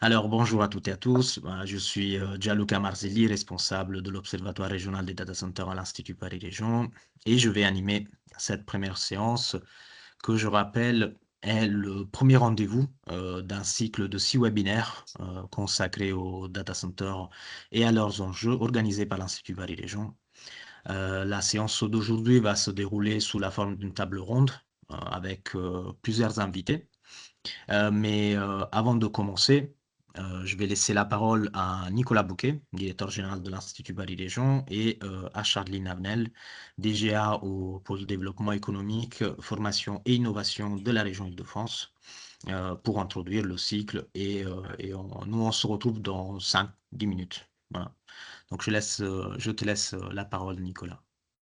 Alors, bonjour à toutes et à tous. Je suis Gianluca Marzilli, responsable de l'Observatoire régional des data centers à l'Institut Paris Région, et je vais animer cette première séance que je rappelle est le premier rendez-vous d'un cycle de 6 webinaires consacrés aux data centers et à leurs enjeux organisés par l'Institut Paris Région. La séance d'aujourd'hui va se dérouler sous la forme d'une table ronde avec plusieurs invités. Mais avant de commencer, je vais laisser la parole à Nicolas Bouquet, directeur général de l'Institut Paris Région, et à Charline Avenel, DGA au pôle développement économique, formation et innovation de la région Île-de-France, pour introduire le cycle. Nous, on se retrouve dans 5-10 minutes. Voilà. Donc, je te laisse la parole, Nicolas.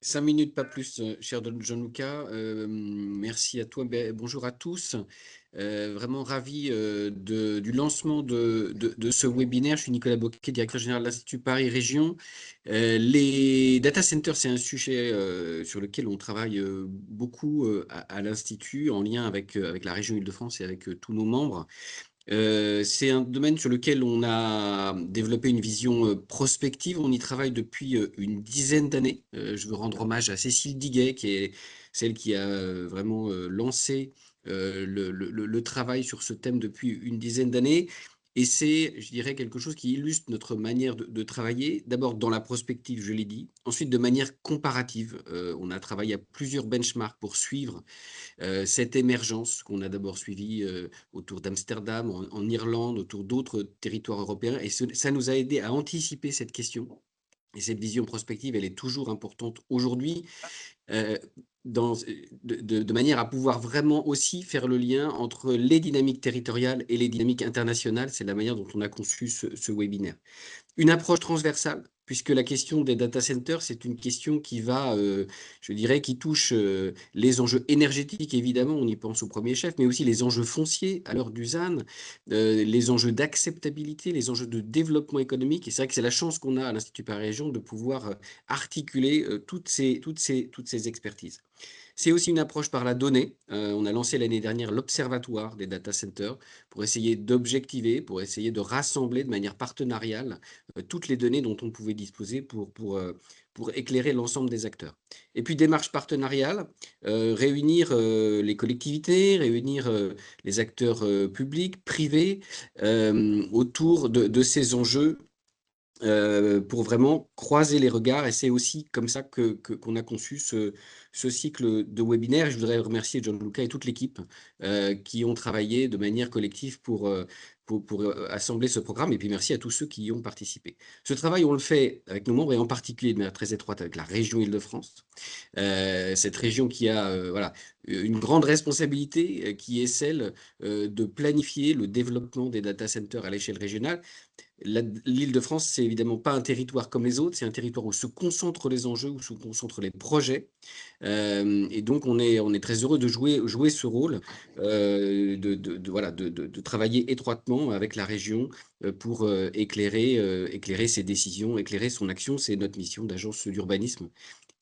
5 minutes, pas plus, cher Gianluca. Merci à toi. Bonjour à tous. Vraiment ravi du lancement de ce webinaire. Je suis Nicolas Bocquet, directeur général de l'Institut Paris Région. Les data centers, c'est un sujet sur lequel on travaille beaucoup à l'Institut, en lien avec la région Île-de-France et avec tous nos membres. C'est un domaine sur lequel on a développé une vision prospective. On y travaille depuis une dizaine d'années. Je veux rendre hommage à Cécile Diguet, qui est celle qui a vraiment lancé le travail sur ce thème depuis une dizaine d'années. Et c'est, je dirais, quelque chose qui illustre notre manière de travailler. D'abord dans la prospective, je l'ai dit. Ensuite, de manière comparative. On a travaillé à plusieurs benchmarks pour suivre cette émergence qu'on a d'abord suivie autour d'Amsterdam, en Irlande, autour d'autres territoires européens. Et ça nous a aidé à anticiper cette question. Et cette vision prospective, elle est toujours importante aujourd'hui, euh, dans, de manière à pouvoir vraiment aussi faire le lien entre les dynamiques territoriales et les dynamiques internationales. C'est la manière dont on a conçu ce webinaire. Une approche transversale, puisque la question des data centers, c'est une question qui va, je dirais, qui touche les enjeux énergétiques, évidemment, on y pense au premier chef, mais aussi les enjeux fonciers à l'heure du ZAN, les enjeux d'acceptabilité, les enjeux de développement économique. Et c'est vrai que c'est la chance qu'on a à l'Institut Paris Région de pouvoir articuler toutes ces expertises. C'est aussi une approche par la donnée. On a lancé l'année dernière l'Observatoire des data centers pour essayer d'objectiver, pour essayer de rassembler de manière partenariale toutes les données dont on pouvait disposer pour éclairer l'ensemble des acteurs. Et puis démarche partenariale, réunir les collectivités, réunir les acteurs publics, privés, autour de ces enjeux pour vraiment croiser les regards. Et c'est aussi comme ça qu'on a conçu ce cycle de webinaires. Et je voudrais remercier Gianluca et toute l'équipe qui ont travaillé de manière collective pour assembler ce programme. Et puis merci à tous ceux qui y ont participé. Ce travail, on le fait avec nos membres et en particulier de manière très étroite avec la région Île-de-France. Cette région qui a voilà, une grande responsabilité qui est celle de planifier le développement des data centers à l'échelle régionale. L'Île-de-France, c'est évidemment pas un territoire comme les autres, c'est un territoire où se concentrent les enjeux, où se concentrent les projets. Et donc, on est très heureux de jouer ce rôle, voilà, de travailler étroitement avec la région pour éclairer ses décisions, éclairer son action. C'est notre mission d'agence d'urbanisme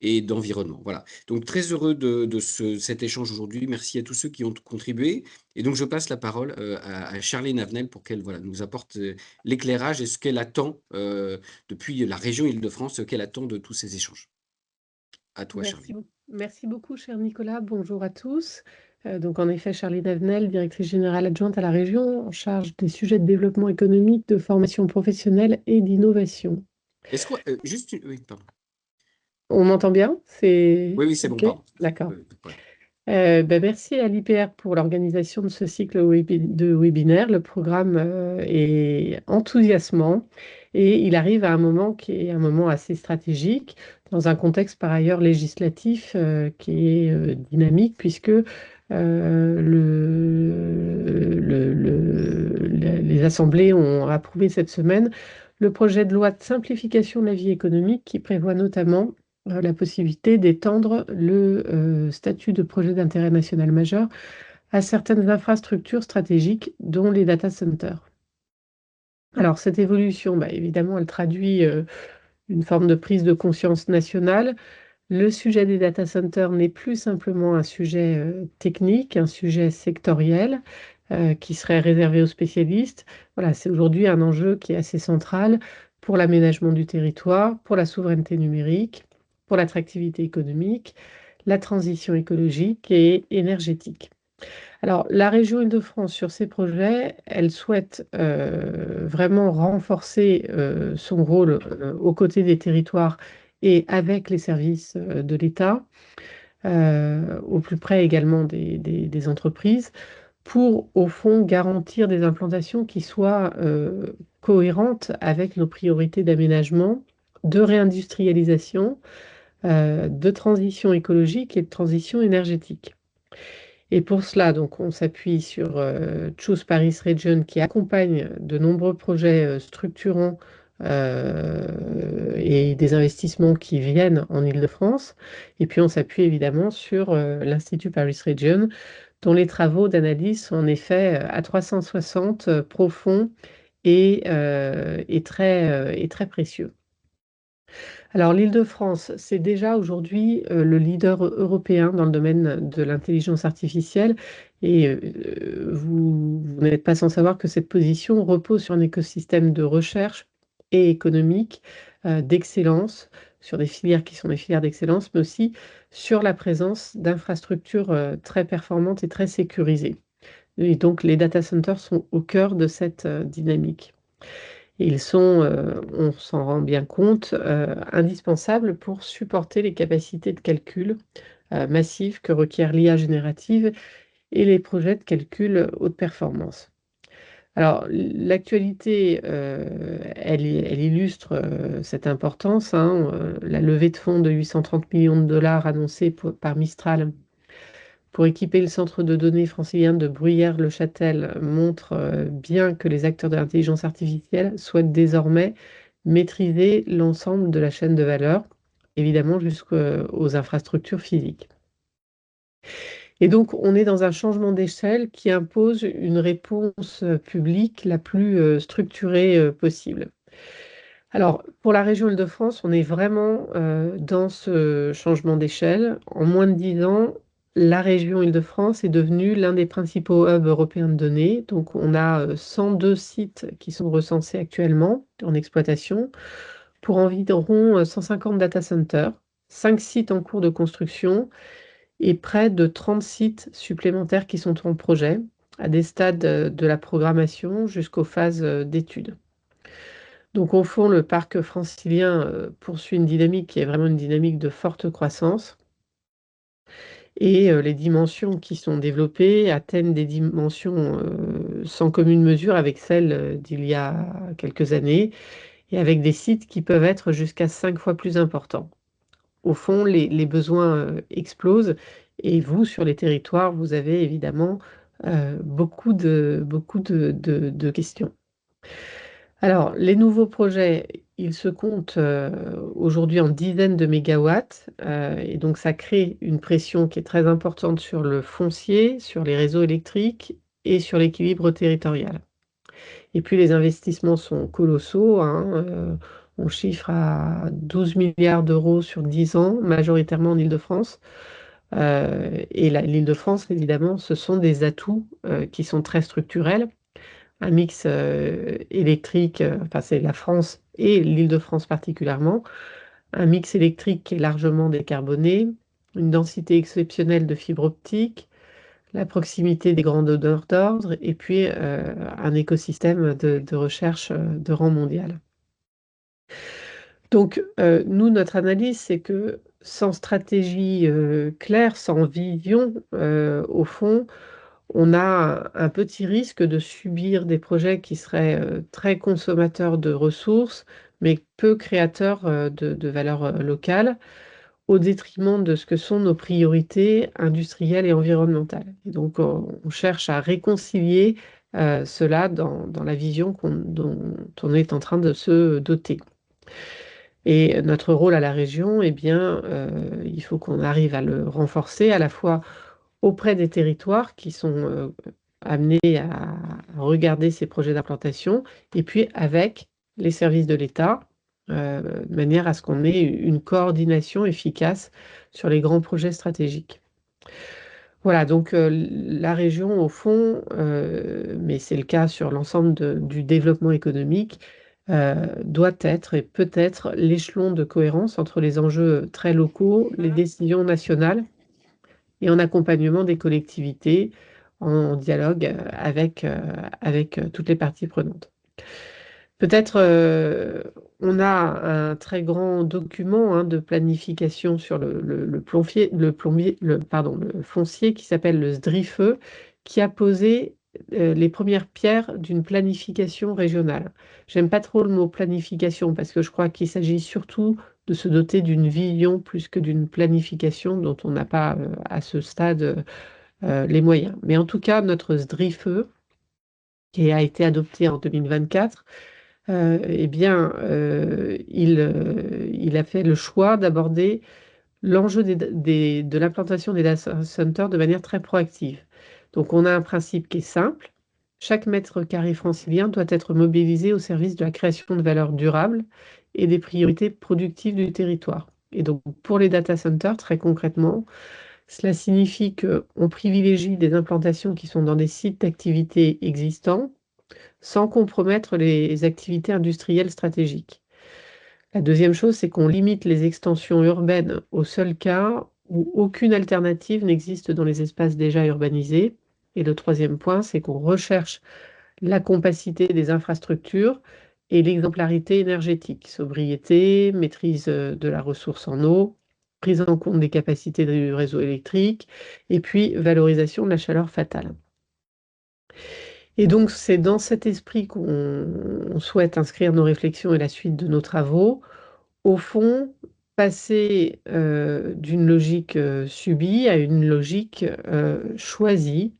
et d'environnement. Voilà. Donc, très heureux de cet échange aujourd'hui. Merci à tous ceux qui ont contribué. Et donc, je passe la parole à Charline Avenel pour qu'elle voilà, nous apporte l'éclairage et ce qu'elle attend depuis la région Île-de-France, ce qu'elle attend de tous ces échanges. À toi, Charline. Merci beaucoup, cher Nicolas. Bonjour à tous. Donc, en effet, Charline Avenel, directrice générale adjointe à la région, en charge des sujets de développement économique, de formation professionnelle et d'innovation. Est-ce que juste oui, pardon. On m'entend bien? C'est Oui, c'est bon, OK? pardon. D'accord. Pas de problème. Merci à l'IPR pour l'organisation de ce cycle de webinaires. Le programme est enthousiasmant et il arrive à un moment qui est un moment assez stratégique, dans un contexte par ailleurs législatif qui est dynamique, puisque les assemblées ont approuvé cette semaine le projet de loi de simplification de la vie économique qui prévoit notamment la possibilité d'étendre le statut de projet d'intérêt national majeur à certaines infrastructures stratégiques, dont les data centers. Alors, cette évolution, évidemment, elle traduit une forme de prise de conscience nationale. Le sujet des data centers n'est plus simplement un sujet technique, un sujet sectoriel. qui serait réservé aux spécialistes. Voilà, c'est aujourd'hui un enjeu qui est assez central pour l'aménagement du territoire, pour la souveraineté numérique, pour l'attractivité économique, la transition écologique et énergétique. Alors, la région Île-de-France, sur ces projets, elle souhaite vraiment renforcer son rôle aux côtés des territoires et avec les services de l'État, au plus près également des entreprises, pour, au fond, garantir des implantations qui soient cohérentes avec nos priorités d'aménagement, de réindustrialisation, de transition écologique et de transition énergétique. Et pour cela, donc, on s'appuie sur Choose Paris Region qui accompagne de nombreux projets structurants et des investissements qui viennent en Île-de-France. Et puis, on s'appuie évidemment sur l'Institut Paris Region, dont les travaux d'analyse sont en effet à 360 profonds et très précieux. Alors, l'Île-de-France, c'est déjà aujourd'hui le leader européen dans le domaine de l'intelligence artificielle. Et vous n'êtes pas sans savoir que cette position repose sur un écosystème de recherche et économique d'excellence, sur des filières qui sont des filières d'excellence, mais aussi sur la présence d'infrastructures très performantes et très sécurisées. Et donc, les data centers sont au cœur de cette dynamique. Et ils sont, on s'en rend bien compte, indispensables pour supporter les capacités de calcul massives que requiert l'IA générative et les projets de calcul haute performance. Alors, l'actualité, elle illustre cette importance, hein, la levée de fonds de 830 millions de dollars annoncée par Mistral pour équiper le centre de données francilien de Bruyères-le-Châtel montre bien que les acteurs de l'intelligence artificielle souhaitent désormais maîtriser l'ensemble de la chaîne de valeur, évidemment jusqu'aux infrastructures physiques. Et donc, on est dans un changement d'échelle qui impose une réponse publique la plus structurée possible. Alors, pour la région Île-de-France, on est vraiment dans ce changement d'échelle. En moins de 10 ans, la région Île-de-France est devenue l'un des principaux hubs européens de données. Donc, on a 102 sites qui sont recensés actuellement en exploitation pour environ 150 data centers, 5 sites en cours de construction et près de 30 sites supplémentaires qui sont en projet, à des stades de la programmation jusqu'aux phases d'études. Donc, au fond, le parc francilien poursuit une dynamique qui est vraiment une dynamique de forte croissance. Et les dimensions qui sont développées atteignent des dimensions sans commune mesure avec celles d'il y a quelques années, et avec des sites qui peuvent être jusqu'à 5 fois plus importants. Au fond, les besoins explosent, et vous, sur les territoires, vous avez évidemment beaucoup de questions. Alors, les nouveaux projets, ils se comptent aujourd'hui en dizaines de mégawatts, et donc ça crée une pression qui est très importante sur le foncier, sur les réseaux électriques et sur l'équilibre territorial. Et puis les investissements sont colossaux, hein, on chiffre à 12 milliards d'euros sur 10 ans, majoritairement en Île-de-France. Et l'Île-de-France, évidemment, ce sont des atouts qui sont très structurels. Un mix électrique, enfin c'est la France et l'Île-de-France particulièrement, un mix électrique qui est largement décarboné, une densité exceptionnelle de fibres optiques, la proximité des grands donneurs d'ordre et puis un écosystème de recherche de rang mondial. Donc, nous, notre analyse, c'est que sans stratégie claire, sans vision, au fond, on a un petit risque de subir des projets qui seraient très consommateurs de ressources, mais peu créateurs de valeur locale, au détriment de ce que sont nos priorités industrielles et environnementales. Et donc, on cherche à réconcilier cela dans la vision dont on est en train de se doter. Et notre rôle à la région, eh bien, il faut qu'on arrive à le renforcer à la fois auprès des territoires qui sont amenés à regarder ces projets d'implantation, et puis avec les services de l'État, de manière à ce qu'on ait une coordination efficace sur les grands projets stratégiques. Voilà, donc la région, au fond, mais c'est le cas sur l'ensemble du développement économique, doit être et peut être l'échelon de cohérence entre les enjeux très locaux, les décisions nationales et en accompagnement des collectivités, en dialogue avec toutes les parties prenantes. Peut-être on a un très grand document de planification sur le foncier qui s'appelle le SDRIFE, qui a posé les premières pierres d'une planification régionale. J'aime pas trop le mot planification parce que je crois qu'il s'agit surtout de se doter d'une vision plus que d'une planification dont on n'a pas à ce stade les moyens. Mais en tout cas, notre SDRIFE, qui a été adopté en 2024, eh bien, il a fait le choix d'aborder l'enjeu de l'implantation des data centers de manière très proactive. Donc, on a un principe qui est simple. Chaque mètre carré francilien doit être mobilisé au service de la création de valeur durable et des priorités productives du territoire. Et donc, pour les data centers, très concrètement, cela signifie qu'on privilégie des implantations qui sont dans des sites d'activité existants, sans compromettre les activités industrielles stratégiques. La deuxième chose, c'est qu'on limite les extensions urbaines au seul cas où aucune alternative n'existe dans les espaces déjà urbanisés. Et le troisième point, c'est qu'on recherche la compacité des infrastructures et l'exemplarité énergétique, sobriété, maîtrise de la ressource en eau, prise en compte des capacités du réseau électrique, et puis valorisation de la chaleur fatale. Et donc, c'est dans cet esprit qu'on souhaite inscrire nos réflexions et la suite de nos travaux. Au fond, passer d'une logique subie à une logique choisie,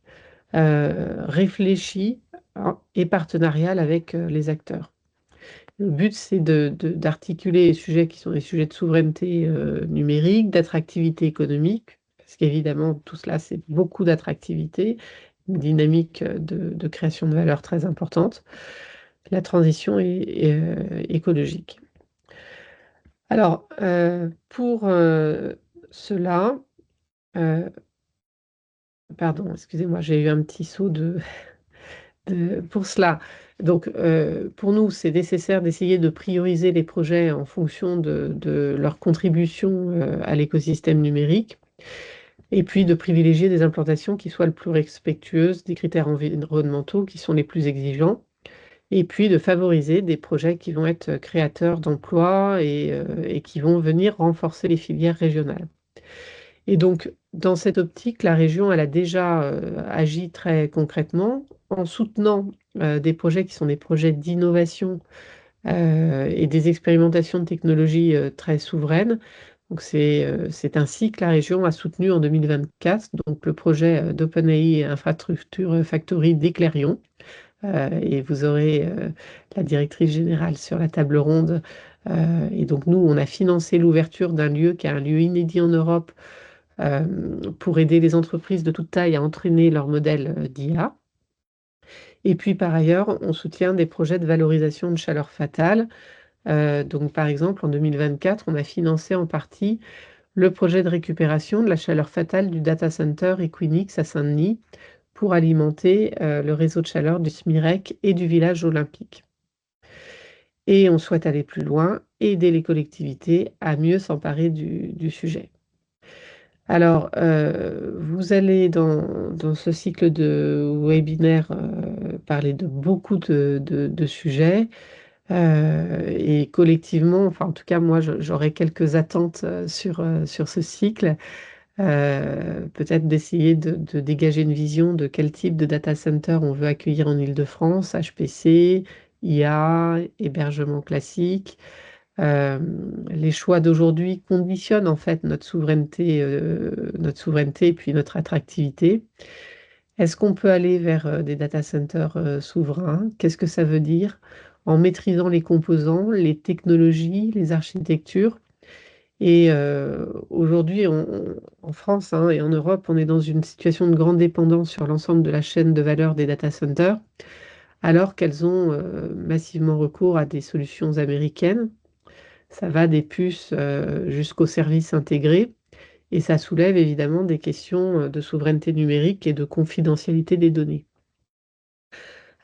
réfléchie et partenariale avec les acteurs. Le but, c'est d'articuler les sujets qui sont des sujets de souveraineté numérique, d'attractivité économique, parce qu'évidemment, tout cela, c'est beaucoup d'attractivité, une dynamique de création de valeur très importante, la transition écologique. Alors, pour cela, pardon, excusez-moi, j'ai eu un petit saut pour cela. Donc, pour nous, c'est nécessaire d'essayer de prioriser les projets en fonction de leur contribution à l'écosystème numérique, et puis de privilégier des implantations qui soient le plus respectueuses des critères environnementaux qui sont les plus exigeants, et puis de favoriser des projets qui vont être créateurs d'emplois et qui vont venir renforcer les filières régionales. Et donc, dans cette optique, la région, elle a déjà agi très concrètement en soutenant des projets qui sont des projets d'innovation et des expérimentations de technologies très souveraines. Donc, c'est ainsi que la région a soutenu en 2024 donc, le projet d'OpenAI Infrastructure Factory d'Éclairion. Et vous aurez la directrice générale sur la table ronde. Et donc, nous, on a financé l'ouverture d'un lieu qui est un lieu inédit en Europe pour aider les entreprises de toute taille à entraîner leur modèle d'IA. Et puis, par ailleurs, on soutient des projets de valorisation de chaleur fatale. Donc, par exemple, en 2024, on a financé en partie le projet de récupération de la chaleur fatale du data center Equinix à Saint-Denis pour alimenter le réseau de chaleur du SMIREC et du village olympique. Et on souhaite aller plus loin, aider les collectivités à mieux s'emparer du sujet. Alors, vous allez dans ce cycle de webinaire parler de beaucoup de sujets et collectivement, enfin en tout cas moi j'aurais quelques attentes sur ce cycle. Peut-être d'essayer de dégager une vision de quel type de data center on veut accueillir en Île-de-France, HPC, IA, hébergement classique. Les choix d'aujourd'hui conditionnent en fait notre souveraineté et puis notre attractivité. Est-ce qu'on peut aller vers des data centers souverains? Qu'est-ce que ça veut dire? En maîtrisant les composants, les technologies, les architectures. Et aujourd'hui, en France et en Europe, on est dans une situation de grande dépendance sur l'ensemble de la chaîne de valeur des data centers, alors qu'elles ont massivement recours à des solutions américaines. Ça va des puces jusqu'aux services intégrés. et ça soulève évidemment des questions de souveraineté numérique et de confidentialité des données.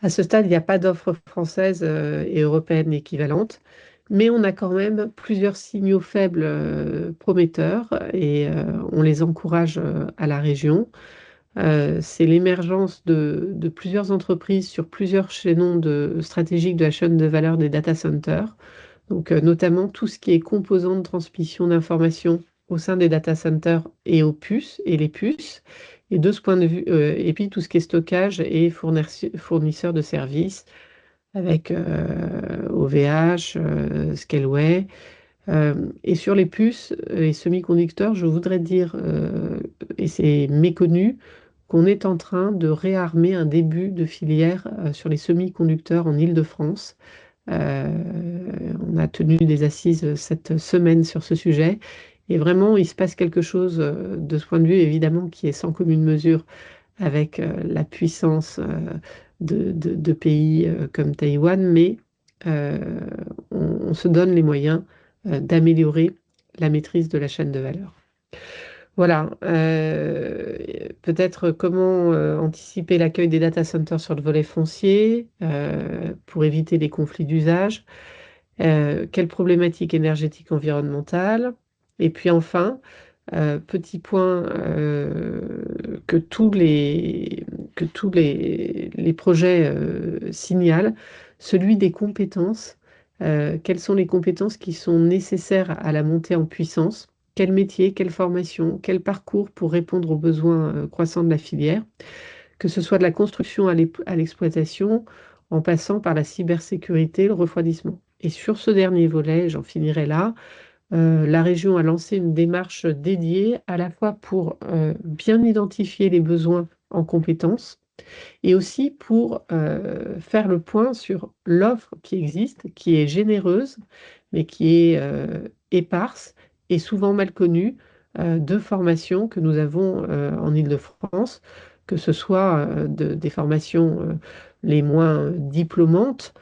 À ce stade, il n'y a pas d'offre française et européenne équivalente, mais on a quand même plusieurs signaux faibles prometteurs et on les encourage à la région. C'est l'émergence de plusieurs entreprises sur plusieurs chaînons stratégiques de la chaîne de valeur des data centers. Donc, notamment tout ce qui est composants de transmission d'informations au sein des data centers et aux puces et les puces. Et de ce point de vue, et puis tout ce qui est stockage et fournisseurs de services avec OVH, Scaleway. Et sur les puces et semi-conducteurs, je voudrais dire, et c'est méconnu, qu'on est en train de réarmer un début de filière sur les semi-conducteurs en Île-de-France. On a tenu des assises cette semaine sur ce sujet. Et vraiment, il se passe quelque chose de ce point de vue, évidemment, qui est sans commune mesure avec la puissance de pays comme Taïwan, mais euh, on se donne les moyens d'améliorer la maîtrise de la chaîne de valeur. Voilà, peut-être comment anticiper l'accueil des data centers sur le volet foncier pour éviter les conflits d'usage, quelles problématiques énergétiques environnementales, et puis enfin, petit point que tous les projets signalent, celui des compétences. Quelles sont les compétences qui sont nécessaires à la montée en puissance? Quel métier, quelle formation, quel parcours pour répondre aux besoins croissants de la filière, que ce soit de la construction à l'exploitation, en passant par la cybersécurité, le refroidissement. Et sur ce dernier volet, j'en finirai là, la région a lancé une démarche dédiée à la fois pour bien identifier les besoins en compétences et aussi pour faire le point sur l'offre qui existe, qui est généreuse, mais qui est éparse et souvent mal connue de formations que nous avons en Île-de-France, que ce soit des formations les moins diplômantes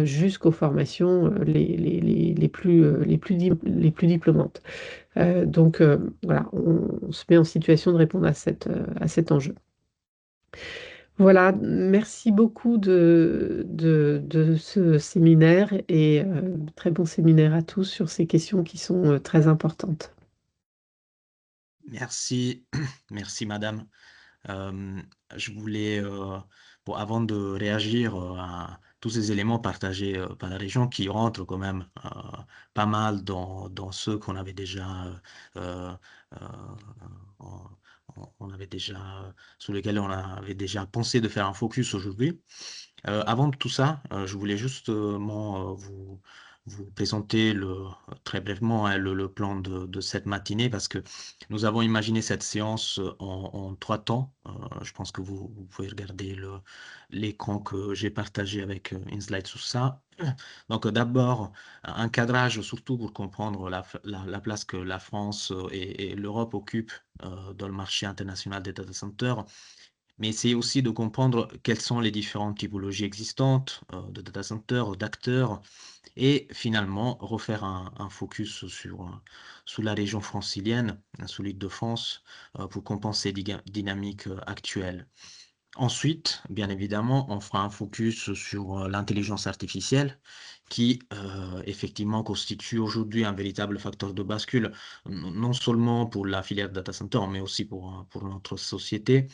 jusqu'aux formations les plus diplômantes. Donc voilà, on se met en situation de répondre à cet enjeu. Voilà, merci beaucoup de ce séminaire et très bon séminaire à tous sur ces questions qui sont très importantes. Merci, merci madame. Je voulais, bon, avant de réagir à tous ces éléments partagés par la région qui rentrent quand même pas mal dans ceux qu'on avait déjà, euh, euh, on, on avait déjà, sur lesquels on avait déjà pensé de faire un focus aujourd'hui. Avant tout ça, je voulais justement vous présenter très brièvement hein, le plan de cette matinée parce que nous avons imaginé cette séance en 3 temps. Je pense que vous pouvez regarder l'écran que j'ai partagé avec une slide sur ça. Donc d'abord, un cadrage surtout pour comprendre la place que la France et l'Europe occupent dans le marché international des data centers mais c'est aussi de comprendre quelles sont les différentes typologies existantes de data centers, d'acteurs, et finalement refaire un focus sur la région francilienne, sur l'Île-de-France, pour compenser les dynamiques actuelles. Ensuite, bien évidemment, on fera un focus sur l'intelligence artificielle qui, effectivement, constitue aujourd'hui un véritable facteur de bascule, non seulement pour la filière data center, mais aussi pour notre société.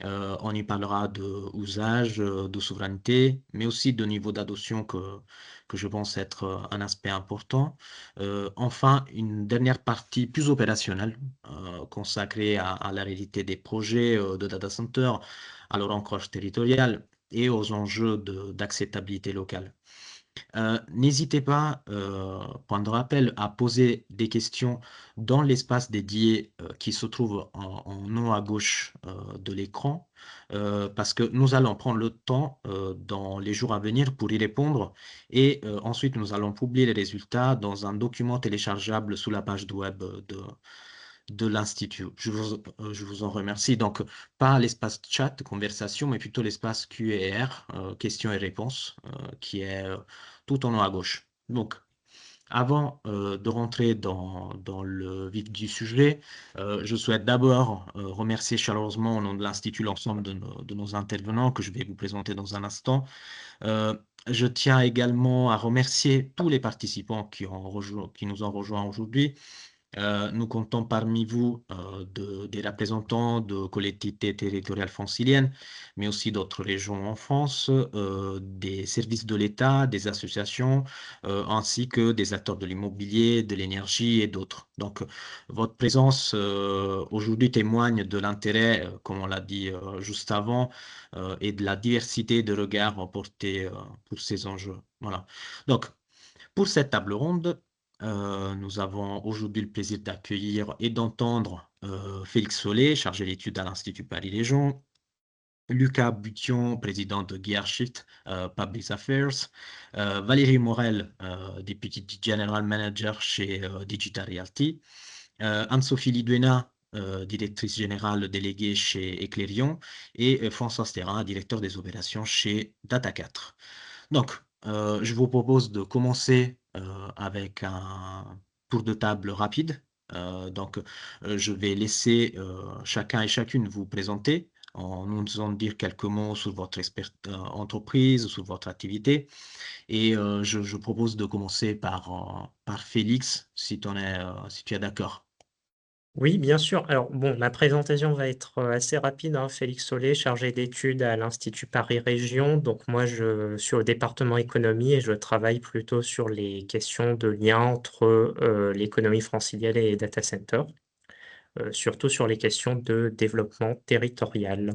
On y parlera d'usage, de souveraineté, mais aussi de niveau d'adoption que je pense être un aspect important. Enfin, une dernière partie plus opérationnelle consacrée à la réalité des projets de data center, à leur ancrage territorial et aux enjeux d'acceptabilité locale. N'hésitez pas, point de rappel, à poser des questions dans l'espace dédié qui se trouve en haut à gauche de l'écran, parce que nous allons prendre le temps dans les jours à venir pour y répondre et ensuite nous allons publier les résultats dans un document téléchargeable sous la page web de l'Institut. Je vous en remercie. Donc, pas l'espace chat, conversation, mais plutôt l'espace Q&R, questions et réponses, qui est tout en haut à gauche. Donc, Avant de rentrer dans le vif du sujet, je souhaite d'abord remercier chaleureusement au nom de l'Institut l'ensemble de nos intervenants que je vais vous présenter dans un instant. Je tiens également à remercier tous les participants qui nous ont rejoints aujourd'hui. Nous comptons parmi vous des représentants de collectivités territoriales franciliennes, mais aussi d'autres régions en France, des services de l'État, des associations, ainsi que des acteurs de l'immobilier, de l'énergie et d'autres. Donc, votre présence aujourd'hui témoigne de l'intérêt, comme on l'a dit juste avant, et de la diversité de regards portés pour ces enjeux. Voilà. Donc, pour cette table ronde, nous avons aujourd'hui le plaisir d'accueillir et d'entendre Félix Solé, chargé d'études à l'Institut Paris-Légion, Lucas Bution, président de Gearshift Public Affairs, Valérie Morel, Deputy General Manager chez Digital Realty, Anne-Sophie Liduena, directrice générale déléguée chez Eclairion, et François Sterrin, directeur des opérations chez Data4. Donc, je vous propose de commencer avec un tour de table rapide. Donc, je vais laisser chacun et chacune vous présenter en nous disant dire quelques mots sur votre entreprise, sur votre activité. Et je propose de commencer par Félix, si tu es d'accord. Oui, bien sûr. Alors, bon, ma présentation va être assez rapide, hein. Félix Solé, chargé d'études à l'Institut Paris Région. Donc, moi, je suis au département économie et je travaille plutôt sur les questions de lien entre l'économie francilienne et les data centers, surtout sur les questions de développement territorial.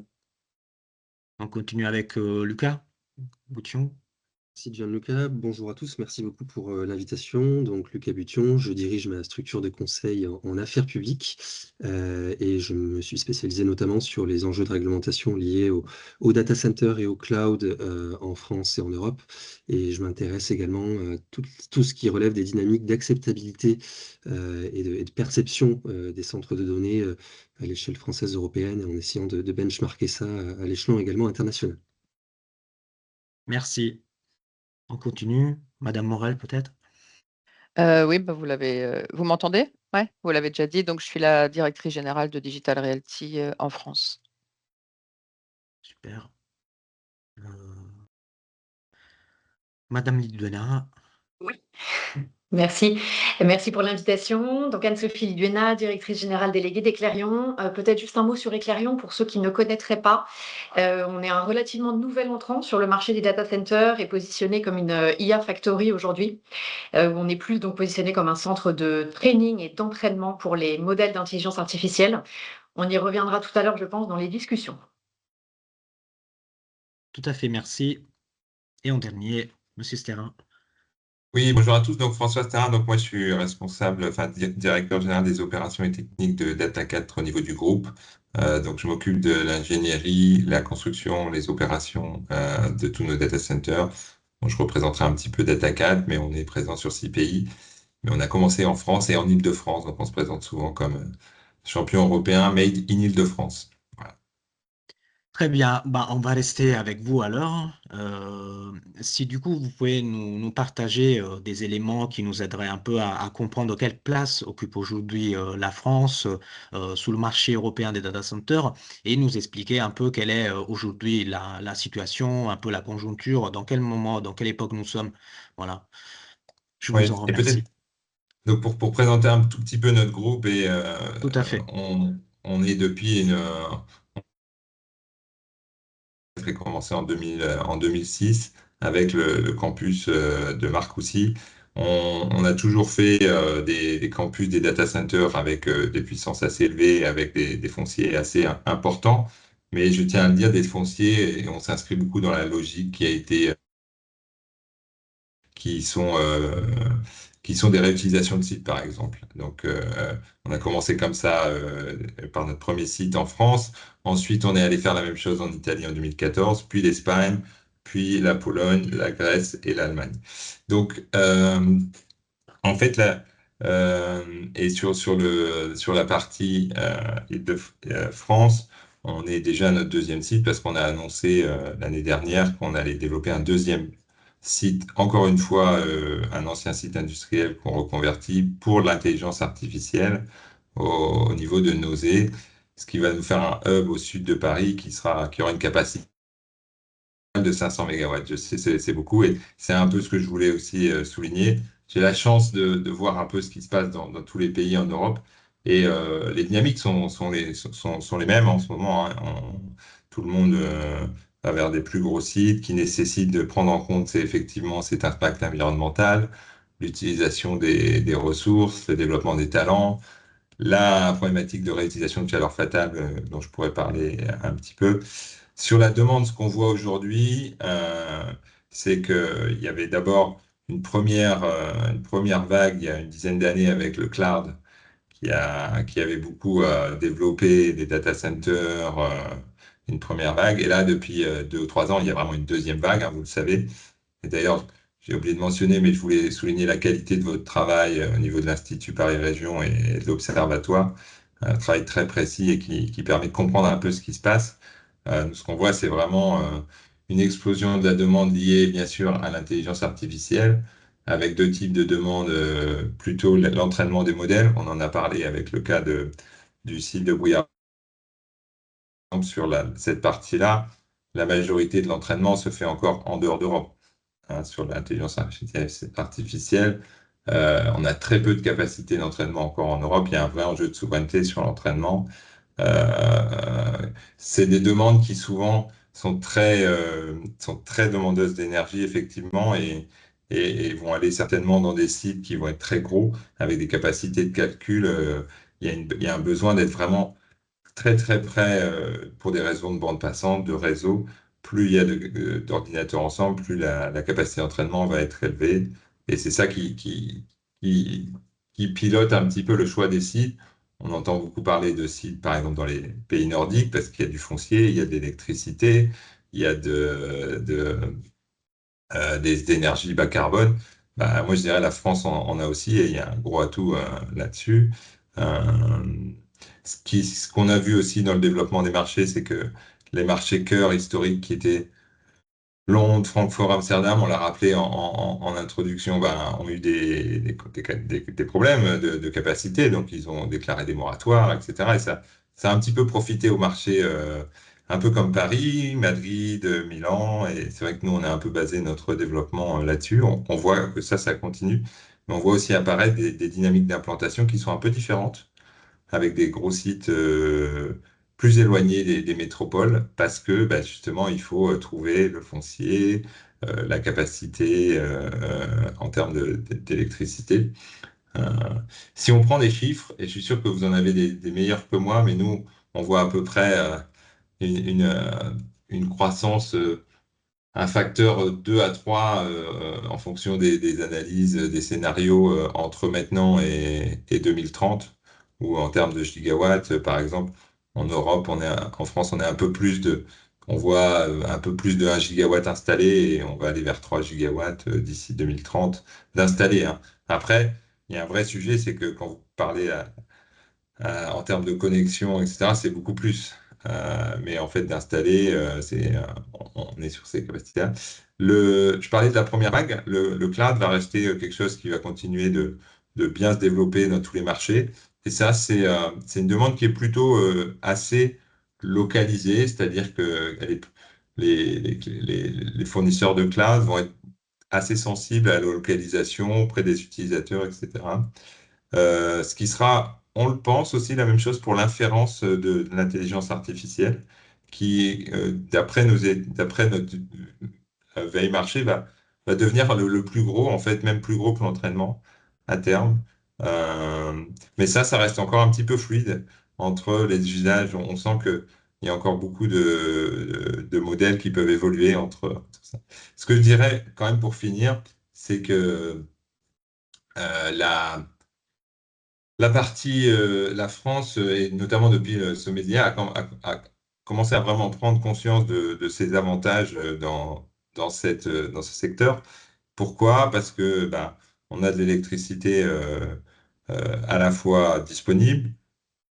On continue avec Lucas Boution. Merci Gianluca, bonjour à tous, merci beaucoup pour l'invitation. Donc Lucas Bution, je dirige ma structure de conseil en affaires publiques et je me suis spécialisé notamment sur les enjeux de réglementation liés au data center et au cloud en France et en Europe. Et je m'intéresse également à tout ce qui relève des dynamiques d'acceptabilité et de perception des centres de données à l'échelle française européenne, en essayant de benchmarker ça à l'échelon également international. Merci. On continue. Madame Morel, peut-être? Oui, bah, vous m'entendez? Ouais, vous l'avez déjà dit, donc je suis la directrice générale de Digital Realty, en France. Super. Euh, Madame Liduena. Oui, merci. Merci pour l'invitation. Donc Anne-Sophie Liduena, directrice générale déléguée d'Eclairion. Peut-être juste un mot sur Eclairion pour ceux qui ne connaîtraient pas. On est un relativement nouvel entrant sur le marché des data centers et positionné comme une IA factory aujourd'hui. On est plus donc positionné comme un centre de training et d'entraînement pour les modèles d'intelligence artificielle. On y reviendra tout à l'heure, je pense, dans les discussions. Tout à fait, merci. Et en dernier, Monsieur Sterrin. Oui, bonjour à tous. Donc François Sterrin, donc moi je suis responsable, directeur général des opérations et techniques de Data4 au niveau du groupe. Donc je m'occupe de l'ingénierie, la construction, les opérations de tous nos data centers. Donc, je représenterai un petit peu Data4, mais on est présent sur 6 pays. Mais on a commencé en France et en Île-de-France, donc on se présente souvent comme champion européen made in Île-de-France. Voilà. Très bien, bah, on va rester avec vous alors. Si du coup vous pouvez nous partager des éléments qui nous aideraient un peu à comprendre quelle place occupe aujourd'hui la France sous le marché européen des data centers et nous expliquer un peu quelle est aujourd'hui la situation, un peu la conjoncture, dans quel moment, dans quelle époque nous sommes. Voilà, je vous Ouais, en et peut-être remercie. donc pour présenter un tout petit peu notre groupe et Tout à fait. on est depuis qui a commencé en 2006 avec le campus de Marcoussis. On a toujours fait des campus, des data centers avec des puissances assez élevées, avec des fonciers assez importants. Mais je tiens à le dire, des fonciers, et on s'inscrit beaucoup dans la logique qui a été qui sont, euh, qui sont des réutilisations de sites, par exemple. Donc, on a commencé comme ça par notre premier site en France. Ensuite, on est allé faire la même chose en Italie en 2014, puis l'Espagne, puis la Pologne, la Grèce et l'Allemagne. Donc, en fait, là, et sur la partie Île-de-France, on est déjà à notre deuxième site parce qu'on a annoncé l'année dernière qu'on allait développer un deuxième site, encore une fois, un ancien site industriel qu'on reconvertit pour l'intelligence artificielle au niveau de Nausée, ce qui va nous faire un hub au sud de Paris qui aura une capacité de 500 mégawatts. Je sais, c'est beaucoup et c'est un peu ce que je voulais aussi souligner. J'ai la chance de voir un peu ce qui se passe dans tous les pays en Europe et les dynamiques sont les mêmes en ce moment, hein. Tout le monde va vers des plus gros sites qui nécessitent de prendre en compte effectivement cet impact environnemental, l'utilisation des ressources, le développement des talents, la problématique de réutilisation de chaleur fatale dont je pourrais parler un petit peu. Sur la demande, ce qu'on voit aujourd'hui, c'est qu'il y avait d'abord une première vague il y a une dizaine d'années avec le cloud qui avait beaucoup développé des data centers, une première vague. Et là, depuis 2 ou 3 ans, il y a vraiment une deuxième vague, hein, vous le savez. Et d'ailleurs, j'ai oublié de mentionner, mais je voulais souligner la qualité de votre travail au niveau de l'Institut Paris Région et de l'Observatoire. Un travail très précis et qui permet de comprendre un peu ce qui se passe. Ce qu'on voit, c'est vraiment une explosion de la demande liée, bien sûr, à l'intelligence artificielle, avec deux types de demandes, plutôt l'entraînement des modèles. On en a parlé avec le cas du site de Brouillard. Sur cette partie-là, la majorité de l'entraînement se fait encore en dehors d'Europe, hein, sur l'intelligence artificielle. On a très peu de capacité d'entraînement encore en Europe. Il y a un vrai enjeu de souveraineté sur l'entraînement. C'est des demandes qui souvent sont très demandeuses d'énergie, effectivement, et vont aller certainement dans des sites qui vont être très gros, avec des capacités de calcul. Il y a un besoin d'être vraiment très très près pour des raisons de bande passante, de réseau. Plus il y a d'ordinateurs ensemble, plus la capacité d'entraînement va être élevée. Et c'est ça qui, qui pilote un petit peu le choix des sites. On entend beaucoup parler de sites, par exemple, dans les pays nordiques, parce qu'il y a du foncier, il y a de l'électricité, il y a des énergies bas carbone. Bah, moi, je dirais la France en a aussi, et il y a un gros atout là-dessus. Euh, ce qu'on a vu aussi dans le développement des marchés, c'est que les marchés cœurs historiques qui étaient Londres, Francfort, Amsterdam, on l'a rappelé en introduction, ben, ont eu des problèmes de capacité, donc ils ont déclaré des moratoires, etc. Et ça a un petit peu profité au marché, un peu comme Paris, Madrid, Milan, et c'est vrai que nous, on a un peu basé notre développement là-dessus. On voit que ça continue, mais on voit aussi apparaître des dynamiques d'implantation qui sont un peu différentes avec des gros sites plus éloignés des métropoles, parce que bah, justement, il faut trouver le foncier, la capacité en termes d'électricité. Euh, Si on prend des chiffres, et je suis sûr que vous en avez des meilleurs que moi, mais nous, on voit à peu près une croissance, un facteur 2 à 3 en fonction des analyses, des scénarios entre maintenant et 2030, ou en termes de gigawatts, par exemple, en Europe, en France, on est un peu plus on voit un peu plus de 1 gigawatt installé et on va aller vers 3 gigawatts d'ici 2030 d'installés, hein. Après, il y a un vrai sujet, c'est que quand vous parlez en termes de connexion, etc., c'est beaucoup plus. Mais en fait, d'installer, on est sur ces capacités-là. Je parlais de la première vague. Le cloud va rester quelque chose qui va continuer de bien se développer dans tous les marchés. Et ça, c'est une demande qui est plutôt assez localisée, c'est-à-dire que les fournisseurs de cloud vont être assez sensibles à la localisation auprès des utilisateurs, etc. Ce qui sera, on le pense aussi, la même chose pour l'inférence de l'intelligence artificielle, qui, d'après notre veille marché, va devenir le plus gros, en fait, même plus gros que l'entraînement à terme. Mais ça reste encore un petit peu fluide entre les usages. On sent qu'il y a encore beaucoup de modèles qui peuvent évoluer entre ça. Ce que je dirais quand même pour finir, c'est que la France, et notamment depuis le sommet d'hier, a commencé à vraiment prendre conscience de ses avantages dans ce secteur. Pourquoi? Parce que ben, on a de l'électricité à la fois disponible,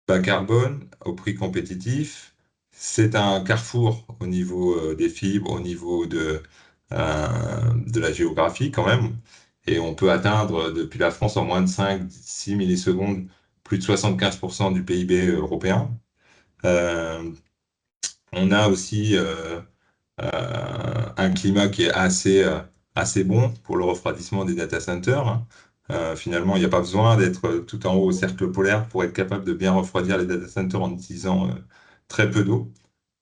bas carbone, au prix compétitif. C'est un carrefour au niveau des fibres, au niveau de la géographie quand même. Et on peut atteindre depuis la France en moins de 5-6 millisecondes plus de 75% du PIB européen. On a aussi un climat qui est assez bon pour le refroidissement des data centers. Finalement, il n'y a pas besoin d'être tout en haut au cercle polaire pour être capable de bien refroidir les data centers en utilisant très peu d'eau,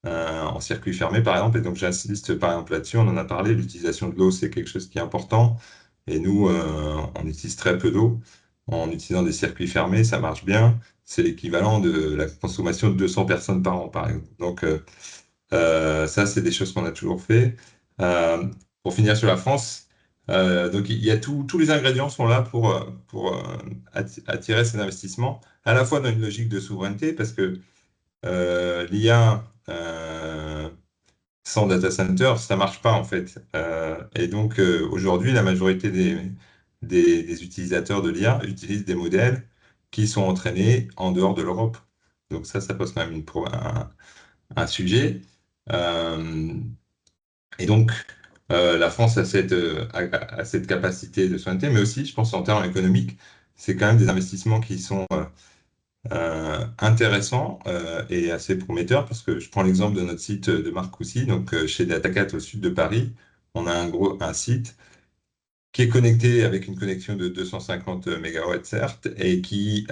en circuit fermé par exemple. Et donc j'insiste par exemple là-dessus, on en a parlé, l'utilisation de l'eau c'est quelque chose qui est important. Et nous, on utilise très peu d'eau. En utilisant des circuits fermés, ça marche bien. C'est l'équivalent de la consommation de 200 personnes par an, par exemple. Donc, ça, c'est des choses qu'on a toujours fait. Euh, pour finir sur la France, donc il y a tous les ingrédients sont là pour attirer ces investissements, à la fois dans une logique de souveraineté, parce que l'IA sans data center, ça marche pas en fait. Et donc aujourd'hui, la majorité des utilisateurs de l'IA utilisent des modèles qui sont entraînés en dehors de l'Europe. Donc ça pose quand même un sujet. Euh, et donc, la France a cette capacité de souveraineté, mais aussi, je pense, en termes économiques, c'est quand même des investissements qui sont intéressants et assez prometteurs, parce que je prends l'exemple de notre site de Marcoussis, donc chez Datacat au sud de Paris, on a un site qui est connecté avec une connexion de 250 MW, certes, et qui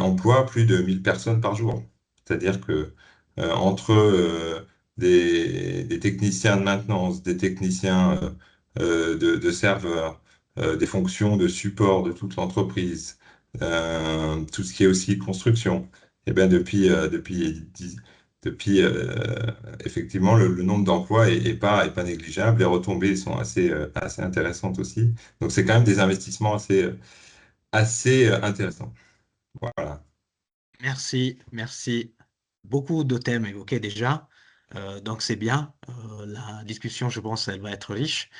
emploie plus de 1000 personnes par jour. C'est-à-dire que entre des techniciens de maintenance, des techniciens de serveurs, des fonctions de support de toute l'entreprise, tout ce qui est aussi construction, et bien depuis effectivement, le nombre d'emplois est pas négligeable. Les retombées sont assez intéressantes aussi. Donc, c'est quand même des investissements assez intéressants. Voilà. Merci, merci. Beaucoup de thèmes évoqués déjà, donc c'est bien. La discussion, je pense, elle va être riche.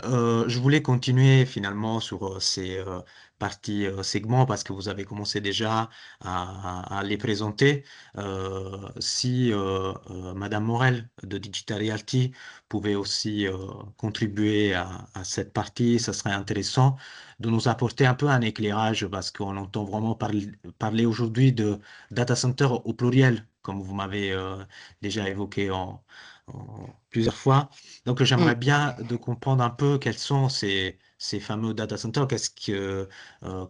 Je voulais continuer finalement sur ces parties segments parce que vous avez commencé déjà à les présenter. Si Madame Morel de Digital Realty pouvait aussi contribuer à cette partie, ça serait intéressant de nous apporter un peu un éclairage parce qu'on entend vraiment parler aujourd'hui de data center au pluriel, comme vous m'avez déjà évoqué plusieurs fois. Donc, Mm. j'aimerais bien de comprendre un peu quels sont ces fameux data centers,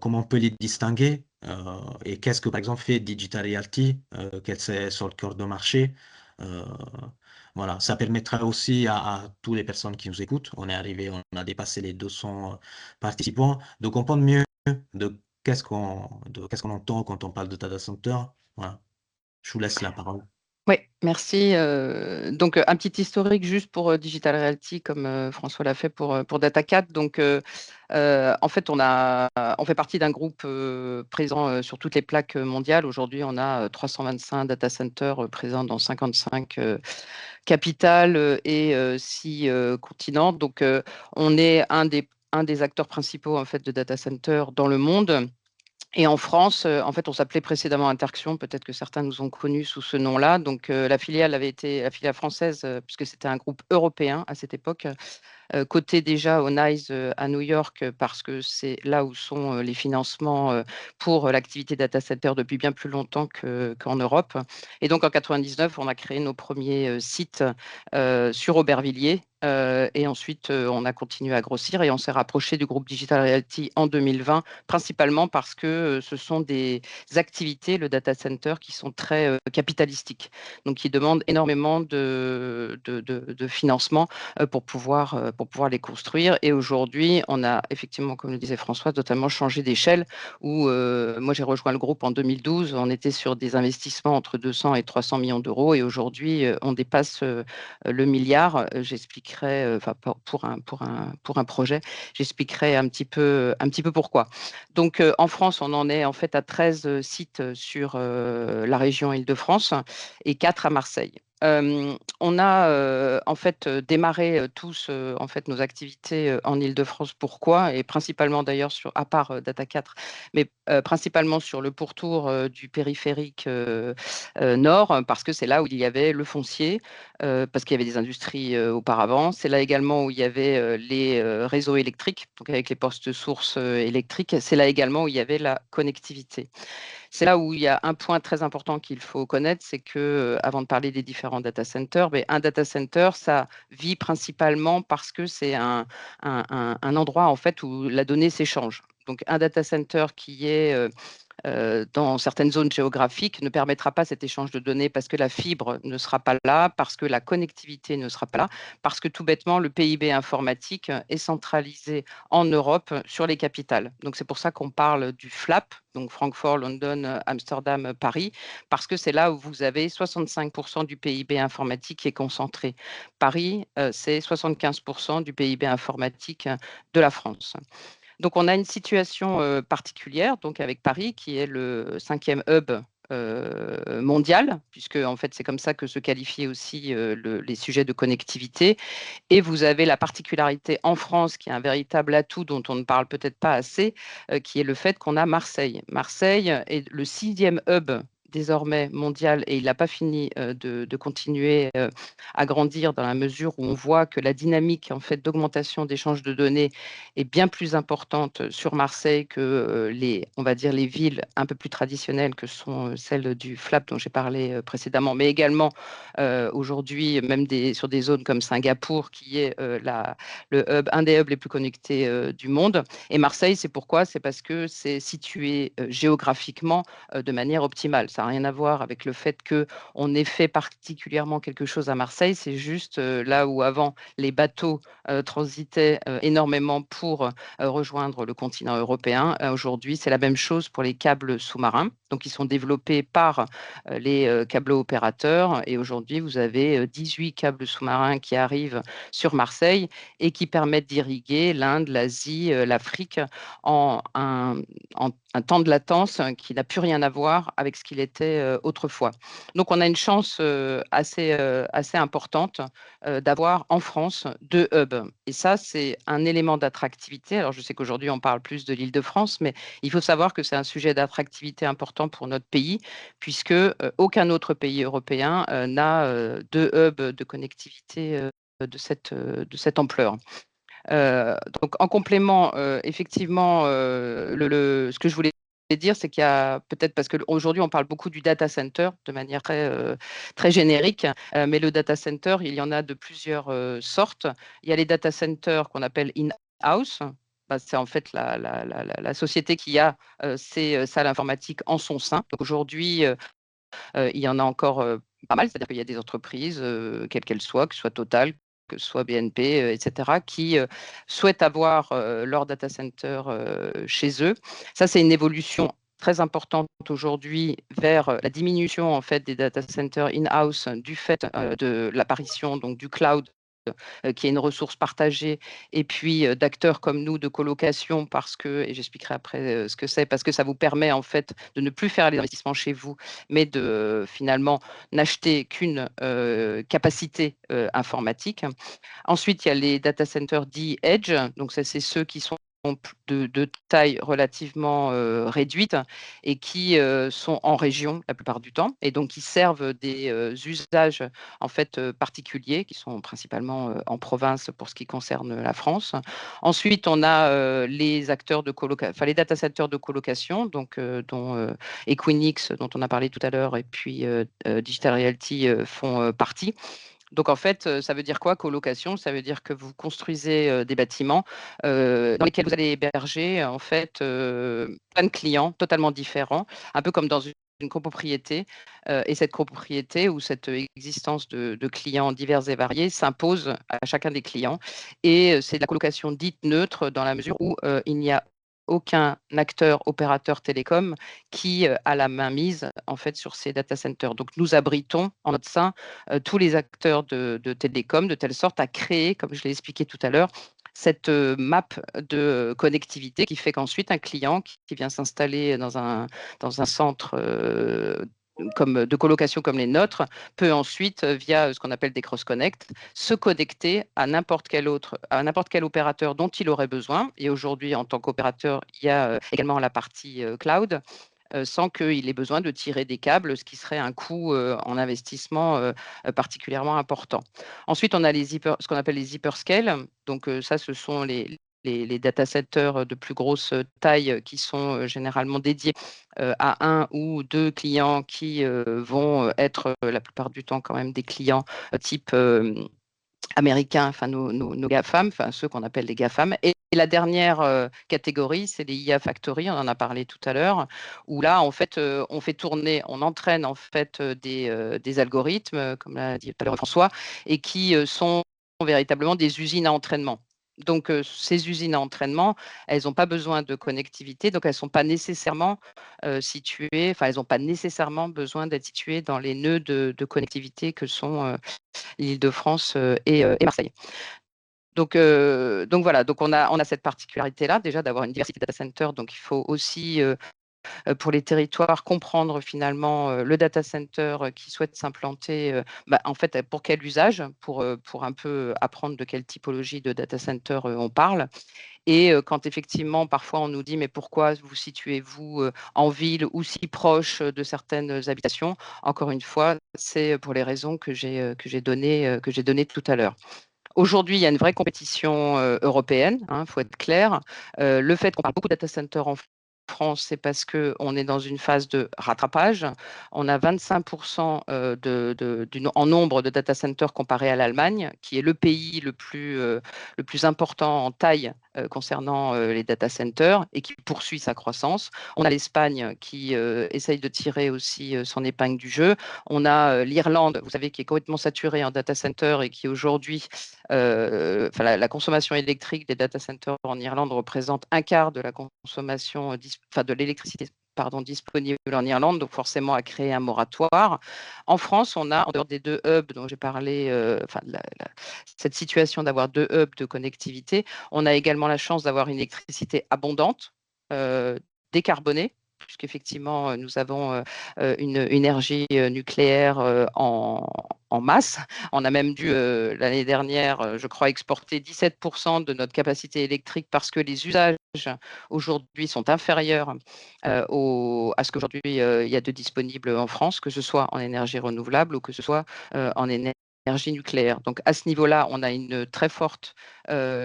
comment on peut les distinguer et qu'est-ce que, par exemple, fait Digital Realty, quel c'est sur le cœur de marché. Euh, voilà, ça permettra aussi à toutes les personnes qui nous écoutent, on est arrivé, on a dépassé les 200 participants, de comprendre mieux de qu'est-ce qu'on entend quand on parle de data center. Voilà, je vous laisse la parole. Oui, merci. Donc, un petit historique juste pour Digital Realty, comme François l'a fait pour Datacat. Donc, en fait, on fait partie d'un groupe présent sur toutes les plaques mondiales. Aujourd'hui, on a 325 data centers présents dans 55 capitales et 6 continents. Donc, on est un des acteurs principaux en fait, de data centers dans le monde. Et en France, en fait, on s'appelait précédemment Interxion. Peut-être que certains nous ont connus sous ce nom-là. Donc, la filiale avait été la filiale française, puisque c'était un groupe européen à cette époque, coté déjà au NYSE à New York, parce que c'est là où sont les financements pour l'activité data center depuis bien plus longtemps qu'en Europe. Et donc, en 99, on a créé nos premiers sites sur Aubervilliers. Et ensuite, on a continué à grossir et on s'est rapproché du groupe Digital Realty en 2020, principalement parce que ce sont des activités, le data center, qui sont très capitalistiques, donc qui demandent énormément de financement pour pouvoir les construire. Et aujourd'hui, on a effectivement, comme le disait François, totalement changé d'échelle, où moi j'ai rejoint le groupe en 2012, on était sur des investissements entre 200 et 300 millions d'euros et aujourd'hui on dépasse le milliard. J'expliquerai, pour un projet, j'expliquerai un petit peu pourquoi. Donc en France, on en est en fait à 13 sites sur la région Île-de-France et 4 à Marseille. On a en fait démarré tous en fait nos activités en Île-de-France. Pourquoi? Et principalement d'ailleurs à part Data4, mais principalement sur le pourtour du périphérique nord, parce que c'est là où il y avait le foncier, parce qu'il y avait des industries auparavant. C'est là également où il y avait les réseaux électriques, donc avec les postes sources électriques. C'est là également où il y avait la connectivité. C'est là où il y a un point très important qu'il faut connaître, c'est que, avant de parler des différents data centers, mais un data center, ça vit principalement parce que c'est un endroit en fait où la donnée s'échange. Donc un data center qui est dans certaines zones géographiques ne permettra pas cet échange de données parce que la fibre ne sera pas là, parce que la connectivité ne sera pas là, parce que tout bêtement, le PIB informatique est centralisé en Europe sur les capitales. Donc c'est pour ça qu'on parle du FLAP, donc Francfort, London, Amsterdam, Paris, parce que c'est là où vous avez 65% du PIB informatique qui est concentré. Paris, c'est 75% du PIB informatique de la France. Donc, on a une situation particulière donc avec Paris, qui est le 5e hub mondial, puisque en fait, c'est comme ça que se qualifient aussi les sujets de connectivité. Et vous avez la particularité en France, qui est un véritable atout dont on ne parle peut-être pas assez, qui est le fait qu'on a Marseille. Marseille est le 6e hub désormais mondial et il n'a pas fini de continuer à grandir dans la mesure où on voit que la dynamique en fait d'augmentation d'échange de données est bien plus importante sur Marseille que on va dire les villes un peu plus traditionnelles que sont celles du FLAP dont j'ai parlé précédemment, mais également aujourd'hui même sur des zones comme Singapour qui est un des hubs les plus connectés du monde. Et Marseille, c'est pourquoi? C'est parce que c'est situé géographiquement de manière optimale. Ça n'a rien à voir avec le fait qu'on ait fait particulièrement quelque chose à Marseille. C'est juste là où avant les bateaux transitaient énormément pour rejoindre le continent européen. Aujourd'hui, c'est la même chose pour les câbles sous-marins. Donc, ils sont développés par les câbleaux opérateurs. Et aujourd'hui, vous avez 18 câbles sous-marins qui arrivent sur Marseille et qui permettent d'irriguer l'Inde, l'Asie, l'Afrique en un temps de latence qui n'a plus rien à voir avec ce qu'il était autrefois. Donc, on a une chance assez importante d'avoir en France 2 hubs. Et ça, c'est un élément d'attractivité. Alors, je sais qu'aujourd'hui, on parle plus de l'Île-de-France, mais il faut savoir que c'est un sujet d'attractivité important pour notre pays, puisque aucun autre pays européen n'a 2 hubs de connectivité de cette ampleur. Donc, en complément, effectivement, ce que je voulais dire, c'est qu'il y a peut-être, parce qu'aujourd'hui, on parle beaucoup du data center de manière très générique, mais le data center, il y en a de plusieurs sortes. Il y a les data centers qu'on appelle in-house. C'est en fait la société qui a ces salles informatiques en son sein. Donc aujourd'hui, il y en a encore pas mal, c'est-à-dire qu'il y a des entreprises, quelles qu'elles soient, que ce soit Total, que ce soit BNP, etc., qui souhaitent avoir leur data center chez eux. Ça, c'est une évolution très importante aujourd'hui vers la diminution en fait des data centers in-house du fait de l'apparition donc du cloud qui est une ressource partagée, et puis d'acteurs comme nous de colocation, parce que, et j'expliquerai après ce que c'est, parce que ça vous permet en fait de ne plus faire les investissements chez vous, mais de finalement n'acheter qu'une capacité informatique. Ensuite, il y a les data centers dits edge, donc ça c'est ceux qui sont de taille relativement réduite et qui sont en région la plupart du temps, et donc qui servent des usages en fait particuliers qui sont principalement en province pour ce qui concerne la France. Ensuite, on a les acteurs de les data centers de colocation, donc dont Equinix, dont on a parlé tout à l'heure, et puis Digital Realty font partie. Donc, en fait, ça veut dire quoi, colocation? Ça veut dire que vous construisez des bâtiments dans lesquels vous allez héberger, en fait, plein de clients totalement différents, un peu comme dans une copropriété. Et cette copropriété ou cette existence de clients divers et variés s'impose à chacun des clients. Et c'est de la colocation dite neutre dans la mesure où il n'y a aucun acteur opérateur télécom qui a la main mise en fait sur ces data centers. Donc nous abritons en notre sein tous les acteurs de télécom de telle sorte à créer, comme je l'ai expliqué tout à l'heure, cette map de connectivité qui fait qu'ensuite un client qui vient s'installer dans un centre de colocation comme les nôtres, peut ensuite, via ce qu'on appelle des cross-connects, se connecter à n'importe quel opérateur dont il aurait besoin. Et aujourd'hui, en tant qu'opérateur, il y a également la partie cloud, sans qu'il ait besoin de tirer des câbles, ce qui serait un coût en investissement particulièrement important. Ensuite, on a ce qu'on appelle les hyperscales. Donc ça, ce sont les data centers de plus grosse taille qui sont généralement dédiés à un ou deux clients qui vont être la plupart du temps quand même des clients type américains, enfin nos GAFAM, enfin ceux qu'on appelle les GAFAM. Et la dernière catégorie, c'est les IA Factory, on en a parlé tout à l'heure, où là, en fait, on entraîne en fait des algorithmes, comme l'a dit tout à l'heure François, et qui sont véritablement des usines à entraînement. Donc, ces usines à entraînement, elles n'ont pas besoin de connectivité, donc elles ne sont pas nécessairement situées, enfin, elles n'ont pas nécessairement besoin d'être situées dans les nœuds de connectivité que sont l'Île-de-France et Marseille. Donc voilà, donc on a cette particularité-là, déjà d'avoir une diversité de data centers, donc il faut aussi pour les territoires, comprendre finalement le data center qui souhaite s'implanter, en fait, pour quel usage, pour un peu apprendre de quelle typologie de data center on parle. Et quand effectivement, parfois, on nous dit « mais pourquoi vous situez-vous en ville ou si proche de certaines habitations ?» Encore une fois, c'est pour les raisons que j'ai données tout à l'heure. Aujourd'hui, il y a une vraie compétition européenne, il faut être clair. Le fait qu'on parle beaucoup de data center en France, c'est parce qu'on est dans une phase de rattrapage. On a 25% en nombre de data centers comparé à l'Allemagne, qui est le pays le plus important en taille concernant les data centers et qui poursuit sa croissance. On a l'Espagne qui essaye de tirer aussi son épingle du jeu. On a l'Irlande, vous savez, qui est complètement saturée en data center et qui aujourd'hui, la consommation électrique des data centers en Irlande représente un quart de la consommation de l'électricité disponible en Irlande, donc forcément à créer un moratoire. En France, on a, en dehors des deux hubs dont j'ai parlé, cette situation d'avoir deux hubs de connectivité, on a également la chance d'avoir une électricité abondante, décarbonée, puisqu'effectivement, nous avons une énergie nucléaire en masse. On a même dû, l'année dernière, je crois, exporter 17% de notre capacité électrique parce que les usages aujourd'hui sont inférieurs à ce qu'aujourd'hui il y a de disponible en France, que ce soit en énergie renouvelable ou que ce soit en énergie nucléaire. Donc à ce niveau-là, on a une très forte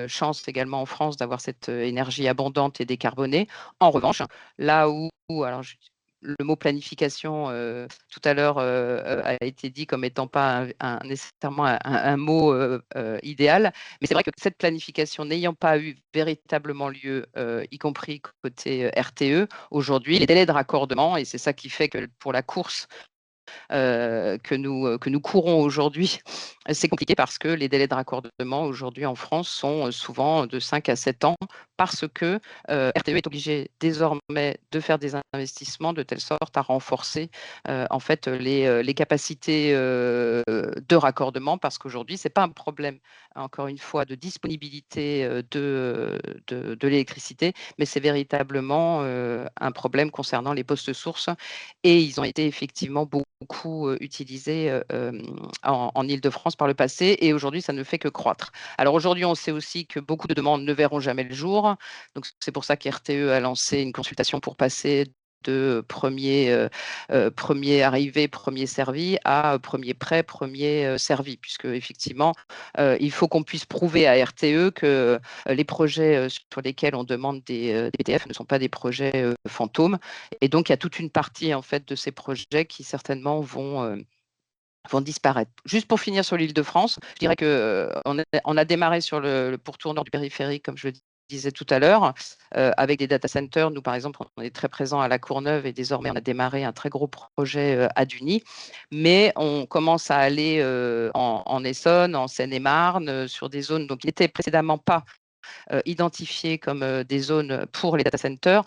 chance également en France d'avoir cette énergie abondante et décarbonée. En revanche, là où alors le mot planification tout à l'heure a été dit comme étant pas nécessairement un mot idéal, mais c'est vrai que cette planification n'ayant pas eu véritablement lieu, y compris côté RTE, aujourd'hui, les délais de raccordement, et c'est ça qui fait que pour la course que nous courons aujourd'hui, c'est compliqué parce que les délais de raccordement aujourd'hui en France sont souvent de 5 à 7 ans parce que RTE est obligé désormais de faire des investissements de telle sorte à renforcer en fait les capacités de raccordement, parce qu'aujourd'hui, ce n'est pas un problème, encore une fois, de disponibilité de l'électricité, mais c'est véritablement un problème concernant les postes sources, et ils ont été effectivement beaucoup utilisés en Île-de-France par le passé, et aujourd'hui, ça ne fait que croître. Alors aujourd'hui, on sait aussi que beaucoup de demandes ne verront jamais le jour, donc c'est pour ça qu'RTE a lancé une consultation pour passer de premier arrivé, premier servi à premier prêt, premier servi, puisque effectivement, il faut qu'on puisse prouver à RTE que les projets sur lesquels on demande des BTF ne sont pas des projets fantômes. Et donc, il y a toute une partie en fait de ces projets qui certainement vont disparaître. Juste pour finir sur l'Île-de-France, je dirais qu'on a démarré sur le pourtour nord du périphérique, comme je le disais tout à l'heure, avec des data centers. Nous, par exemple, on est très présent à La Courneuve et désormais, on a démarré un très gros projet à Duny. Mais on commence à aller en Essonne, en Seine-et-Marne, sur des zones qui n'étaient précédemment pas identifiées comme des zones pour les data centers.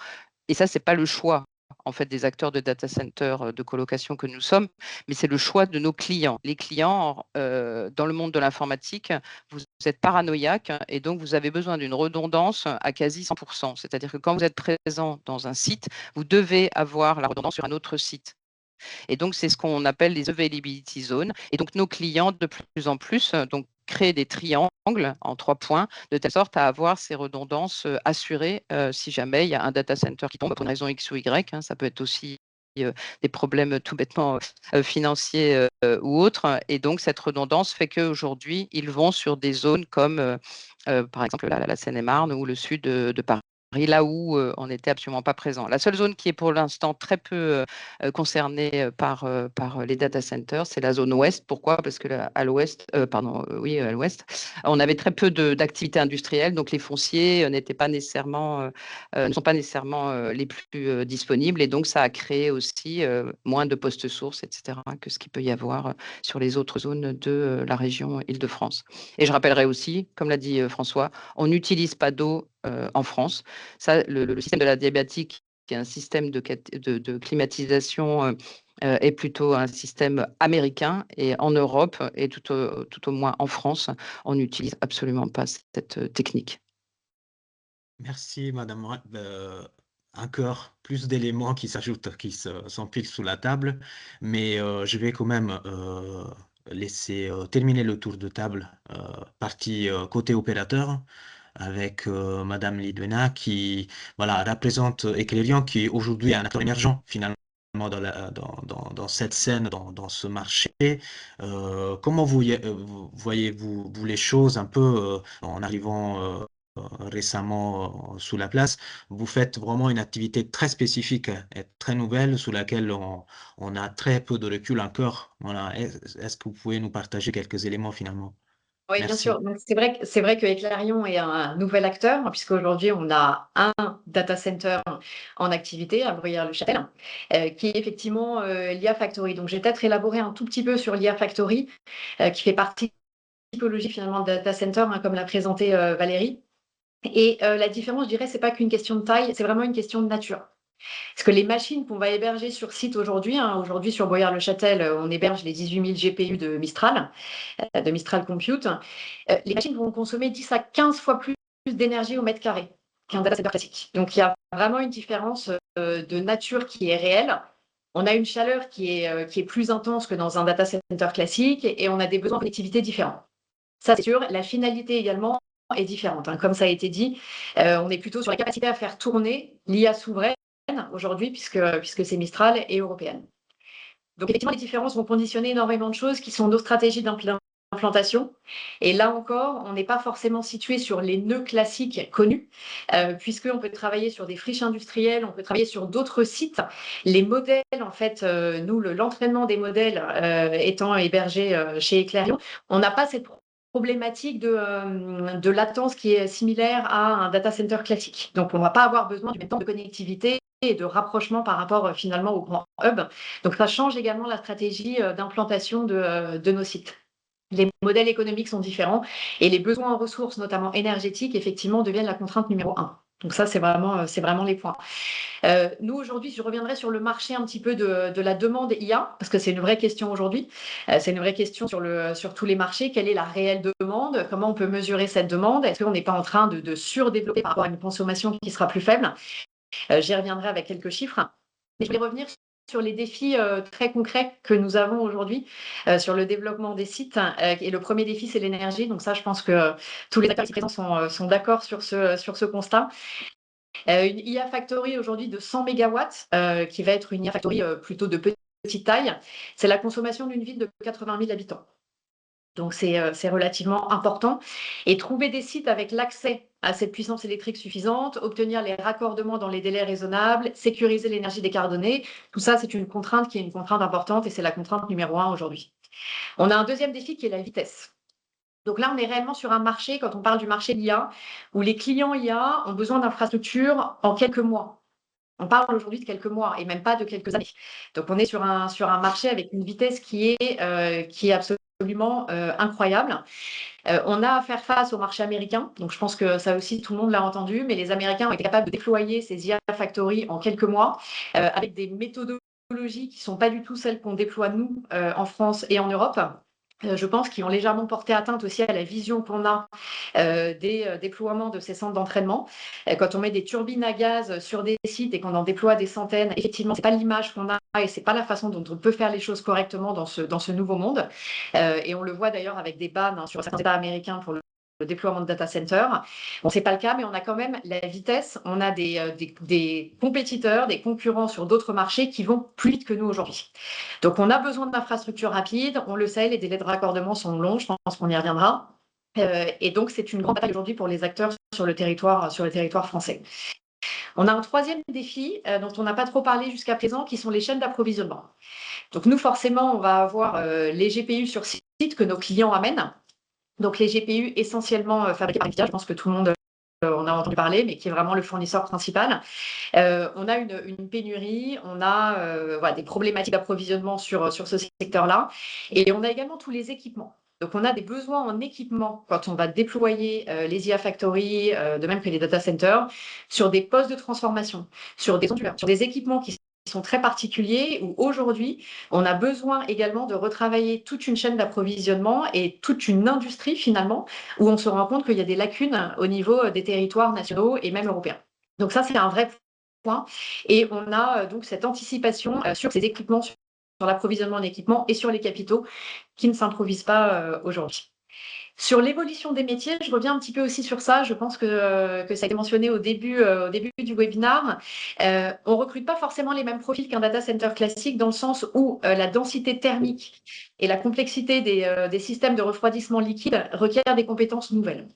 Et ça, ce n'est pas le choix en fait des acteurs de data center de colocation que nous sommes, mais c'est le choix de nos clients. Les clients, dans le monde de l'informatique, vous êtes paranoïaques et donc vous avez besoin d'une redondance à quasi 100%. C'est-à-dire que quand vous êtes présent dans un site, vous devez avoir la redondance sur un autre site. Et donc, c'est ce qu'on appelle les availability zones. Et donc, nos clients, de plus en plus, donc, créer des triangles en 3 points, de telle sorte à avoir ces redondances assurées si jamais il y a un data center qui tombe pour une raison X ou Y. Ça peut être aussi des problèmes tout bêtement financiers ou autres. Et donc, cette redondance fait qu'aujourd'hui, ils vont sur des zones comme, par exemple, la Seine-et-Marne ou le sud de Paris, là où on n'était absolument pas présent. La seule zone qui est pour l'instant très peu concernée par les data centers, c'est la zone ouest. Pourquoi? Parce que à l'ouest, à l'ouest, on avait très peu d'activités industrielles, donc les fonciers n'étaient pas nécessairement, ne sont pas nécessairement les plus disponibles, et donc ça a créé aussi moins de postes sources, etc., que ce qu'il peut y avoir sur les autres zones de la région Île-de-France. Et je rappellerai aussi, comme l'a dit François, on n'utilise pas d'eau en France. Ça, le système de la diabétique, qui est un système de climatisation, est plutôt un système américain. Et en Europe, et tout au moins en France, on n'utilise absolument pas cette technique. Merci, Madame. Encore plus d'éléments qui s'ajoutent, qui s'empilent sous la table, mais je vais quand même laisser terminer le tour de table, partie côté opérateur, avec Madame Lidwena qui représente Eclairion, qui est aujourd'hui un acteur émergent finalement dans cette scène, dans ce marché. Comment voyez-vous les choses un peu en arrivant récemment sous la place? Vous faites vraiment une activité très spécifique et très nouvelle sur laquelle on a très peu de recul encore. Voilà. Est-ce que vous pouvez nous partager quelques éléments finalement? Oui, bien Merci. sûr. Donc, c'est vrai que Eclairion est un nouvel acteur, puisqu'aujourd'hui, on a un data center en activité à Bruyères-le-Châtel, qui est effectivement l'IA Factory. Donc, j'ai peut-être élaboré un tout petit peu sur l'IA Factory, qui fait partie de la typologie finalement de data center, comme l'a présenté Valérie. Et la différence, je dirais, c'est pas qu'une question de taille, c'est vraiment une question de nature. Parce que les machines qu'on va héberger sur site aujourd'hui, aujourd'hui sur Bruyères-le-Châtel, on héberge les 18 000 GPU de Mistral Compute. Les machines vont consommer 10 à 15 fois plus d'énergie au mètre carré qu'un data center classique. Donc il y a vraiment une différence de nature qui est réelle. On a une chaleur qui est plus intense que dans un data center classique, et on a des besoins de connectivité différents. Ça, c'est sûr. La finalité également est différente. Comme ça a été dit, on est plutôt sur la capacité à faire tourner l'IA souveraine aujourd'hui, puisque c'est Mistral et européenne. Donc effectivement, les différences vont conditionner énormément de choses qui sont nos stratégies d'implantation. Et là encore, on n'est pas forcément situé sur les nœuds classiques connus, puisqu'on peut travailler sur des friches industrielles, on peut travailler sur d'autres sites. Les modèles, en fait, nous, l'entraînement des modèles étant hébergé chez Eclairion, on n'a pas cette problématique de latence qui est similaire à un data center classique. Donc, on ne va pas avoir besoin du même temps de connectivité et de rapprochement par rapport finalement au grand hub. Donc, ça change également la stratégie d'implantation de nos sites. Les modèles économiques sont différents et les besoins en ressources, notamment énergétiques, effectivement, deviennent la contrainte numéro 1. Donc ça, c'est vraiment les points. Nous, aujourd'hui, je reviendrai sur le marché un petit peu de la demande IA, parce que c'est une vraie question aujourd'hui. C'est une vraie question sur tous les marchés. Quelle est la réelle demande? Comment on peut mesurer cette demande? Est-ce qu'on n'est pas en train de surdévelopper par rapport à une consommation qui sera plus faible? J'y reviendrai avec quelques chiffres. Mais je vais revenir sur les défis très concrets que nous avons aujourd'hui sur le développement des sites. Et le premier défi, c'est l'énergie. Donc ça, je pense que tous les acteurs ici présents sont d'accord sur ce constat. Une IA Factory aujourd'hui de 100 MW, qui va être une IA Factory plutôt de petite taille, c'est la consommation d'une ville de 80 000 habitants. Donc c'est relativement important. Et trouver des sites avec l'accès à cette puissance électrique suffisante, obtenir les raccordements dans les délais raisonnables, sécuriser l'énergie décarbonée, tout ça, c'est une contrainte qui est une contrainte importante, et c'est la contrainte numéro 1 aujourd'hui. On a un deuxième défi qui est la vitesse. Donc là, on est réellement sur un marché, quand on parle du marché de l'IA, où les clients IA ont besoin d'infrastructures en quelques mois. On parle aujourd'hui de quelques mois et même pas de quelques années. Donc on est sur un marché avec une vitesse qui est absolument incroyable. On a à faire face au marché américain. Donc je pense que ça aussi, tout le monde l'a entendu, mais les Américains ont été capables de déployer ces IA Factory en quelques mois avec des méthodologies qui ne sont pas du tout celles qu'on déploie nous en France et en Europe. Je pense qu'ils ont légèrement porté atteinte aussi à la vision qu'on a des déploiements de ces centres d'entraînement. Quand on met des turbines à gaz sur des sites et qu'on en déploie des centaines, effectivement, ce n'est pas l'image qu'on a et c'est pas la façon dont on peut faire les choses correctement dans ce nouveau monde. Et on le voit d'ailleurs avec des bans sur certains États américains pour le déploiement de data centers. Bon, c'est pas le cas, mais on a quand même la vitesse. On a des compétiteurs, des concurrents sur d'autres marchés qui vont plus vite que nous aujourd'hui. Donc, on a besoin d'infrastructures rapides. On le sait, les délais de raccordement sont longs. Je pense qu'on y reviendra. Et donc, c'est une grande bataille aujourd'hui pour les acteurs sur le territoire français. On a un troisième défi dont on n'a pas trop parlé jusqu'à présent, qui sont les chaînes d'approvisionnement. Donc nous, forcément, on va avoir les GPU sur site que nos clients amènent. Donc les GPU essentiellement fabriqués par Nvidia, je pense que tout le monde en a entendu parler, mais qui est vraiment le fournisseur principal. On a une pénurie, on a voilà, des problématiques d'approvisionnement sur ce secteur-là. Et on a également tous les équipements. Donc, on a des besoins en équipement quand on va déployer les IA Factory, de même que les data centers, sur des postes de transformation, sur des équipements qui sont très particuliers, où aujourd'hui, on a besoin également de retravailler toute une chaîne d'approvisionnement et toute une industrie, finalement, où on se rend compte qu'il y a des lacunes au niveau des territoires nationaux et même européens. Donc ça, c'est un vrai point. Et on a donc cette anticipation sur ces équipements, sur l'approvisionnement en équipements et sur les capitaux qui ne s'improvisent pas aujourd'hui. Sur l'évolution des métiers, je reviens un petit peu aussi sur ça. Je pense que ça a été mentionné au début du webinaire. On ne recrute pas forcément les mêmes profils qu'un data center classique, dans le sens où la densité thermique et la complexité des systèmes de refroidissement liquide requièrent des compétences nouvelles.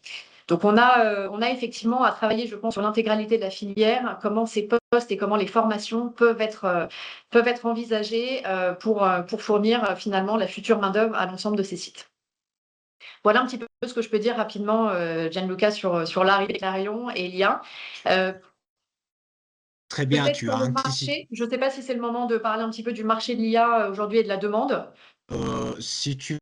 Donc, on a effectivement à travailler, je pense, sur l'intégralité de la filière, comment ces postes et comment les formations peuvent être envisagées pour fournir finalement la future main-d'œuvre à l'ensemble de ces sites. Voilà un petit peu ce que je peux dire rapidement, Gianluca, sur l'arrivée de Clarion et l'IA. Très bien, Peut-être tu sur as le anticipé. marché, je ne sais pas si c'est le moment de parler un petit peu du marché de l'IA aujourd'hui et de la demande. Si tu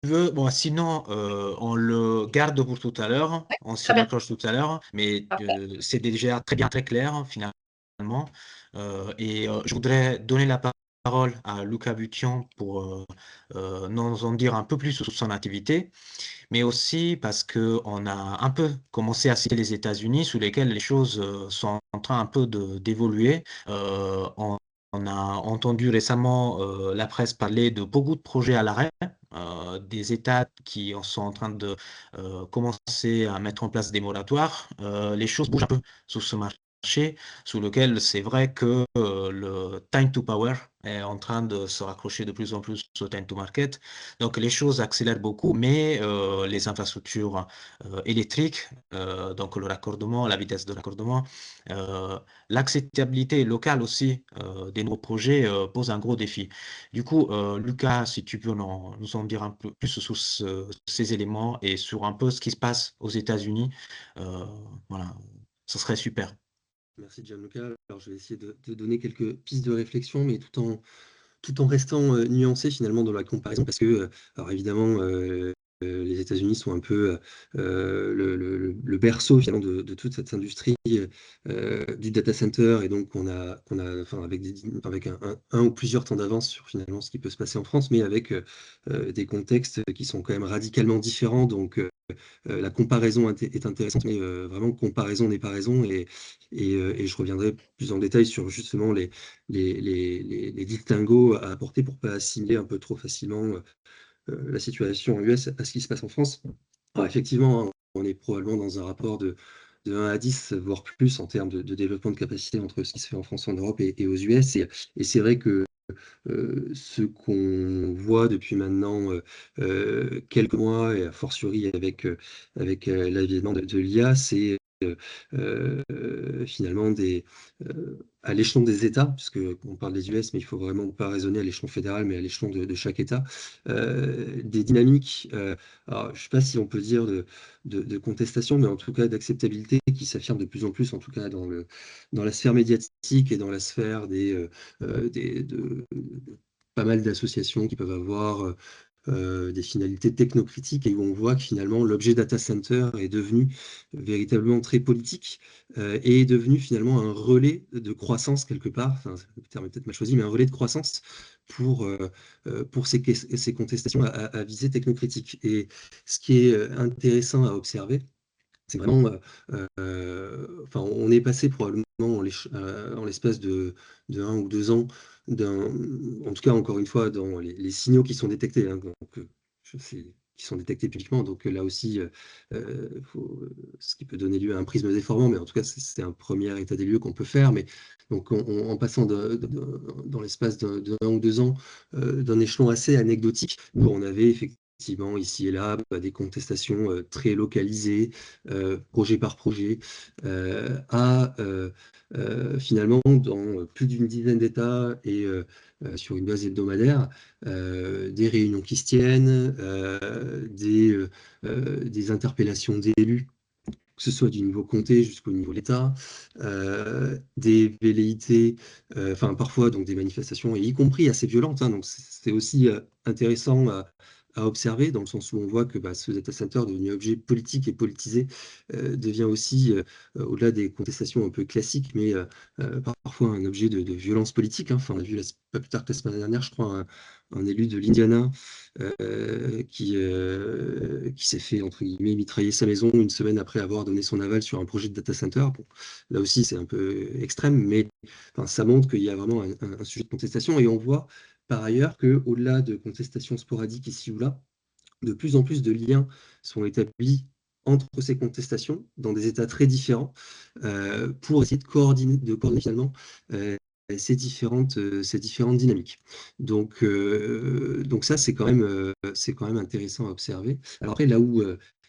veux, bon, sinon, on le garde pour tout à l'heure, Ouais, on s'y très bien. raccroche tout à l'heure, mais Parfait. c'est déjà très bien, très clair, finalement. Je voudrais donner la parole à Luca Buttian pour nous en dire un peu plus sur son activité, mais aussi parce qu'on a un peu commencé à citer les États-Unis, sous lesquels les choses sont en train un peu d'évoluer. On a entendu récemment la presse parler de beaucoup de projets à l'arrêt, des États qui sont en train de commencer à mettre en place des moratoires. Les choses bougent un peu sur ce marché, sous lequel c'est vrai que le time to power est en train de se raccrocher de plus en plus au time to market. Donc les choses accélèrent beaucoup, mais les infrastructures électriques, donc le raccordement, la vitesse de raccordement, l'acceptabilité locale aussi des nouveaux projets pose un gros défi. Du coup, Lucas, si tu peux nous en dire un peu plus sur ces éléments et sur un peu ce qui se passe aux États-Unis, voilà, ce serait super. Merci Gianluca. Alors je vais essayer de donner quelques pistes de réflexion, mais tout en restant nuancé finalement dans la comparaison, parce que, alors évidemment, les États-Unis sont un peu le berceau finalement de toute cette industrie du data center, et donc enfin, avec un ou plusieurs temps d'avance sur finalement ce qui peut se passer en France, mais avec des contextes qui sont quand même radicalement différents. Donc la comparaison est intéressante, mais vraiment comparaison n'est pas raison, et je reviendrai plus en détail sur justement les distinguos à apporter pour pas assimiler un peu trop facilement la situation en US à ce qui se passe en France. Alors effectivement, hein, on est probablement dans un rapport de 1 à 10, voire plus, en termes de développement de capacité entre ce qui se fait en France, en Europe et aux US. Et c'est vrai que ce qu'on voit depuis maintenant quelques mois, et a fortiori avec l'avènement de l'IA, c'est finalement à l'échelon des États, puisque on parle des US, mais il faut vraiment pas raisonner à l'échelon fédéral, mais à l'échelon de chaque État, des dynamiques, alors je ne sais pas si on peut dire de contestation, mais en tout cas d'acceptabilité, qui s'affirment de plus en plus, en tout cas dans la sphère médiatique et dans la sphère de pas mal d'associations qui peuvent avoir des finalités technocritiques, et où on voit que finalement l'objet data center est devenu véritablement très politique et est devenu finalement un relais de croissance quelque part, enfin le terme est peut-être mal choisi, mais un relais de croissance pour ces contestations à visée technocritique. Et ce qui est intéressant à observer, c'est vraiment, enfin, on est passé probablement en l'espace de 1 ou 2 ans, en tout cas, encore une fois, dans les signaux qui sont détectés, hein, donc, qui sont détectés publiquement. Donc là aussi, ce qui peut donner lieu à un prisme déformant, mais en tout cas, c'est un premier état des lieux qu'on peut faire. Mais donc, en passant dans l'espace de 1 ou 2 ans, d'un échelon assez anecdotique, où on avait effectivement ici et là des contestations très localisées, projet par projet, à finalement, dans plus d'une dizaine d'États et sur une base hebdomadaire, des réunions qui se tiennent, des interpellations d'élus, que ce soit du niveau comté jusqu'au niveau de l'État, des velléités, enfin parfois donc des manifestations, et y compris assez violentes, hein, donc c'est aussi intéressant à observer, dans le sens où on voit que ce data center devenu objet politique et politisé devient aussi, au-delà des contestations un peu classiques, mais parfois un objet de violence politique, hein. Enfin, on a vu pas plus tard que la semaine dernière, je crois, un élu de l'Indiana qui s'est fait, entre guillemets, mitrailler sa maison une semaine après avoir donné son aval sur un projet de data center. Bon, là aussi, c'est un peu extrême, mais enfin, ça montre qu'il y a vraiment un sujet de contestation. Et on voit par ailleurs qu'au-delà de contestations sporadiques ici ou là, de plus en plus de liens sont établis entre ces contestations dans des états très différents pour essayer de coordonner finalement ces différentes dynamiques. Donc ça, c'est quand même intéressant à observer. Alors après, là où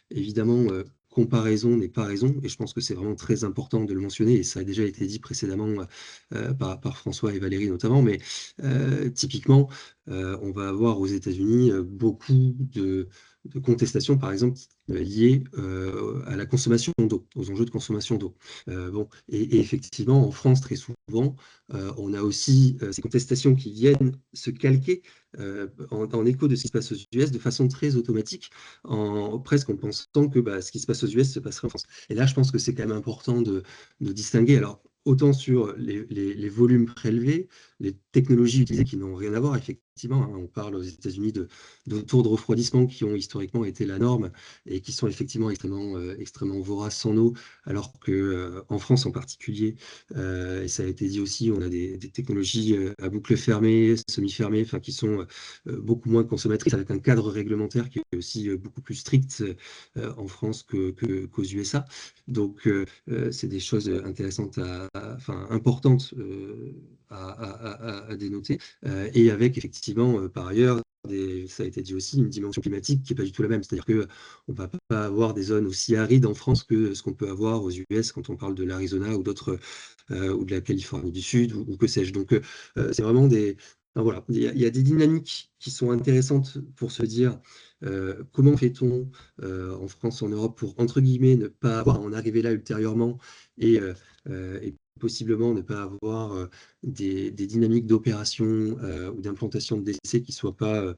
évidemment comparaison n'est pas raison, et je pense que c'est vraiment très important de le mentionner, et ça a déjà été dit précédemment par François et Valérie notamment, mais typiquement, on va avoir aux États-Unis beaucoup de contestations, par exemple, liées à la consommation d'eau, aux enjeux de consommation d'eau. Bon, et effectivement, en France, très souvent, on a aussi ces contestations qui viennent se calquer en écho de ce qui se passe aux US de façon très automatique, presque en pensant que ce qui se passe aux US se passerait en France. Et là, je pense que c'est quand même important de distinguer. Alors, autant sur les volumes prélevés, les technologies utilisées qui n'ont rien à voir, effectivement, hein, on parle aux États-Unis de taux de refroidissement qui ont historiquement été la norme et qui sont effectivement extrêmement voraces en eau, alors qu'en France en particulier, et ça a été dit aussi, on a des technologies à boucle fermée, semi-fermée, enfin qui sont beaucoup moins consommatrices, avec un cadre réglementaire qui est aussi beaucoup plus strict en France qu'aux USA. Donc c'est des choses intéressantes, importantes à dénoter, et avec effectivement par ailleurs, ça a été dit aussi, une dimension climatique qui n'est pas du tout la même. C'est-à-dire qu'on ne va pas avoir des zones aussi arides en France que ce qu'on peut avoir aux US quand on parle de l'Arizona ou d'autres, ou de la Californie du Sud, ou que sais-je. Donc c'est vraiment voilà, il y a des dynamiques qui sont intéressantes pour se dire comment fait-on en France, en Europe, pour, entre guillemets, ne pas avoir à en arriver là ultérieurement et possiblement ne pas avoir des dynamiques d'opération ou d'implantation de décès qui ne soient pas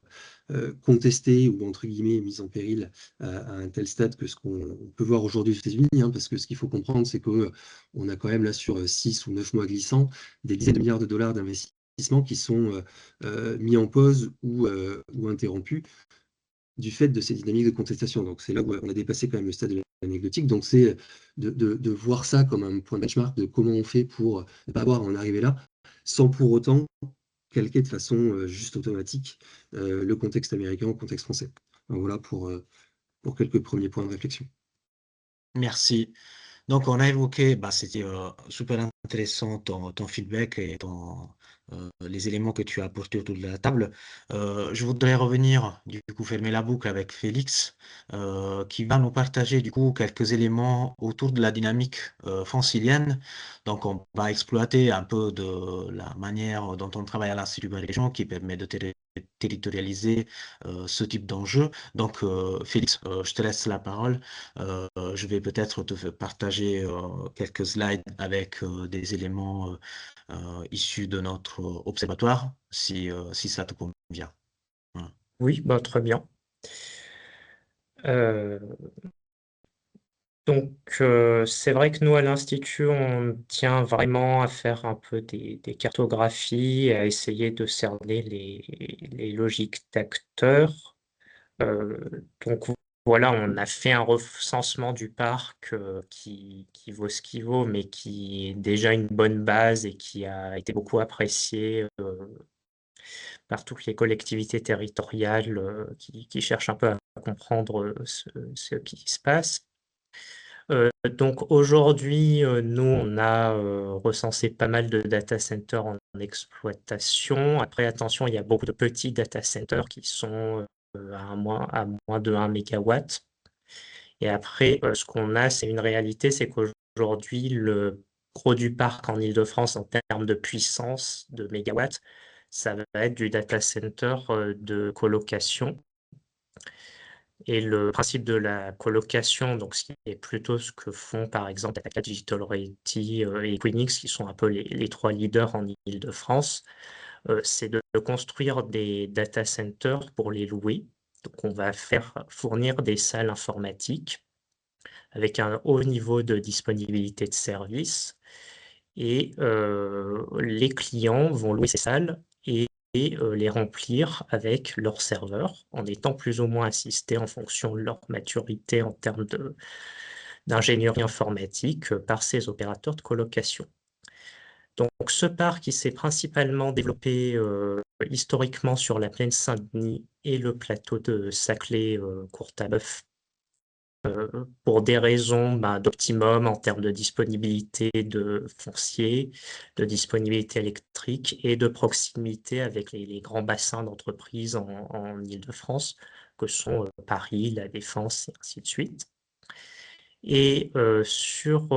contestées ou, entre guillemets, mises en péril à un tel stade que ce qu'on peut voir aujourd'hui aux États-Unis, hein, parce que ce qu'il faut comprendre, c'est qu'on a quand même là sur 6 ou 9 mois glissants des dizaines de milliards de dollars d'investissements qui sont mis en pause ou interrompus du fait de ces dynamiques de contestation. Donc c'est là où on a dépassé quand même le stade de l'anecdotique. Donc c'est de voir ça comme un point de benchmark de comment on fait pour ne pas avoir à en arriver là, sans pour autant calquer de façon juste automatique le contexte américain au contexte français. Donc voilà pour quelques premiers points de réflexion. Merci. Donc, on a évoqué, c'était super intéressant ton feedback et les éléments que tu as apportés autour de la table. Je voudrais revenir, du coup, fermer la boucle avec Félix, qui va nous partager, du coup, quelques éléments autour de la dynamique francilienne. Donc, on va exploiter un peu de la manière dont on travaille à l'Institut Paris-Région, qui permet de territorialiser ce type d'enjeu. Donc, Félix, je te laisse la parole. Je vais peut-être te partager quelques slides avec des éléments issus de notre observatoire, si ça te convient. Voilà. Oui, très bien. Donc, c'est vrai que nous, à l'Institut, on tient vraiment à faire un peu des cartographies, à essayer de cerner les logiques d'acteurs. Donc, voilà, on a fait un recensement du parc qui vaut ce qu'il vaut, mais qui est déjà une bonne base et qui a été beaucoup apprécié par toutes les collectivités territoriales qui cherchent un peu à comprendre ce qui se passe. Donc aujourd'hui, nous, on a recensé pas mal de data centers en exploitation. Après, attention, il y a beaucoup de petits data centers qui sont à moins de 1 mégawatt. Et après, ce qu'on a, c'est une réalité, c'est qu'aujourd'hui, le gros du parc en Île-de-France en termes de puissance de mégawatts, ça va être du data center de colocation. Et le principe de la colocation, donc ce qui est plutôt ce que font par exemple Data4, Digital Realty et Equinix, qui sont un peu les 3 leaders en Île-de-France, c'est de construire des data centers pour les louer. Donc on va fournir des salles informatiques avec un haut niveau de disponibilité de service. Et les clients vont louer ces salles et les remplir avec leurs serveurs, en étant plus ou moins assistés en fonction de leur maturité en termes d'ingénierie informatique par ces opérateurs de colocation. Donc ce parc, il s'est principalement développé historiquement sur la plaine Saint-Denis et le plateau de Saclay-Courtabœuf, pour des raisons d'optimum en termes de disponibilité de foncier, de disponibilité électrique et de proximité avec les grands bassins d'entreprises en Île-de-France, que sont Paris, La Défense et ainsi de suite. Et sur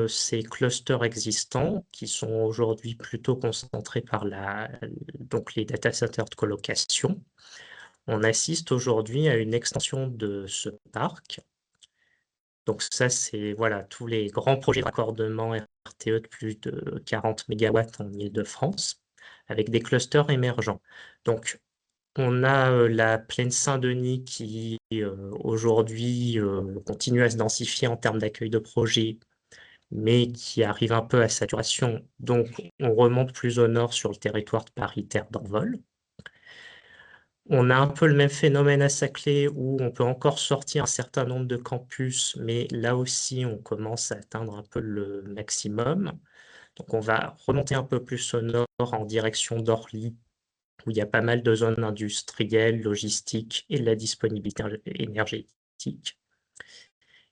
ces clusters existants, qui sont aujourd'hui plutôt concentrés par donc les data centers de colocation, on assiste aujourd'hui à une extension de ce parc. Donc ça, c'est voilà, tous les grands projets de raccordement RTE de plus de 40 MW en Île-de-France, avec des clusters émergents. Donc on a la plaine Saint-Denis qui aujourd'hui continue à se densifier en termes d'accueil de projets, mais qui arrive un peu à saturation. Donc on remonte plus au nord sur le territoire de Paris-Terre d'Envol. On a un peu le même phénomène à Saclay où on peut encore sortir un certain nombre de campus, mais là aussi, on commence à atteindre un peu le maximum. Donc, on va remonter un peu plus au nord en direction d'Orly, où il y a pas mal de zones industrielles, logistiques et de la disponibilité énergétique.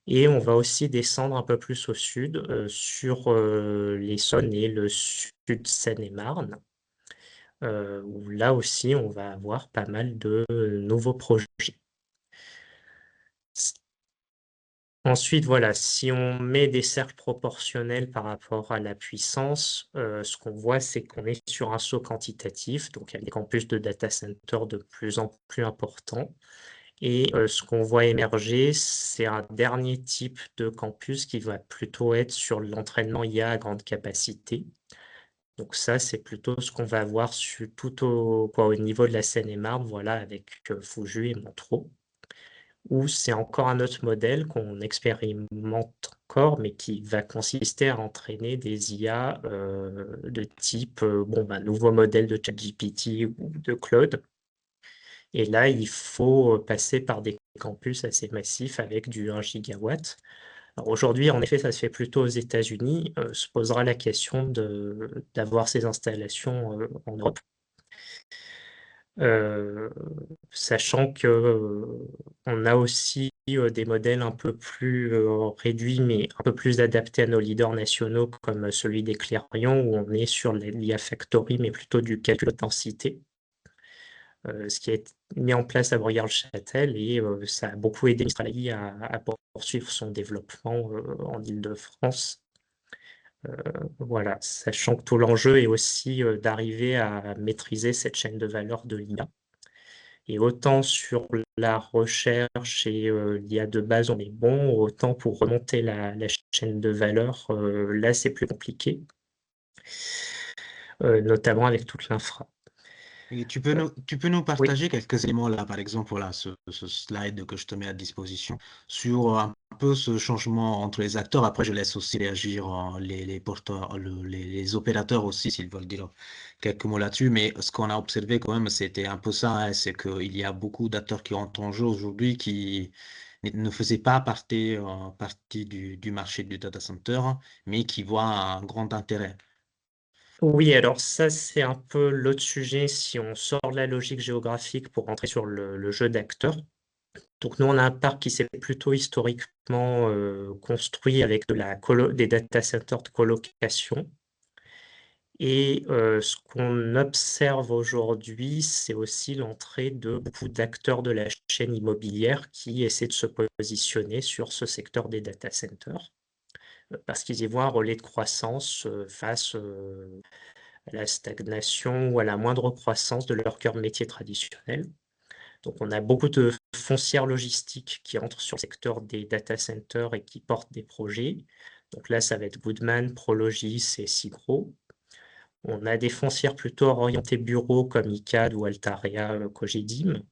Et on va aussi descendre un peu plus au sud, sur l'Essonne et le sud Seine-et-Marne, où là aussi, on va avoir pas mal de nouveaux projets. Ensuite, voilà, si on met des cercles proportionnels par rapport à la puissance, ce qu'on voit, c'est qu'on est sur un saut quantitatif, donc il y a des campus de data center de plus en plus importants. Et ce qu'on voit émerger, c'est un dernier type de campus qui va plutôt être sur l'entraînement IA à grande capacité. Donc ça, c'est plutôt ce qu'on va voir tout au niveau de la Seine-et-Marne, voilà, avec Fouju et Montereau, où c'est encore un autre modèle qu'on expérimente encore, mais qui va consister à entraîner des IA de type nouveau modèle de ChatGPT ou de Claude. Et là, il faut passer par des campus assez massifs avec du 1 gigawatt. Alors aujourd'hui, en effet, ça se fait plutôt aux États-Unis. Se posera la question d'avoir ces installations en Europe. Sachant que on a aussi des modèles un peu plus réduits, mais un peu plus adaptés à nos leaders nationaux, comme celui d'Eclairion, où on est sur l'IA Factory, mais plutôt du calcul de densité. Ce qui a été mis en place à Bruyères-le-Châtel, et ça a beaucoup aidé Mistral AI à poursuivre son développement en Île-de-France. Voilà, sachant que tout l'enjeu est aussi d'arriver à maîtriser cette chaîne de valeur de l'IA. Et autant sur la recherche et l'IA de base, on est bon, autant pour remonter la chaîne de valeur, là, c'est plus compliqué, notamment avec toute l'infra. Et tu peux nous partager quelques éléments là, par exemple, voilà, ce slide que je te mets à disposition, sur un peu ce changement entre les acteurs. Après, je laisse aussi réagir les porteurs, les opérateurs aussi, s'ils veulent dire quelques mots là-dessus. Mais ce qu'on a observé quand même, c'était un peu ça, hein, c'est qu'il y a beaucoup d'acteurs qui rentrent en jeu aujourd'hui qui ne faisait pas partie du marché du data center, mais qui voit un grand intérêt. Oui, alors ça, c'est un peu l'autre sujet si on sort de la logique géographique pour rentrer sur le jeu d'acteurs. Donc nous, on a un parc qui s'est plutôt historiquement construit avec des data centers de colocation. Et ce qu'on observe aujourd'hui, c'est aussi l'entrée de beaucoup d'acteurs de la chaîne immobilière qui essaient de se positionner sur ce secteur des data centers, parce qu'ils y voient un relais de croissance face à la stagnation ou à la moindre croissance de leur cœur de métier traditionnel. Donc on a beaucoup de foncières logistiques qui entrent sur le secteur des data centers et qui portent des projets. Donc là, ça va être Goodman, Prologis et Cigro. On a des foncières plutôt orientées bureaux comme ICAD ou Altarea, Cogedim.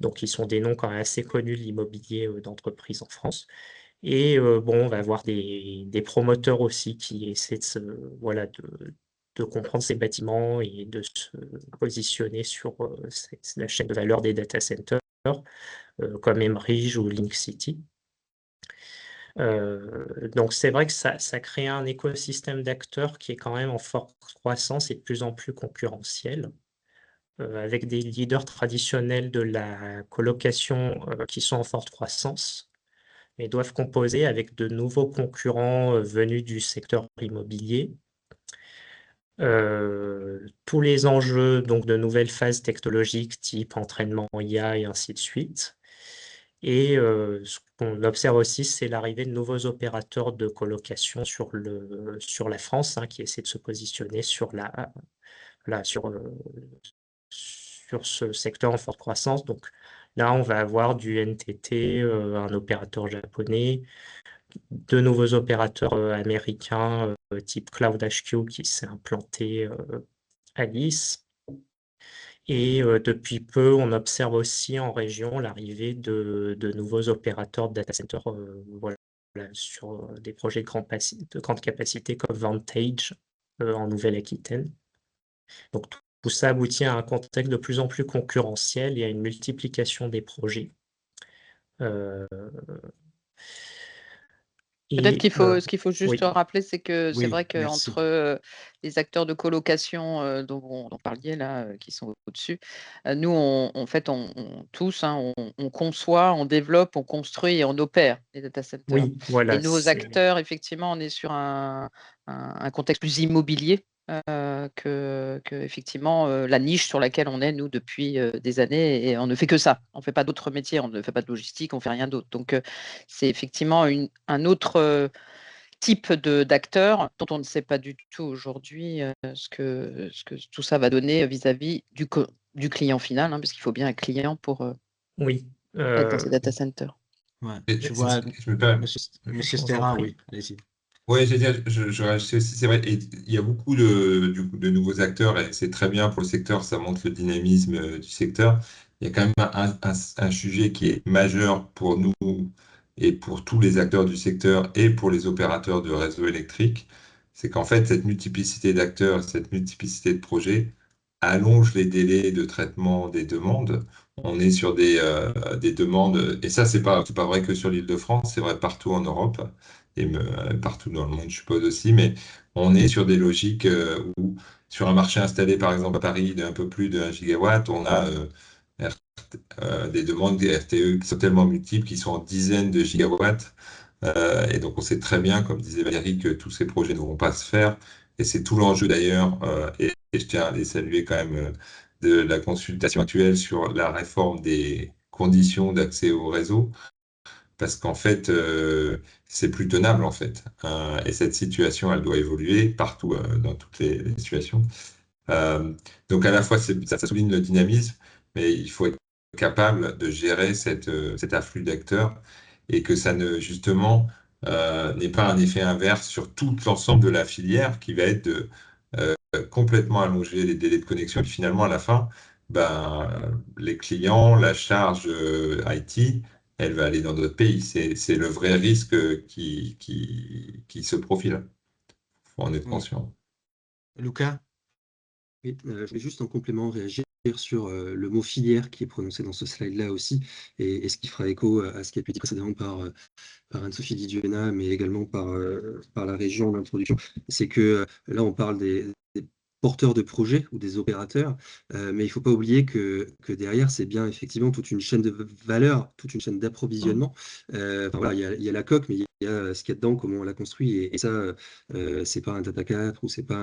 Donc, ils sont des noms quand même assez connus de l'immobilier d'entreprise en France. Et bon, on va avoir des promoteurs aussi qui essaient voilà, de comprendre ces bâtiments et de se positionner sur la chaîne de valeur des data centers, comme Emerige ou Link City. Donc c'est vrai que ça crée un écosystème d'acteurs qui est quand même en forte croissance et de plus en plus concurrentiel, avec des leaders traditionnels de la colocation qui sont en forte croissance, mais doivent composer avec de nouveaux concurrents venus du secteur immobilier. Tous les enjeux donc, de nouvelles phases technologiques type entraînement IA et ainsi de suite. Et ce qu'on observe aussi, c'est l'arrivée de nouveaux opérateurs de colocation sur la France, hein, qui essaient de se positionner sur ce secteur en forte croissance. Donc là, on va avoir du NTT, un opérateur japonais, de nouveaux opérateurs américains type CloudHQ qui s'est implanté à Nice. Et depuis peu, on observe aussi en région l'arrivée de nouveaux opérateurs de data center voilà, sur des projets de grande capacité comme Vantage en Nouvelle-Aquitaine. Donc tout ça aboutit à un contexte de plus en plus concurrentiel et à une multiplication des projets. Peut-être ce qu'il faut juste oui. rappeler, c'est que c'est Oui, vrai merci. qu'entre les acteurs de colocation dont on parliez là, qui sont au-dessus, nous, en fait, tous, hein, on conçoit, on développe, on construit et on opère les data centers. Oui, voilà. Les nouveaux acteurs, effectivement, on est sur un contexte plus immobilier que effectivement la niche sur laquelle on est, nous, depuis des années, et on ne fait que ça. On ne fait pas d'autres métiers, on ne fait pas de logistique, on ne fait rien d'autre. Donc, c'est effectivement un autre type d'acteur dont on ne sait pas du tout aujourd'hui ce que tout ça va donner vis-à-vis du client final, hein, parce qu'il faut bien un client pour oui. être dans ces data centers. Ouais. Et Je vois, je me permets. Monsieur Je vous en Sterra, prie. oui, allez-y. Oui, je réagis aussi, c'est vrai, et il y a beaucoup de nouveaux acteurs, et c'est très bien pour le secteur, ça montre le dynamisme du secteur. Il y a quand même un sujet qui est majeur pour nous et pour tous les acteurs du secteur et pour les opérateurs de réseaux électriques, c'est qu'en fait, cette multiplicité d'acteurs, cette multiplicité de projets allonge les délais de traitement des demandes. On est sur des demandes, et ça, c'est pas vrai que sur l'Île-de-France, c'est vrai partout en Europe et partout dans le monde, je suppose aussi, mais on est sur des logiques où, sur un marché installé, par exemple, à Paris, d'un peu plus de 1 gigawatt, on a des demandes des RTE qui sont tellement multiples, qui sont en dizaines de gigawatts. Et donc, on sait très bien, comme disait Valérie, que tous ces projets ne vont pas se faire. Et c'est tout l'enjeu d'ailleurs, et je tiens à les saluer quand même, de la consultation actuelle sur la réforme des conditions d'accès au réseau, parce qu'en fait, c'est plus tenable en fait. Et cette situation, elle doit évoluer partout, dans toutes les situations. Donc à la fois, ça souligne le dynamisme, mais il faut être capable de gérer cet afflux d'acteurs et que ça ne, justement, n'ait pas un effet inverse sur tout l'ensemble de la filière qui va être de complètement allonger les délais de connexion. Et finalement, à la fin, les clients, la charge IT, elle va aller dans d'autres pays. C'est le vrai risque qui se profile. Il faut en être Oui. conscient. Lucas? Oui, je vais juste en complément réagir sur le mot filière qui est prononcé dans ce slide-là aussi, et ce qui fera écho à ce qui a pu être dit précédemment par Anne-Sophie Liduena, mais également par la région en introduction. C'est que là, on parle des porteurs de projets ou des opérateurs, mais il ne faut pas oublier que derrière, c'est bien effectivement toute une chaîne de valeur, toute une chaîne d'approvisionnement. Voilà, il y a la coque, mais il y a ce qu'il y a dedans, comment on la construit, et ça, c'est pas un Data 4 ou c'est pas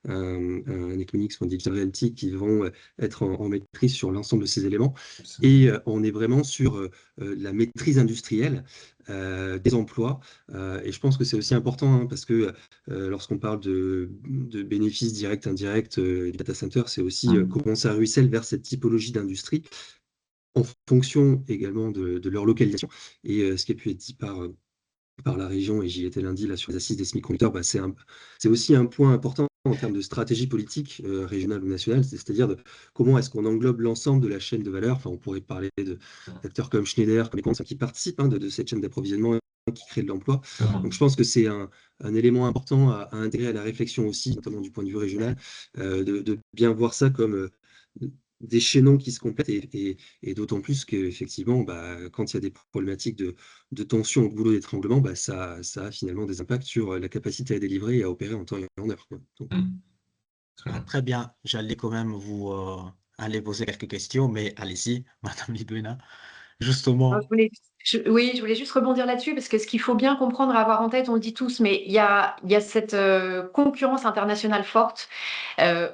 un Equinix ou un Digital Realty qui vont être en maîtrise sur l'ensemble de ces éléments. Et on est vraiment sur la maîtrise industrielle des emplois. Et je pense que c'est aussi important, hein, parce que lorsqu'on parle de bénéfices directs, indirects du data center, c'est aussi comment ça ruisselle vers cette typologie d'industrie en fonction également de leur localisation. Et ce qui a pu être dit par la région, et j'y étais lundi là, sur les assises des semi-conducteurs, c'est aussi un point important en termes de stratégie politique régionale ou nationale, c'est-à-dire de comment est-ce qu'on englobe l'ensemble de la chaîne de valeur. Enfin, on pourrait parler d'acteurs comme Schneider, comme Equinix, qui participent de cette chaîne d'approvisionnement qui crée de l'emploi. Donc je pense que c'est un élément important à intégrer à la réflexion aussi, notamment du point de vue régional, de bien voir ça comme des chaînons qui se complètent, et d'autant plus qu'effectivement, quand il y a des problématiques de tension au boulot d'étranglement, ça a finalement des impacts sur la capacité à délivrer et à opérer en temps et en heure, quoi. Donc, Très bien, j'allais quand même vous aller poser quelques questions, mais allez-y, Madame Liduena. Justement, Oui, je voulais juste rebondir là-dessus parce que ce qu'il faut bien comprendre et avoir en tête, on le dit tous, mais il y a cette concurrence internationale forte.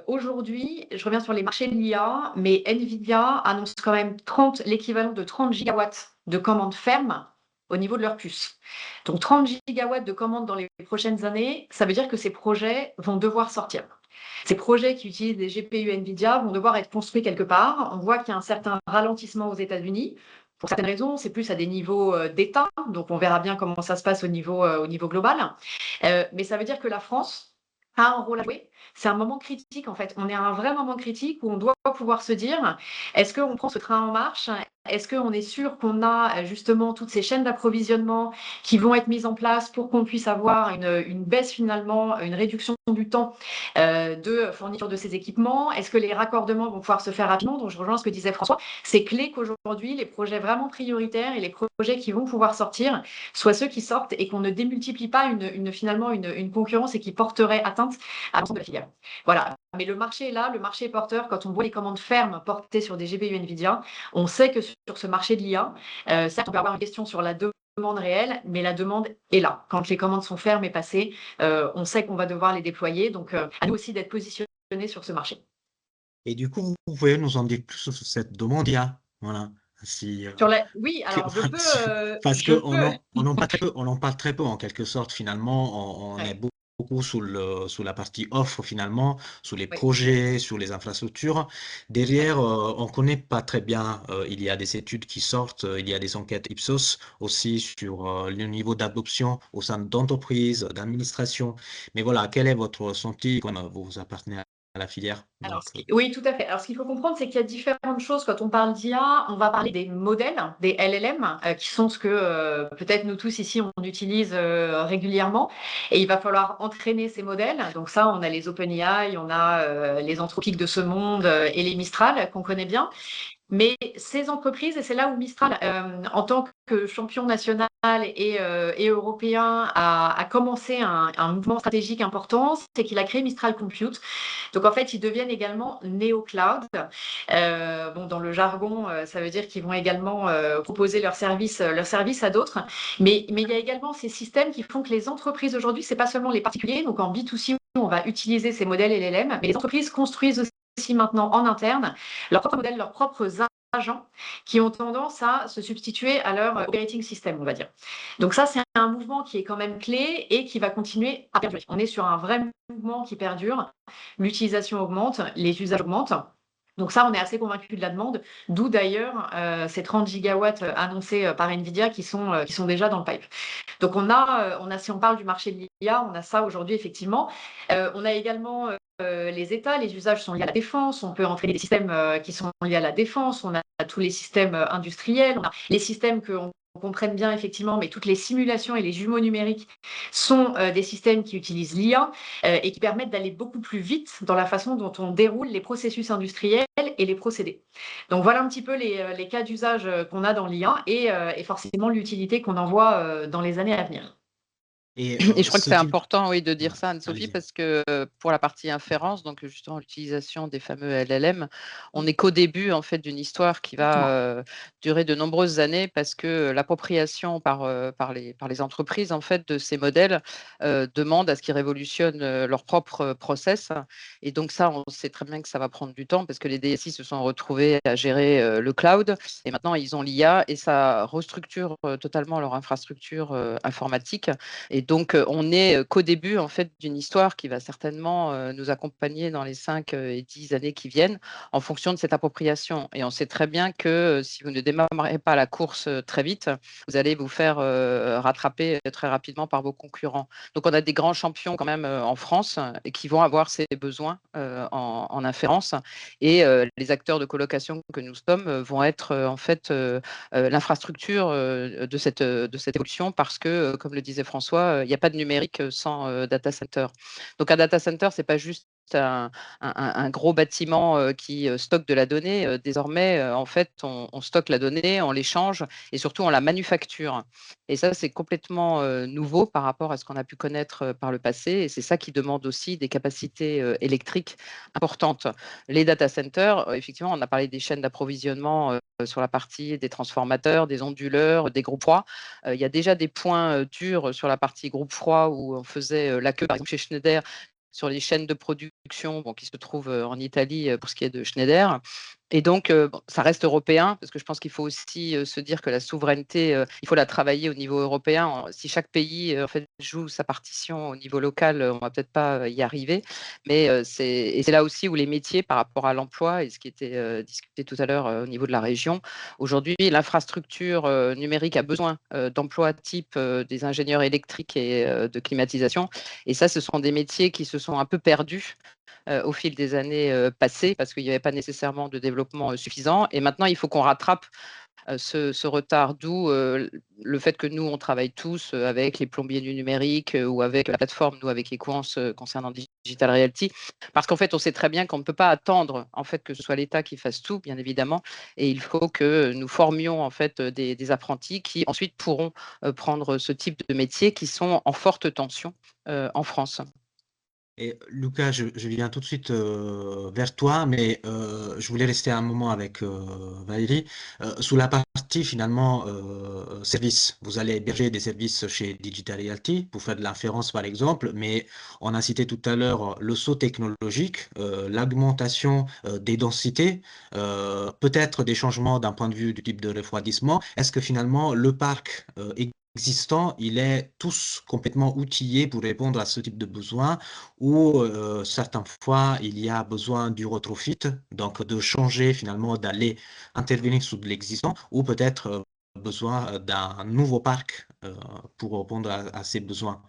Aujourd'hui, je reviens sur les marchés de l'IA, mais Nvidia annonce quand même l'équivalent de 30 gigawatts de commandes fermes au niveau de leurs puces. Donc 30 gigawatts de commandes dans les prochaines années, ça veut dire que ces projets vont devoir sortir. Ces projets qui utilisent des GPU Nvidia vont devoir être construits quelque part. On voit qu'il y a un certain ralentissement aux États-Unis. Pour certaines raisons, c'est plus à des niveaux d'État, donc on verra bien comment ça se passe au niveau global. Mais ça veut dire que la France a un rôle à jouer. C'est un moment critique en fait. On est à un vrai moment critique où on doit pouvoir se dire, est-ce qu'on prend ce train en marche? Est-ce qu'on est sûr qu'on a justement toutes ces chaînes d'approvisionnement qui vont être mises en place pour qu'on puisse avoir une baisse finalement, une réduction du temps de fourniture de ces équipements? Est-ce que les raccordements vont pouvoir se faire rapidement? Donc je rejoins ce que disait François. C'est clé qu'aujourd'hui, les projets vraiment prioritaires et les projets qui vont pouvoir sortir soient ceux qui sortent et qu'on ne démultiplie pas finalement une concurrence et qui porterait atteinte à l'ensemble de la filière. Voilà. Mais le marché est là, le marché est porteur. Quand on voit les commandes fermes portées sur des GPU Nvidia, on sait que sur ce marché de l'IA, certes, on peut avoir une question sur la demande réelle, mais la demande est là. Quand les commandes sont fermes et passées, on sait qu'on va devoir les déployer. Donc, à nous aussi d'être positionnés sur ce marché. et du coup, vous pouvez nous en dire plus sur cette demande IA, voilà. Si, Oui, alors je peux. parce qu'on en parle très peu en quelque sorte. Finalement, on Ouais. est beaucoup sous la partie offre finalement, sous les Oui. projets, sur les infrastructures. Derrière, on connaît pas très bien. Il y a des études qui sortent, il y a des enquêtes Ipsos aussi sur le niveau d'adoption au sein d'entreprises, d'administration. Mais voilà, quel est votre ressenti comme vous appartenez à la filière? Alors, Donc, oui, tout à fait. Alors, ce qu'il faut comprendre, c'est qu'il y a différentes choses. Quand on parle d'IA, on va parler des modèles, des LLM, qui sont ce que peut-être nous tous ici, on utilise régulièrement. Et il va falloir entraîner ces modèles. Donc ça, on a les OpenAI, on a les Anthropic de ce monde et les Mistral qu'on connaît bien. Mais ces entreprises, et c'est là où Mistral, en tant que champion national et européen, a commencé un mouvement stratégique important, c'est qu'il a créé Mistral Compute. Donc en fait, ils deviennent également néo-cloud. Dans le jargon, ça veut dire qu'ils vont également proposer leurs services à d'autres. Mais il y a également ces systèmes qui font que les entreprises aujourd'hui, c'est pas seulement les particuliers. Donc en B2C, on va utiliser ces modèles LLM, mais les entreprises construisent aussi maintenant en interne leurs propres modèles, leurs propres agents qui ont tendance à se substituer à leur operating system, on va dire. Donc ça, c'est un mouvement qui est quand même clé et qui va continuer à perdurer. On est sur un vrai mouvement qui perdure. L'utilisation augmente, les usages augmentent. Donc ça, on est assez convaincu de la demande, d'où d'ailleurs ces 30 gigawatts annoncés par Nvidia qui sont déjà dans le pipe. Donc si on parle du marché de l'IA, on a ça aujourd'hui effectivement. On a également les États, les usages sont liés à la défense, on peut entraîner des systèmes qui sont liés à la défense, on a tous les systèmes industriels, on a les systèmes qu'on comprenne bien effectivement, mais toutes les simulations et les jumeaux numériques sont des systèmes qui utilisent l'IA et qui permettent d'aller beaucoup plus vite dans la façon dont on déroule les processus industriels et les procédés. Donc voilà un petit peu les cas d'usage qu'on a dans l'IA et forcément l'utilité qu'on en voit dans les années à venir. Et Et je crois que ce c'est type... important, oui, de Ouais, dire ça, Anne-Sophie, allez-y. parce que pour la partie inférence, donc justement l'utilisation des fameux LLM, on n'est qu'au début en fait d'une histoire qui va durer de nombreuses années parce que l'appropriation par les entreprises en fait de ces modèles demande à ce qu'ils révolutionnent leur propre process. Et donc ça, on sait très bien que ça va prendre du temps parce que les DSI se sont retrouvés à gérer le cloud et maintenant ils ont l'IA et ça restructure totalement leur infrastructure informatique. Et donc, on n'est qu'au début en fait d'une histoire qui va certainement nous accompagner dans les 5 et 10 années qui viennent en fonction de cette appropriation. Et on sait très bien que si vous ne démarrez pas la course très vite, vous allez vous faire rattraper très rapidement par vos concurrents. Donc, on a des grands champions quand même en France et qui vont avoir ces besoins en inférence. Et les acteurs de colocation que nous sommes vont être en fait l'infrastructure de cette évolution parce que, comme le disait François, il n'y a pas de numérique sans data center. Donc un data center, ce n'est pas juste un gros bâtiment qui stocke de la donnée. Désormais, en fait, on stocke la donnée, on l'échange et surtout on la manufacture. Et ça, c'est complètement nouveau par rapport à ce qu'on a pu connaître par le passé. Et c'est ça qui demande aussi des capacités électriques importantes. Les data centers, effectivement, on a parlé des chaînes d'approvisionnement sur la partie des transformateurs, des onduleurs, des groupes froids. Il y a déjà des points durs sur la partie groupe froid où on faisait la queue, par exemple chez Schneider, sur les chaînes de production qui se trouvent en Italie pour ce qui est de Schneider. Et donc, ça reste européen, parce que je pense qu'il faut aussi se dire que la souveraineté, il faut la travailler au niveau européen. Si chaque pays en fait, joue sa partition au niveau local, on ne va peut-être pas y arriver. Mais c'est là aussi où les métiers par rapport à l'emploi et ce qui était discuté tout à l'heure au niveau de la région, aujourd'hui, l'infrastructure numérique a besoin d'emplois type des ingénieurs électriques et de climatisation. Et ça, ce sont des métiers qui se sont un peu perdus au fil des années passées parce qu'il n'y avait pas nécessairement de développement suffisant. Et maintenant, il faut qu'on rattrape ce retard, d'où le fait que nous, on travaille tous avec les plombiers du numérique ou avec la plateforme, nous, avec Equance concernant Digital Realty, parce qu'en fait, on sait très bien qu'on ne peut pas attendre en fait, que ce soit l'État qui fasse tout, bien évidemment, et il faut que nous formions en fait, des apprentis qui ensuite pourront prendre ce type de métiers qui sont en forte tension en France. Et Lucas, je viens tout de suite vers toi, mais je voulais rester un moment avec Valérie. Sous la partie finalement service, vous allez héberger des services chez Digital Realty pour faire de l'inférence par exemple, mais on a cité tout à l'heure le saut technologique, l'augmentation des densités, peut-être des changements d'un point de vue du type de refroidissement. Est-ce que finalement le parc existant, il est tous complètement outillé pour répondre à ce type de besoins ou certaines fois il y a besoin du retrofit, donc de changer finalement, d'aller intervenir sur de l'existant ou peut-être besoin d'un nouveau parc pour répondre à ces besoins.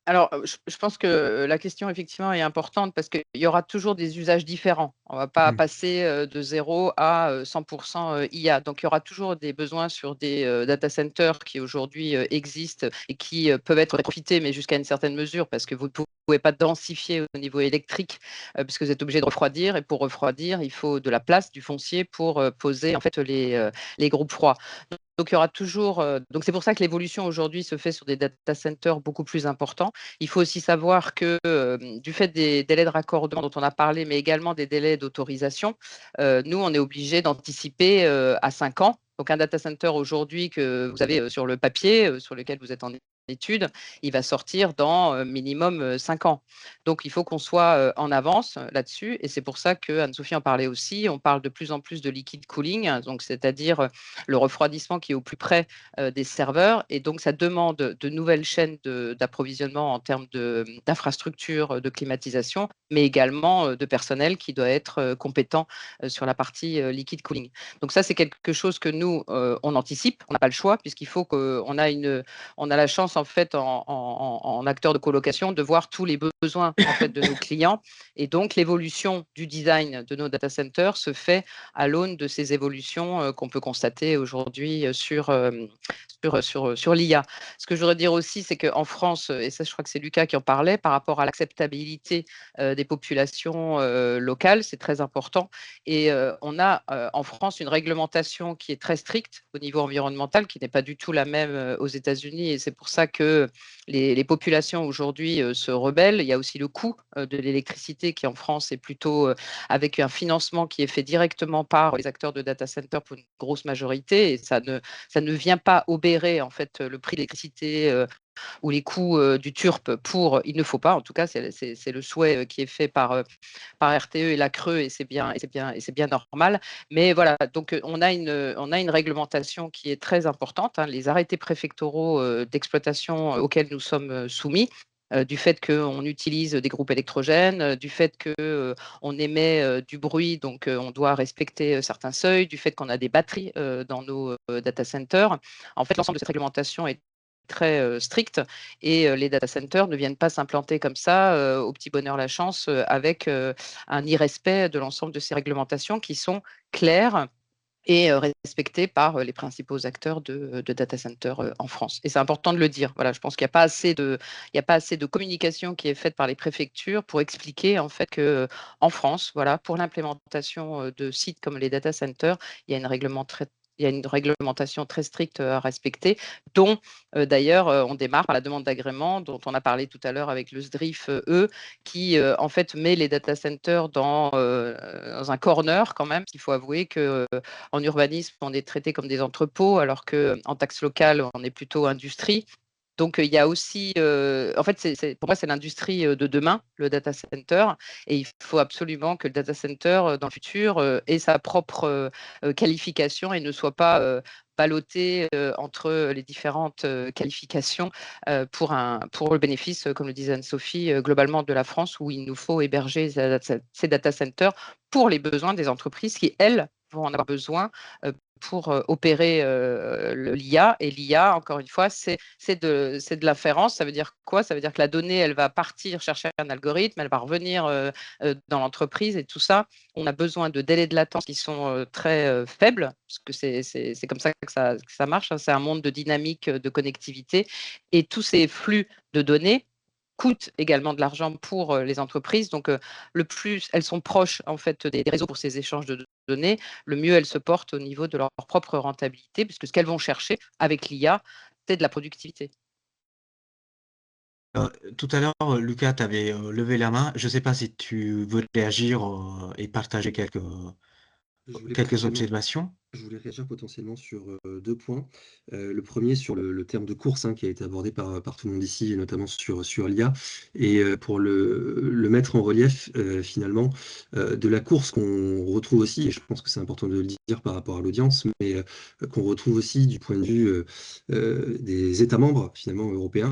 Alors, je pense que la question effectivement est importante parce qu'il y aura toujours des usages différents. On ne va pas passer de 0 à 100% IA. Donc, il y aura toujours des besoins sur des data centers qui aujourd'hui existent et qui peuvent être profités, mais jusqu'à une certaine mesure parce que vous ne pouvez pas densifier au niveau électrique puisque vous êtes obligé de refroidir. Et pour refroidir, il faut de la place, du foncier pour poser en fait les groupes froids. Donc, il y aura toujours. Donc, c'est pour ça que l'évolution aujourd'hui se fait sur des data centers beaucoup plus importants. Il faut aussi savoir que du fait des délais de raccordement dont on a parlé, mais également des délais d'autorisation, nous, on est obligé d'anticiper à 5 ans. Donc, un data center aujourd'hui que vous avez sur le papier, sur lequel vous êtes en études, il va sortir dans minimum 5 ans. Donc, il faut qu'on soit en avance là-dessus. Et c'est pour ça que Anne-Sophie en parlait aussi. On parle de plus en plus de liquid cooling, donc c'est-à-dire le refroidissement qui est au plus près des serveurs. Et donc, ça demande de nouvelles chaînes d'approvisionnement en termes d'infrastructures, de climatisation, mais également de personnel qui doit être compétent sur la partie liquid cooling. Donc, ça, c'est quelque chose que nous, on anticipe. On n'a pas le choix puisqu'il faut qu'on a la chance en fait, en acteur de colocation, de voir tous les besoins en fait, de nos clients. Et donc, l'évolution du design de nos data centers se fait à l'aune de ces évolutions qu'on peut constater aujourd'hui sur l'IA. Ce que je voudrais dire aussi, c'est qu'en France, et ça, je crois que c'est Lucas qui en parlait, par rapport à l'acceptabilité des populations locales, c'est très important. Et on a en France une réglementation qui est très stricte au niveau environnemental, qui n'est pas du tout la même aux États-Unis. Et c'est pour ça que les populations aujourd'hui se rebellent. Il y a aussi le coût de l'électricité qui en France est plutôt avec un financement qui est fait directement par les acteurs de data center pour une grosse majorité. Et ça ne vient pas obérer en fait le prix de l'électricité ou les coûts du TURP il ne faut pas, en tout cas, c'est le souhait qui est fait par RTE et la Creux, et c'est bien normal. Mais voilà, donc on a une réglementation qui est très importante, hein, les arrêtés préfectoraux d'exploitation auxquels nous sommes soumis. Du fait qu'on utilise des groupes électrogènes, du fait qu'on émet du bruit, donc on doit respecter certains seuils, du fait qu'on a des batteries dans nos data centers. En fait, l'ensemble de cette réglementation est très stricte et les data centers ne viennent pas s'implanter comme ça au petit bonheur la chance avec un irrespect de l'ensemble de ces réglementations qui sont claires et respectées par les principaux acteurs de data center en France. Et c'est important de le dire. Voilà, je pense qu'il n'y a pas assez de communication qui est faite par les préfectures pour expliquer en fait que en France, voilà, pour l'implémentation de sites comme les data centers, il y a une réglementation très stricte à respecter, dont d'ailleurs on démarre par la demande d'agrément dont on a parlé tout à l'heure avec le SDRIF, qui en fait met les data centers dans un corner quand même. Il faut avouer qu'en urbanisme, on est traité comme des entrepôts, alors qu'en taxe locale, on est plutôt industrie. Donc, il y a aussi, en fait, pour moi, c'est l'industrie de demain, le data center. Et il faut absolument que le data center, dans le futur, ait sa propre qualification et ne soit pas ballotté entre les différentes qualifications pour le bénéfice, comme le disait Anne-Sophie, globalement de la France, où il nous faut héberger ces data centers pour les besoins des entreprises qui, elles, vont en avoir besoin pour opérer l'IA. Et l'IA, encore une fois, c'est de l'inférence. Ça veut dire quoi? Ça veut dire que la donnée, elle va partir chercher un algorithme, elle va revenir dans l'entreprise et tout ça. On a besoin de délais de latence qui sont très faibles, parce que c'est comme ça que ça marche. Hein. C'est un monde de dynamique, de connectivité. Et tous ces flux de données coûtent également de l'argent pour les entreprises. Donc, le plus elles sont proches en fait des réseaux pour ces échanges de données, le mieux elles se portent au niveau de leur propre rentabilité, puisque ce qu'elles vont chercher avec l'IA, c'est de la productivité. Tout à l'heure, Lucas, tu avais levé la main. Je ne sais pas si tu veux réagir et partager quelques observations. Je voulais réagir potentiellement sur 2 points. Le premier sur le terme de course, hein, qui a été abordé par tout le monde ici, et notamment sur l'IA. Et pour le mettre en relief, finalement, de la course qu'on retrouve aussi, et je pense que c'est important de le dire par rapport à l'audience, mais qu'on retrouve aussi du point de vue des États membres, finalement, européens,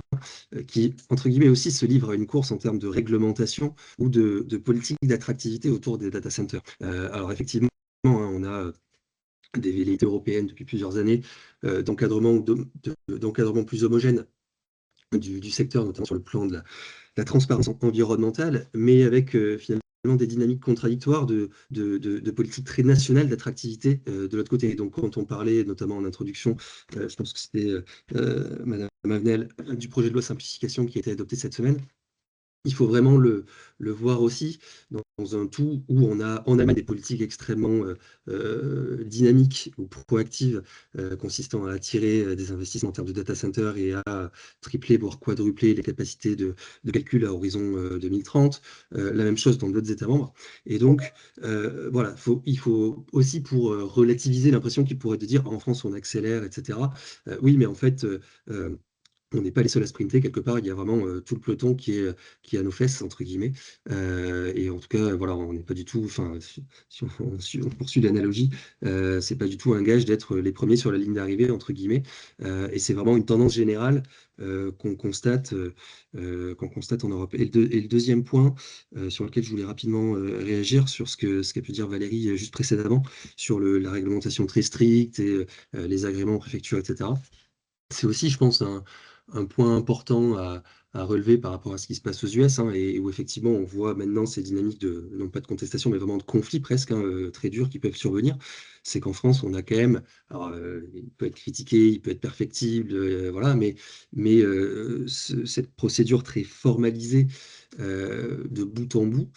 qui, entre guillemets, aussi se livrent à une course en termes de réglementation ou de politique d'attractivité autour des data centers. Alors effectivement, hein, on a des velléités européennes depuis plusieurs années d'encadrement plus homogène du secteur, notamment sur le plan de la transparence environnementale, mais avec finalement des dynamiques contradictoires de politique très nationale d'attractivité de l'autre côté. Donc quand on parlait, notamment en introduction, je pense que c'était Madame Avenel, du projet de loi simplification qui a été adopté cette semaine, il faut vraiment le voir aussi dans un tout où on a en Allemagne des politiques extrêmement dynamiques ou proactives, consistant à attirer des investissements en termes de data center et à tripler, voire quadrupler les capacités de calcul à horizon 2030. La même chose dans d'autres États membres. Et donc, voilà, il faut aussi, pour relativiser l'impression qu'il pourrait de dire en France on accélère, etc. Oui, mais en fait, on n'est pas les seuls à sprinter, quelque part, il y a vraiment tout le peloton qui est à nos fesses, entre guillemets. Et en tout cas, voilà, on n'est pas du tout, enfin, si on poursuit l'analogie, c'est pas du tout un gage d'être les premiers sur la ligne d'arrivée, entre guillemets. Et c'est vraiment une tendance générale qu'on constate en Europe. Et le deuxième point sur lequel je voulais rapidement réagir, sur ce qu'a pu dire Valérie juste précédemment, sur la réglementation très stricte et les agréments en préfecture, etc. C'est aussi, je pense, un point important à relever par rapport à ce qui se passe aux US, hein, et où effectivement on voit maintenant ces dynamiques de, non pas de contestation, mais vraiment de conflits presque, hein, très durs qui peuvent survenir. C'est qu'en France, on a quand même, alors, il peut être critiqué, il peut être perfectible, voilà, mais cette procédure très formalisée de bout en bout,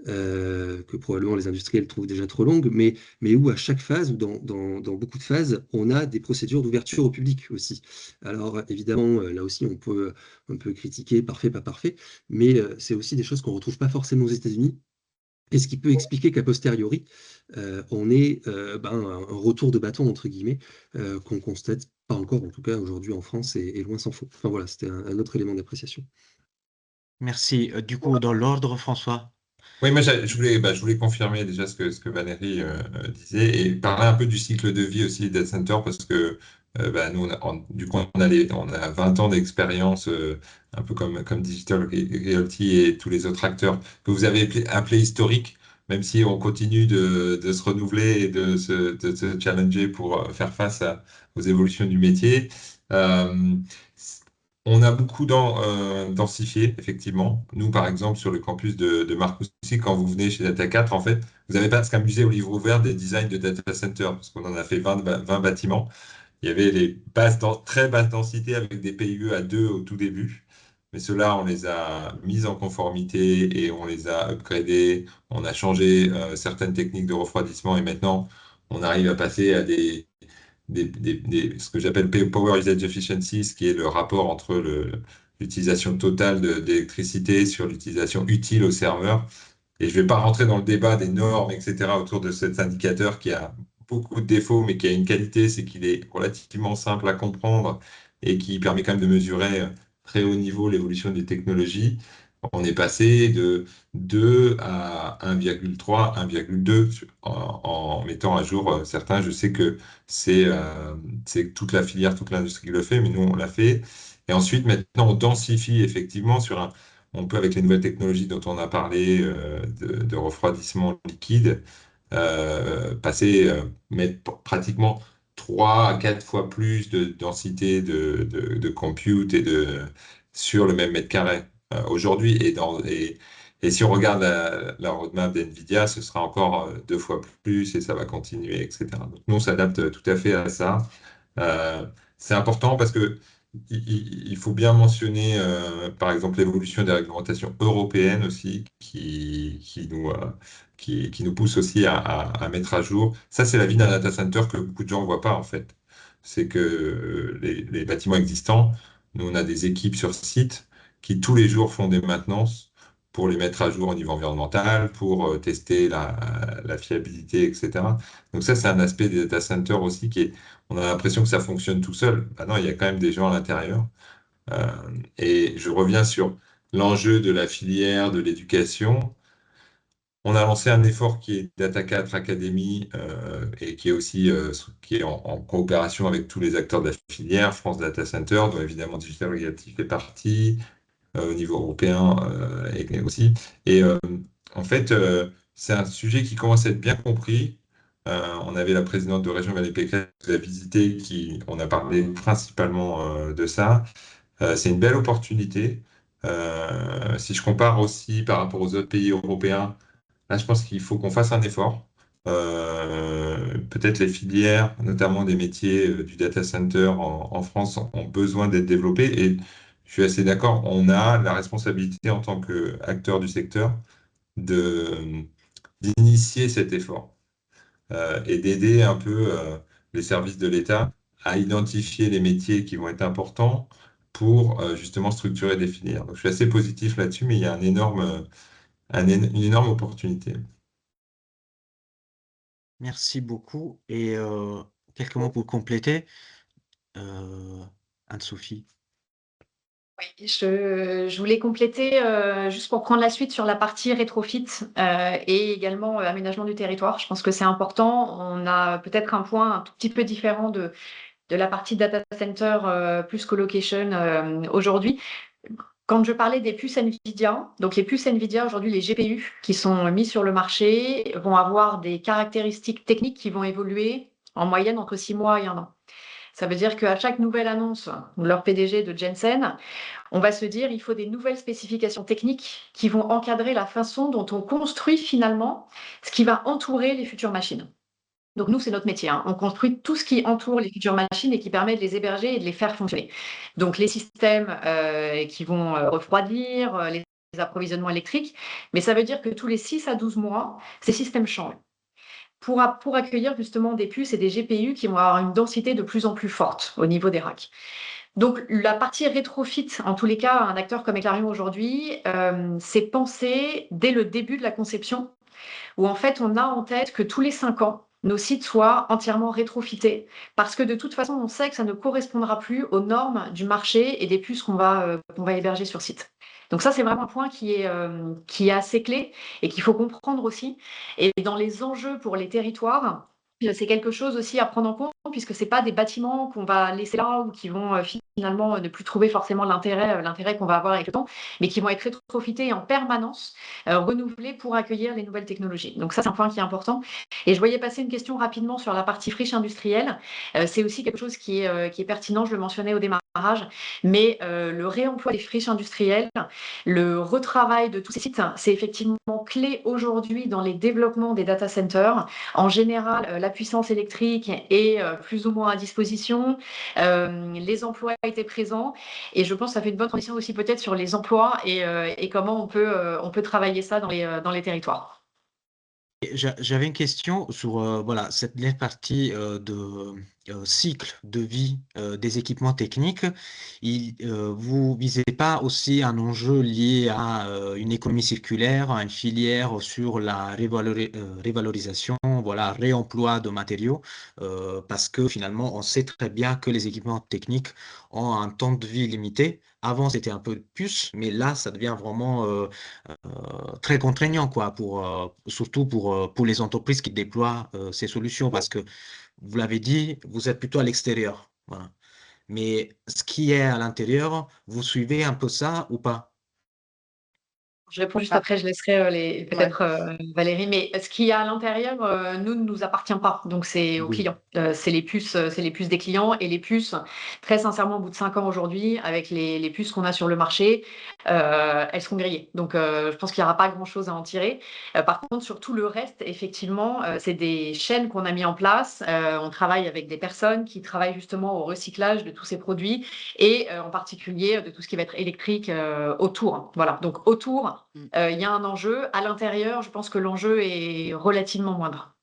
que probablement les industriels trouvent déjà trop longue, mais où à chaque phase, ou dans beaucoup de phases, on a des procédures d'ouverture au public aussi. Alors évidemment, là aussi, on peut critiquer parfait, pas parfait, mais c'est aussi des choses qu'on ne retrouve pas forcément aux États-Unis. Et ce qui peut expliquer qu'à posteriori, on ait un retour de bâton, entre guillemets, qu'on constate pas encore, en tout cas aujourd'hui en France, et loin s'en faut. Enfin voilà, c'était un autre élément d'appréciation. Merci. Du coup, dans l'ordre, François. Oui, moi je voulais confirmer déjà ce que Valérie disait et parler un peu du cycle de vie aussi des data centers parce que nous, du coup, on a 20 ans d'expérience, un peu comme Digital Realty et tous les autres acteurs que vous avez appelé historiques, même si on continue de se renouveler et de se challenger pour faire face aux évolutions du métier. Euh, on a beaucoup densifié, effectivement. Nous, par exemple, sur le campus de Marcoussis, quand vous venez chez Data 4, en fait, vous n'avez pas qu'un musée au livre ouvert des designs de data center, parce qu'on en a fait 20 bâtiments. Il y avait les très basses densités avec des PUE à 2 au tout début. Mais ceux-là, on les a mis en conformité et on les a upgradés. On a changé certaines techniques de refroidissement et maintenant, on arrive à passer à ce que j'appelle Power Usage Efficiency, ce qui est le rapport entre l'utilisation totale d'électricité sur l'utilisation utile au serveur. Et je ne vais pas rentrer dans le débat des normes, etc., autour de cet indicateur qui a beaucoup de défauts, mais qui a une qualité, c'est qu'il est relativement simple à comprendre et qui permet quand même de mesurer très haut niveau l'évolution des technologies. On est passé de 2 à 1,3, 1,2 en mettant à jour certains. Je sais que c'est toute la filière, toute l'industrie qui le fait, mais nous, on l'a fait. Et ensuite, maintenant, on densifie effectivement on peut, avec les nouvelles technologies dont on a parlé, de refroidissement liquide, mettre pratiquement 3 à 4 fois plus de densité de compute sur le même mètre carré aujourd'hui. Et si on regarde la roadmap d'NVIDIA, ce sera encore 2 fois plus et ça va continuer, etc. Donc nous, on s'adapte tout à fait à ça. C'est important parce que il faut bien mentionner, par exemple, l'évolution des réglementations européennes aussi, qui nous pousse aussi à mettre à jour. Ça, c'est la vie d'un data center que beaucoup de gens ne voient pas, en fait. C'est que les bâtiments existants, nous, on a des équipes sur site qui, tous les jours, font des maintenances pour les mettre à jour au niveau environnemental, pour tester la fiabilité, etc. Donc ça, c'est un aspect des data centers aussi on a l'impression que ça fonctionne tout seul. Ah non, il y a quand même des gens à l'intérieur. Euh, et je reviens sur l'enjeu de la filière, de l'éducation. On a lancé un effort qui est Data 4 Academy et qui est aussi qui est en coopération avec tous les acteurs de la filière, France Data Center, dont évidemment Digital Realty fait partie, au niveau européen aussi. Et en fait, c'est un sujet qui commence à être bien compris. On avait la présidente de Région Valais-Pécresse qui nous a visité, on a parlé principalement de ça. C'est une belle opportunité. Si je compare aussi par rapport aux autres pays européens, là, je pense qu'il faut qu'on fasse un effort. Peut-être les filières, notamment des métiers du data center en France, ont besoin d'être développés. Et je suis assez d'accord, on a la responsabilité en tant qu'acteur du secteur d'initier cet effort et d'aider un peu les services de l'État à identifier les métiers qui vont être importants pour justement structurer des filières. Donc, je suis assez positif là-dessus, mais il y a une énorme opportunité. Merci beaucoup. Et quelques mots pour compléter. Anne-Sophie. Oui, je voulais compléter juste pour prendre la suite sur la partie rétrofit et également aménagement du territoire. Je pense que c'est important. On a peut-être un point un tout petit peu différent de la partie data center plus colocation aujourd'hui. Quand je parlais des puces NVIDIA, donc les puces NVIDIA aujourd'hui, les GPU qui sont mis sur le marché vont avoir des caractéristiques techniques qui vont évoluer en moyenne entre 6 mois et 1 an. Ça veut dire qu'à chaque nouvelle annonce, leur PDG de Jensen, on va se dire il faut des nouvelles spécifications techniques qui vont encadrer la façon dont on construit finalement ce qui va entourer les futures machines. Donc nous, c'est notre métier, hein. On construit tout ce qui entoure les futures machines et qui permet de les héberger et de les faire fonctionner. Donc les systèmes qui vont refroidir, les approvisionnements électriques, mais ça veut dire que tous les 6 à 12 mois, ces systèmes changent pour accueillir justement des puces et des GPU qui vont avoir une densité de plus en plus forte au niveau des racks. Donc la partie rétrofit, en tous les cas, un acteur comme Eclarion aujourd'hui, c'est pensé dès le début de la conception, où en fait on a en tête que tous les 5 ans, nos sites soient entièrement rétrofités, parce que de toute façon, on sait que ça ne correspondra plus aux normes du marché et des puces qu'on va héberger sur site. Donc ça, c'est vraiment un point qui est assez clé et qu'il faut comprendre aussi. Et dans les enjeux pour les territoires, c'est quelque chose aussi à prendre en compte, puisque ce n'est pas des bâtiments qu'on va laisser là ou qui vont finalement ne plus trouver forcément l'intérêt qu'on va avoir avec le temps, mais qui vont être rétrofités en permanence, renouvelés pour accueillir les nouvelles technologies. Donc ça, c'est un point qui est important. Et je voyais passer une question rapidement sur la partie friche industrielle. C'est aussi quelque chose qui est pertinent, je le mentionnais au démarrage, mais le réemploi des friches industrielles, le retravail de tous ces sites, c'est effectivement clé aujourd'hui dans les développements des data centers. En général, la puissance électrique est plus ou moins à disposition, les emplois étaient présents, et je pense que ça fait une bonne transition aussi peut-être sur les emplois et comment on peut travailler ça dans les territoires. J'avais une question sur voilà, cette dernière partie de cycle de vie des équipements techniques. Vous visez pas aussi un enjeu lié à une économie circulaire, à une filière sur la révalorisation, voilà, réemploi de matériaux, parce que finalement, on sait très bien que les équipements techniques ont un temps de vie limité. Avant, c'était un peu plus, mais là, ça devient vraiment très contraignant, quoi, surtout pour les entreprises qui déploient ces solutions, parce que vous l'avez dit, vous êtes plutôt à l'extérieur. Voilà. Mais ce qui est à l'intérieur, vous suivez un peu ça ou pas? Je réponds juste après, je laisserai peut-être Valérie, mais ce qu'il y a à l'intérieur, nous, ne nous appartient pas. Donc, c'est aux Oui. clients. C'est les puces des clients. Et les puces, très sincèrement, au bout de 5 ans aujourd'hui, avec les puces qu'on a sur le marché, elles seront grillées. Donc, je pense qu'il n'y aura pas grand-chose à en tirer. Par contre, sur tout le reste, effectivement, c'est des chaînes qu'on a mis en place. On travaille avec des personnes qui travaillent justement au recyclage de tous ces produits et en particulier de tout ce qui va être électrique autour. Voilà. Donc, autour, il y a un enjeu. À l'intérieur, je pense que l'enjeu est relativement moindre.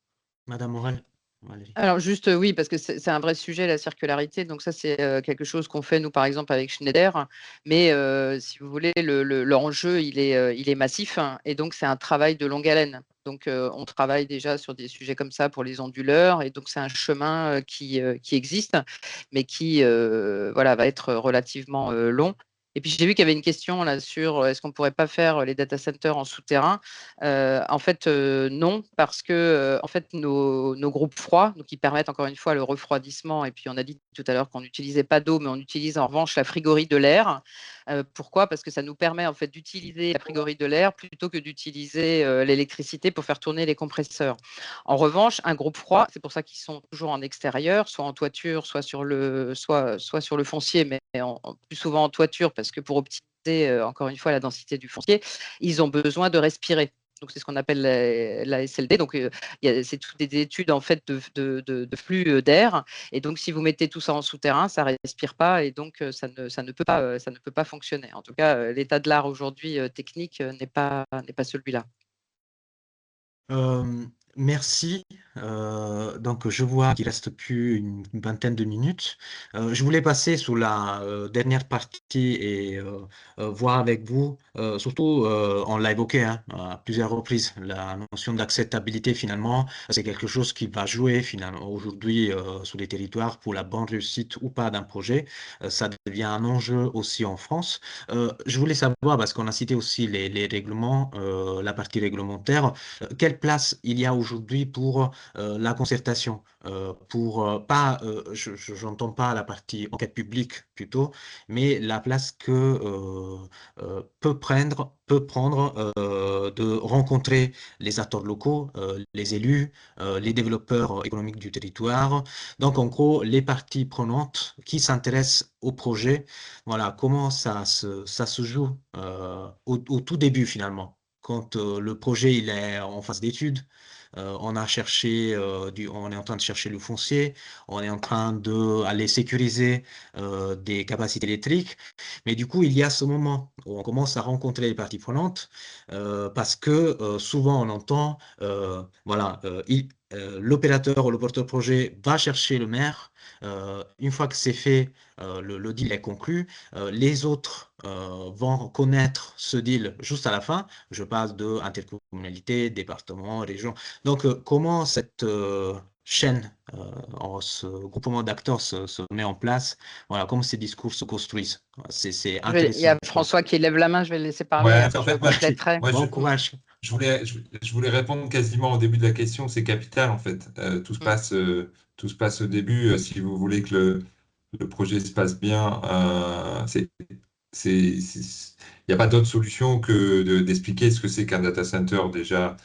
Madame Morel, Valérie. Alors juste, oui, parce que c'est un vrai sujet, la circularité. Donc ça, c'est quelque chose qu'on fait, nous, par exemple, avec Schneider. Mais si vous voulez, l'enjeu, il est massif, hein, et donc c'est un travail de longue haleine. Donc on travaille déjà sur des sujets comme ça pour les onduleurs. Et donc c'est un chemin qui existe, mais qui voilà, va être relativement long. Et puis j'ai vu qu'il y avait une question là sur est-ce qu'on ne pourrait pas faire les data centers en souterrain. En fait, non, parce que en fait, nos groupes froids, donc qui permettent encore une fois le refroidissement, et puis on a dit tout à l'heure qu'on n'utilisait pas d'eau, mais on utilise en revanche la frigorie de l'air. Pourquoi? Parce que ça nous permet en fait d'utiliser la frigorie de l'air plutôt que d'utiliser l'électricité pour faire tourner les compresseurs. En revanche, un groupe froid, c'est pour ça qu'ils sont toujours en extérieur, soit en toiture, soit sur le foncier, mais plus souvent en toiture, parce que pour optimiser encore une fois la densité du foncier, ils ont besoin de respirer. Donc c'est ce qu'on appelle la SLD. Donc c'est toutes des études en fait de flux d'air. Et donc si vous mettez tout ça en souterrain, ça ne respire pas, et donc ça ne peut pas fonctionner. En tout cas, l'état de l'art aujourd'hui technique n'est pas celui-là. Merci. Donc, je vois qu'il reste plus une vingtaine de minutes. Je voulais passer sur la dernière partie et voir avec vous, surtout on l'a évoqué hein, à plusieurs reprises, la notion d'acceptabilité finalement, c'est quelque chose qui va jouer finalement aujourd'hui sur les territoires pour la bonne réussite ou pas d'un projet. Ça devient un enjeu aussi en France. Je voulais savoir, parce qu'on a cité aussi les règlements, la partie réglementaire, quelle place il y a aujourd'hui pour la concertation pour pas, j'entends pas la partie enquête publique plutôt, mais la place que peut prendre de rencontrer les acteurs locaux, les élus, les développeurs économiques du territoire. Donc, en gros, les parties prenantes qui s'intéressent au projet, voilà, comment ça se joue au tout début finalement. Quand le projet il est en phase d'étude, on a cherché on est en train de chercher le foncier, on est en train d'aller sécuriser des capacités électriques, mais du coup il y a ce moment où on commence à rencontrer les parties prenantes parce que souvent on entend voilà l'opérateur ou le porteur de projet va chercher le maire. Une fois que c'est fait, le deal est conclu. Les autres vont connaître ce deal juste à la fin. Je parle de intercommunalité, département, région. Donc, comment cette chaîne, ce groupement d'acteurs se met en place? Voilà, comment ces discours se construisent. C'est Il y intéressant. a François qui lève la main, je vais le laisser parler, Ouais, après en je fait, moi, compléterai. moi, Bon courage. je voulais répondre quasiment au début de la question, c'est capital en fait. Tout se passe au début. Si vous voulez que le projet se passe bien, il n'y a pas d'autre solution que d'expliquer ce que c'est qu'un data center déjà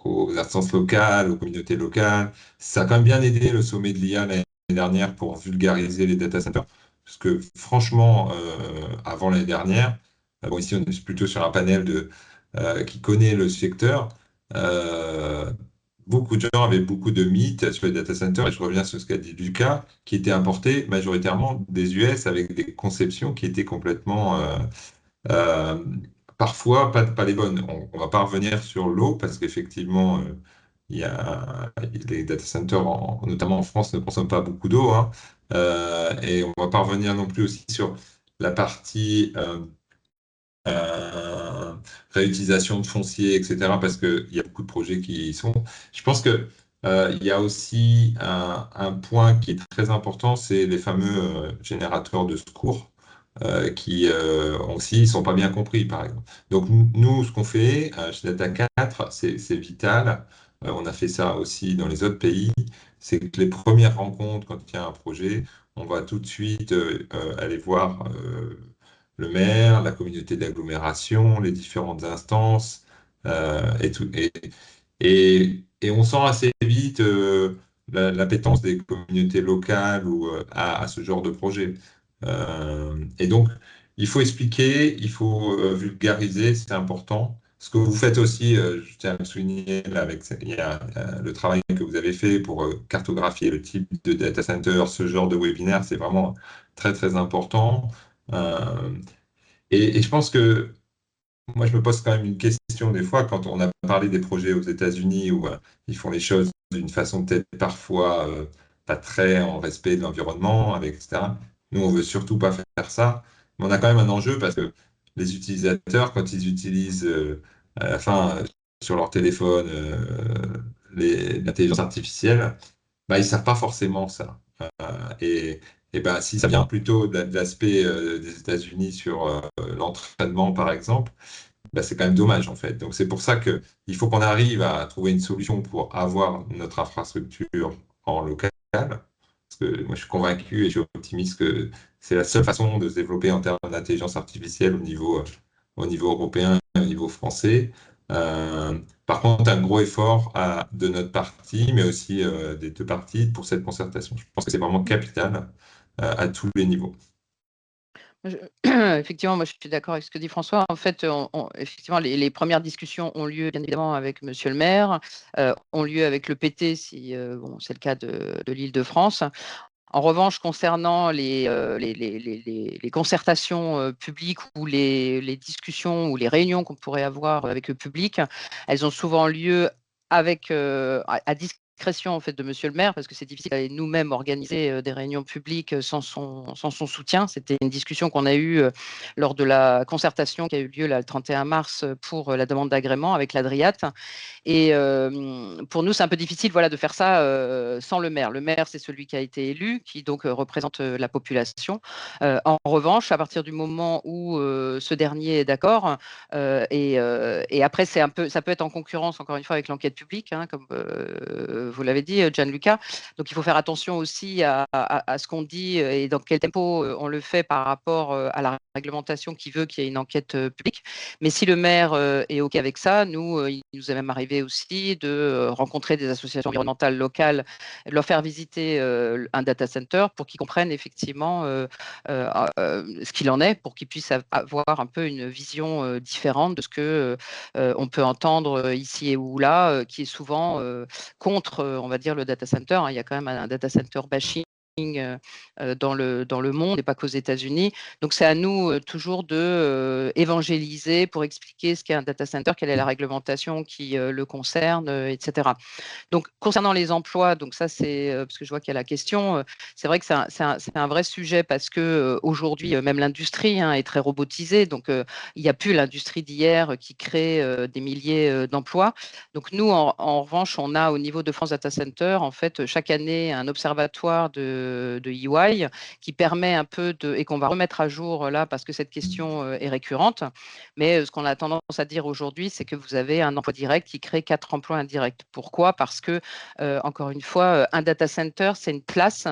aux instances locales, aux communautés locales. Ça a quand même bien aidé le sommet de l'IA l'année dernière pour vulgariser les data centers. Parce que franchement, avant l'année dernière, bon, ici on est plutôt sur un panel qui connaît le secteur. euh, Beaucoup de gens avaient beaucoup de mythes sur les data centers, et je reviens sur ce qu'a dit Lucas, qui étaient importés majoritairement des US avec des conceptions qui étaient complètement, euh, parfois pas les bonnes. On ne va pas revenir sur l'eau parce qu'effectivement, les data centers, notamment en France, ne consomment pas beaucoup d'eau, hein. Et on ne va pas revenir non plus aussi sur la partie réutilisation de foncier, etc., parce qu'il y a beaucoup de projets qui y sont. Je pense que il y a aussi un point qui est très important, c'est les fameux générateurs de secours qui aussi ne sont pas bien compris, par exemple. Donc nous, ce qu'on fait chez Data 4, c'est vital. On a fait ça aussi dans les autres pays. C'est que les premières rencontres, quand il y a un projet, on va tout de suite aller voir le maire, la communauté d'agglomération, les différentes instances, et tout. Et on sent assez vite l'appétence des communautés locales à ce genre de projet. Et donc, il faut expliquer, il faut vulgariser, c'est important. Ce que vous faites aussi, je tiens à le souligner, là, il y a le travail que vous avez fait pour cartographier le type de data center, ce genre de webinaire, c'est vraiment très, très important. Euh, et je pense que moi, je me pose quand même une question des fois quand on a parlé des projets aux États-Unis où ils font les choses d'une façon peut-être parfois pas très en respect de l'environnement, etc. Nous, on veut surtout pas faire ça, mais on a quand même un enjeu parce que les utilisateurs, quand ils utilisent à la fin sur leur téléphone l'intelligence artificielle, bah, ils ne savent pas forcément ça. Et bah, si ça vient plutôt de l'aspect des États-Unis sur l'entraînement, par exemple, bah, c'est quand même dommage, en fait. Donc, c'est pour ça qu'il faut qu'on arrive à trouver une solution pour avoir notre infrastructure en local. Parce que moi, je suis convaincu et je suis optimiste que c'est la seule façon de se développer en termes d'intelligence artificielle au niveau européen et au niveau français. Par contre, un gros effort de notre partie, mais aussi des deux parties pour cette concertation. Je pense que c'est vraiment capital à tous les niveaux. Effectivement, moi je suis d'accord avec ce que dit François. En fait, effectivement, les premières discussions ont lieu bien évidemment avec Monsieur le maire, ont lieu avec le PT si bon, c'est le cas de l'Île-de-France. En revanche, concernant les concertations publiques ou les discussions ou les réunions qu'on pourrait avoir avec le public, elles ont souvent lieu avec, à distance discrétion en fait de Monsieur le maire, parce que c'est difficile d'aller nous-mêmes organiser des réunions publiques sans son soutien. C'était une discussion qu'on a eue lors de la concertation qui a eu lieu là, le 31 mars pour la demande d'agrément avec l'Adriat. Et pour nous, c'est un peu difficile voilà, de faire ça sans le maire. Le maire, c'est celui qui a été élu, qui donc représente la population. En revanche, à partir du moment où ce dernier est d'accord, et après, ça peut être en concurrence, encore une fois, avec l'enquête publique, hein, comme vous l'avez dit, Gianluca. Donc, il faut faire attention aussi à ce qu'on dit et dans quel tempo on le fait par rapport à la réglementation qui veut qu'il y ait une enquête publique. Mais si le maire est OK avec ça, il nous est même arrivé aussi de rencontrer des associations environnementales locales, de leur faire visiter un data center pour qu'ils comprennent effectivement ce qu'il en est, pour qu'ils puissent avoir un peu une vision différente de ce que on peut entendre ici et ou là, qui est souvent contre, on va dire, le data center. Hein. Il y a quand même un data center bashing dans le monde et pas qu'aux États-Unis. Donc, c'est à nous toujours de évangéliser pour expliquer ce qu'est un data center, quelle est la réglementation qui le concerne, etc. Donc, concernant les emplois, donc ça, c'est parce que je vois qu'il y a la question, c'est vrai que c'est un vrai sujet parce que aujourd'hui, même l'industrie est très robotisée. Donc, il n'y a plus l'industrie d'hier qui crée des milliers d'emplois. Donc, nous, en revanche, on a au niveau de France Data Center, en fait, chaque année, un observatoire de EY qui permet un peu et qu'on va remettre à jour là parce que cette question est récurrente. Mais ce qu'on a tendance à dire aujourd'hui, c'est que vous avez un emploi direct qui crée 4 emplois indirects. Pourquoi ? Parce que, encore une fois, un data center, c'est une place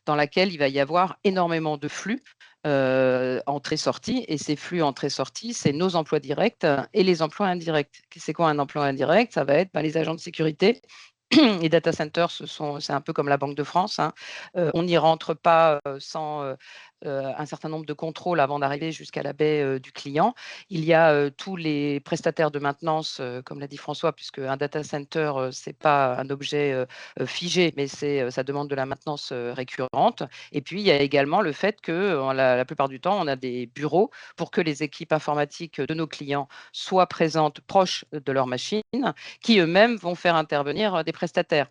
dans laquelle il va y avoir énormément de flux entrée-sortie. Et ces flux entrée-sortie, c'est nos emplois directs et les emplois indirects. C'est quoi un emploi indirect ? Ça va être les agents de sécurité. Les data centers, c'est un peu comme la Banque de France. Hein. On n'y rentre pas sans un certain nombre de contrôles avant d'arriver jusqu'à la baie du client. Il y a tous les prestataires de maintenance, comme l'a dit François, puisque un data center, ce n'est pas un objet figé, mais ça demande de la maintenance récurrente. Et puis, il y a également le fait que la plupart du temps, on a des bureaux pour que les équipes informatiques de nos clients soient présentes proches de leurs machines, qui eux-mêmes vont faire intervenir des prestataires.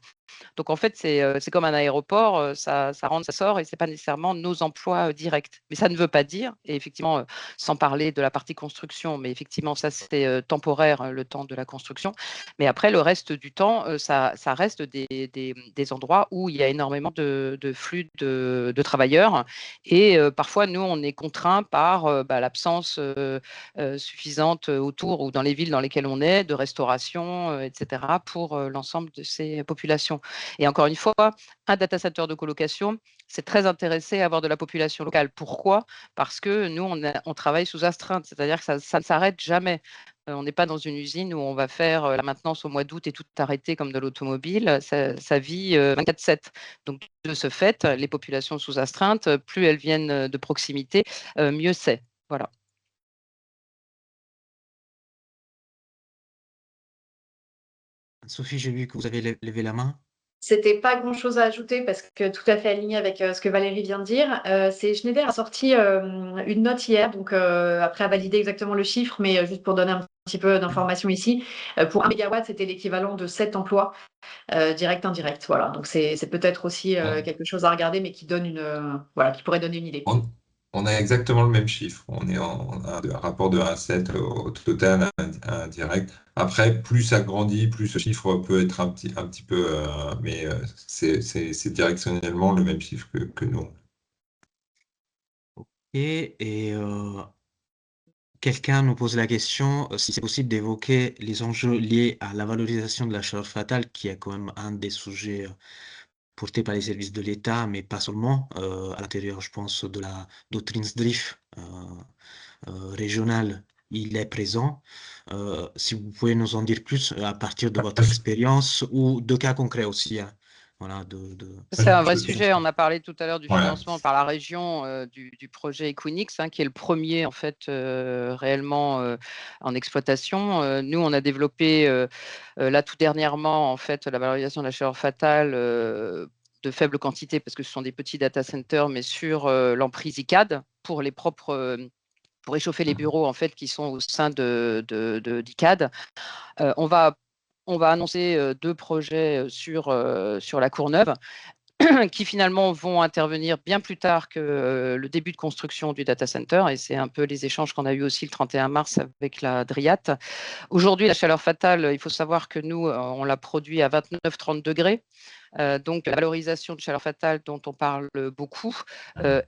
Donc, en fait, c'est comme un aéroport, ça rentre, ça sort, et ce n'est pas nécessairement nos emplois directs. Mais ça ne veut pas dire, et effectivement, sans parler de la partie construction, mais effectivement, ça, c'est temporaire, le temps de la construction. Mais après, le reste du temps, ça reste des endroits où il y a énormément de flux de travailleurs. Et parfois, nous, on est contraints par l'absence suffisante autour ou dans les villes dans lesquelles on est, de restauration, etc., pour l'ensemble de ces populations. Et encore une fois, un data center de colocation, c'est très intéressé à avoir de la population locale. Pourquoi ? Parce que nous, on travaille sous astreinte, c'est-à-dire que ça ne s'arrête jamais. On n'est pas dans une usine où on va faire la maintenance au mois d'août et tout arrêter comme de l'automobile. Ça vit 24/7. Donc, de ce fait, les populations sous astreinte, plus elles viennent de proximité, mieux c'est. Voilà. Sophie, j'ai vu que vous avez levé la main. C'était pas grand-chose à ajouter parce que tout à fait aligné avec ce que Valérie vient de dire. Schneider a sorti une note hier, donc après à valider exactement le chiffre, mais juste pour donner un petit peu d'informations ici, pour 1 mégawatt, c'était l'équivalent de 7 emplois direct, indirect. Voilà, donc c'est peut-être aussi quelque chose à regarder, mais qui donne qui pourrait donner une idée. On a exactement le même chiffre. On est en un rapport de 1 à 7 au total indirect. Après, plus ça grandit, plus ce chiffre peut être un petit peu, mais c'est directionnellement le même chiffre que nous. Et quelqu'un nous pose la question si c'est possible d'évoquer les enjeux liés à la valorisation de la chaleur fatale, qui est quand même un des sujets portés par les services de l'État, mais pas seulement, à l'intérieur, je pense, de la doctrine SDRIF régionale, il est présent. Si vous pouvez nous en dire plus à partir de votre expérience ou de cas concrets aussi. Hein. Voilà, c'est un vrai sujet. On a parlé tout à l'heure du Voilà. financement par la région du projet Equinix, qui est le premier en fait réellement en exploitation. Nous, on a développé là tout dernièrement en fait la valorisation de la chaleur fatale de faible quantité parce que ce sont des petits data centers, mais sur l'emprise ICAD pour les propres pour réchauffer les bureaux en fait qui sont au sein d'ICAD. On va on va annoncer 2 projets sur la Courneuve qui finalement vont intervenir bien plus tard que le début de construction du data center. Et c'est un peu les échanges qu'on a eu aussi le 31 mars avec la Dryat. Aujourd'hui, la chaleur fatale, il faut savoir que nous, on la produit à 29-30 degrés. Donc, la valorisation de chaleur fatale dont on parle beaucoup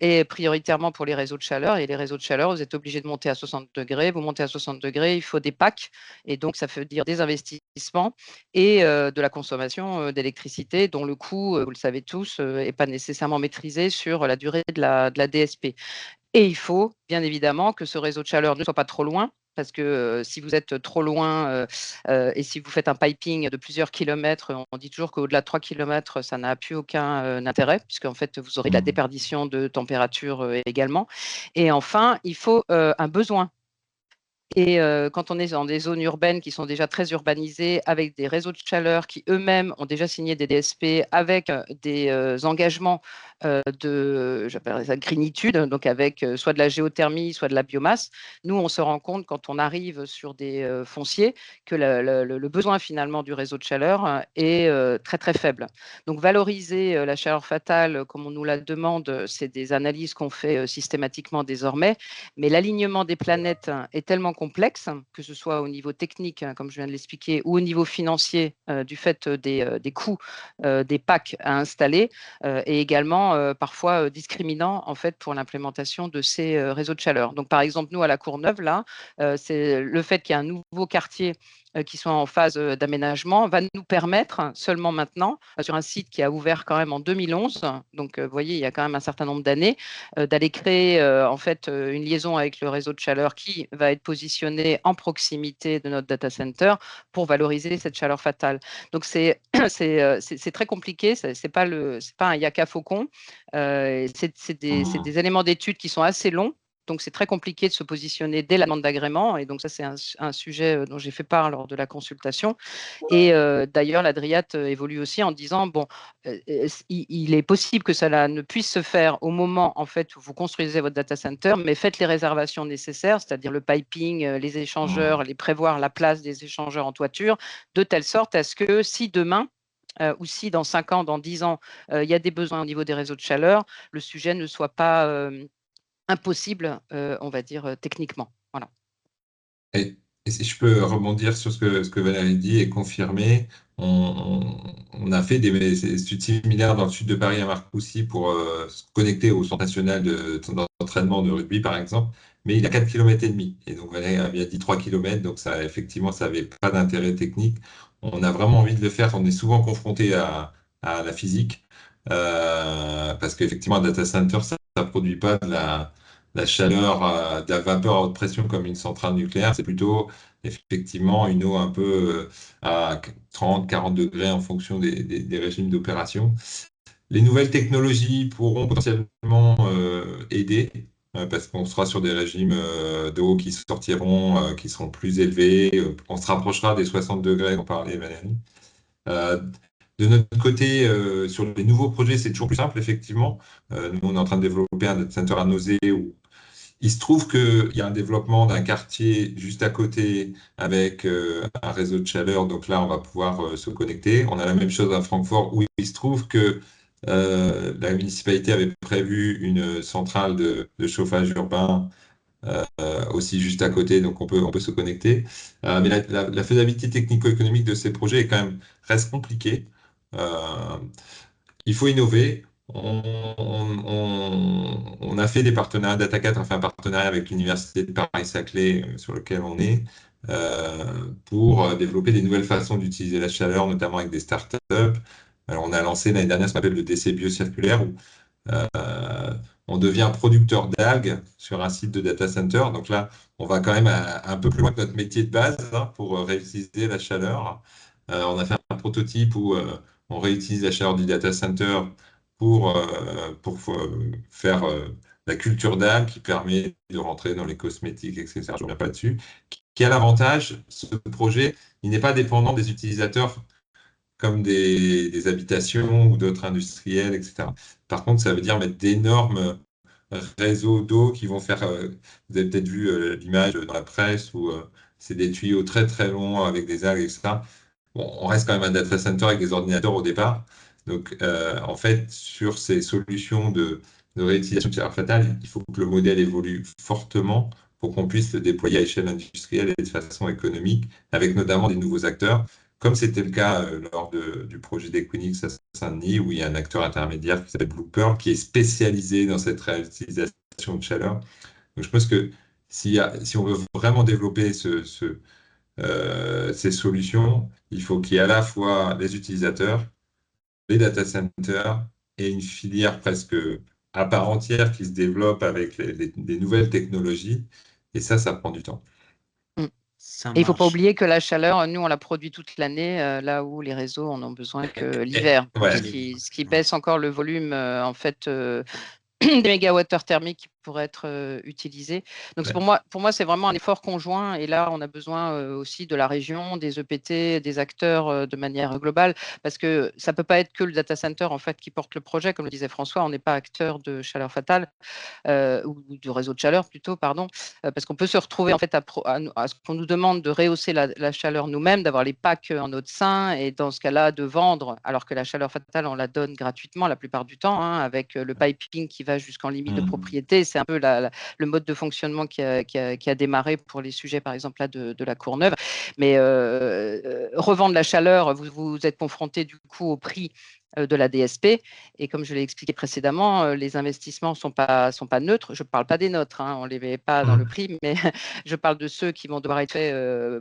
est prioritairement pour les réseaux de chaleur. Et les réseaux de chaleur, vous êtes obligés de monter à 60 degrés. Vous montez à 60 degrés, il faut des packs. Et donc, ça veut dire des investissements et de la consommation d'électricité dont le coût, vous le savez tous, n'est pas nécessairement maîtrisé sur la durée de la DSP. Et il faut bien évidemment que ce réseau de chaleur ne soit pas trop loin. Parce que si vous êtes trop loin et si vous faites un piping de plusieurs kilomètres, on dit toujours qu'au-delà de 3 kilomètres, ça n'a plus aucun intérêt, puisqu'en fait, vous aurez de la déperdition de température également. Et enfin, il faut un besoin. Et quand on est dans des zones urbaines qui sont déjà très urbanisées, avec des réseaux de chaleur qui eux-mêmes ont déjà signé des DSP avec des engagements j'appelle ça greenitude, donc avec soit de la géothermie, soit de la biomasse, nous, on se rend compte quand on arrive sur des fonciers que le besoin finalement du réseau de chaleur est très, très faible. Donc, valoriser la chaleur fatale, comme on nous la demande, c'est des analyses qu'on fait systématiquement désormais, mais l'alignement des planètes est tellement complexe, que ce soit au niveau technique, comme je viens de l'expliquer, ou au niveau financier, du fait des coûts des packs à installer, et également parfois discriminant en fait pour l'implémentation de ces réseaux de chaleur. Donc, par exemple, nous à la Courneuve, là, c'est le fait qu'il y ait un nouveau quartier qui soit en phase d'aménagement va nous permettre seulement maintenant, sur un site qui a ouvert quand même en 2011, donc vous voyez, il y a quand même un certain nombre d'années, d'aller créer en fait une liaison avec le réseau de chaleur qui va être positionné en proximité de notre data center pour valoriser cette chaleur fatale. Donc, c'est très compliqué, c'est pas un yaka faucon, c'est des éléments d'études qui sont assez longs. Donc, c'est très compliqué de se positionner dès la demande d'agrément. Et donc, ça, c'est un sujet dont j'ai fait part lors de la consultation. Et d'ailleurs, la Dryat évolue aussi en disant, bon, il est possible que cela ne puisse se faire au moment en fait, où vous construisez votre data center, mais faites les réservations nécessaires, c'est-à-dire le piping, les échangeurs, les prévoir la place des échangeurs en toiture, de telle sorte à ce que si demain, ou si dans 5 ans, dans 10 ans, il y a des besoins au niveau des réseaux de chaleur, le sujet ne soit pas impossible, on va dire, techniquement. Voilà. Et si je peux rebondir sur ce que Valérie dit et confirmer, on a fait des études similaires dans le sud de Paris à Marcoussis pour se connecter au centre national d'entraînement de rugby, par exemple, mais il a 4,5 km. Et donc Valérie avait dit 3 km, donc ça, effectivement, ça n'avait pas d'intérêt technique. On a vraiment envie de le faire, on est souvent confronté à la physique, parce qu'effectivement, un data center, ça ne produit pas de la chaleur, de la vapeur à haute pression comme une centrale nucléaire, c'est plutôt effectivement une eau un peu à 30, 40 degrés en fonction des régimes d'opération. Les nouvelles technologies pourront potentiellement aider parce qu'on sera sur des régimes d'eau qui sortiront, qui seront plus élevés. On se rapprochera des 60 degrés dont parlait Valérie. De notre côté, sur les nouveaux projets, c'est toujours plus simple, effectivement. Nous, on est en train de développer un data center à Nausée où il se trouve qu'il y a un développement d'un quartier juste à côté avec un réseau de chaleur. Donc là, on va pouvoir se connecter. On a la même chose à Francfort où il se trouve que la municipalité avait prévu une centrale de chauffage urbain aussi juste à côté. Donc on peut se connecter. Mais la faisabilité technico-économique de ces projets reste compliquée. Il faut innover. On a fait des partenariats, Data4 a fait un partenariat avec l'Université de Paris-Saclay sur lequel on est pour développer des nouvelles façons d'utiliser la chaleur, notamment avec des startups. Alors, on a lancé l'année dernière ce qu'on appelle le décès biocirculaire où on devient producteur d'algues sur un site de data center. Donc là, on va quand même un peu plus loin que notre métier de base pour réutiliser la chaleur. On a fait un prototype où on réutilise la chaleur du data center pour faire la culture d'algues qui permet de rentrer dans les cosmétiques, etc. Je ne reviens pas dessus. Qui a l'avantage, ce projet, il n'est pas dépendant des utilisateurs comme des habitations ou d'autres industriels, etc. Par contre, ça veut dire mettre d'énormes réseaux d'eau qui vont faire, vous avez peut-être vu l'image dans la presse où c'est des tuyaux très très longs avec des algues, etc. bon, on reste quand même un data center avec des ordinateurs au départ. Donc, en fait, sur ces solutions de réutilisation de chaleur fatale, il faut que le modèle évolue fortement pour qu'on puisse le déployer à échelle industrielle et de façon économique, avec notamment des nouveaux acteurs, comme c'était le cas lors du projet d'Equinix à Saint-Denis, où il y a un acteur intermédiaire qui s'appelle Blue Pearl, qui est spécialisé dans cette réutilisation de chaleur. Donc, je pense que si on veut vraiment développer ces solutions, il faut qu'il y ait à la fois les utilisateurs, les data centers et une filière presque à part entière qui se développe avec des nouvelles technologies. Et ça prend du temps. Ça Et il ne faut pas marche. oublier que la chaleur, nous, on la produit toute l'année, là où les réseaux en ont besoin que l'hiver, Ouais. ce qui baisse encore le volume, en fait, des mégawattheures thermiques qui pourraient être utilisés. Donc, Ouais. pour moi, c'est vraiment un effort conjoint. Et là, on a besoin aussi de la région, des EPT, des acteurs de manière globale, parce que ça ne peut pas être que le data center en fait qui porte le projet. Comme le disait François, on n'est pas acteur de chaleur fatale ou du réseau de chaleur plutôt, pardon, parce qu'on peut se retrouver en fait à ce qu'on nous demande de rehausser la chaleur nous-mêmes, d'avoir les packs en notre sein et dans ce cas-là de vendre, alors que la chaleur fatale, on la donne gratuitement la plupart du temps, hein, avec le piping qui va jusqu'en limite de propriété. C'est un peu le mode de fonctionnement qui a démarré pour les sujets, par exemple, là, de la Courneuve. Mais revendre la chaleur, vous êtes confronté du coup au prix de la DSP. Et comme je l'ai expliqué précédemment, les investissements ne sont pas neutres. Je ne parle pas des nôtres, hein, on ne les met pas dans le prix, mais je parle de ceux qui vont devoir être faits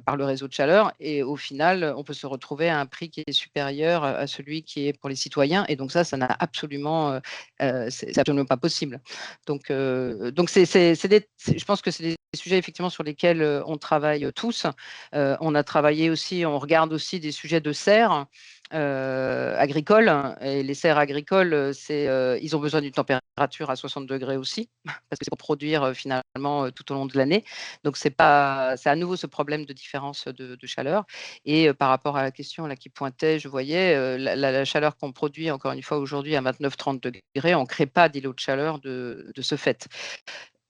par le réseau de chaleur. Et au final, on peut se retrouver à un prix qui est supérieur à celui qui est pour les citoyens. Et donc ça n'a absolument, c'est absolument pas possible. Donc je pense que c'est des sujets effectivement sur lesquels on travaille tous. On a travaillé aussi, on regarde aussi des sujets de serre. Agricoles. Et les serres agricoles, ils ont besoin d'une température à 60 degrés aussi, parce que c'est pour produire finalement tout au long de l'année. Donc, c'est à nouveau ce problème de différence de chaleur. Et par rapport à la question là, qui pointait, je voyais la chaleur qu'on produit, encore une fois, aujourd'hui à 29-30 degrés, on ne crée pas d'îlot de chaleur de ce fait.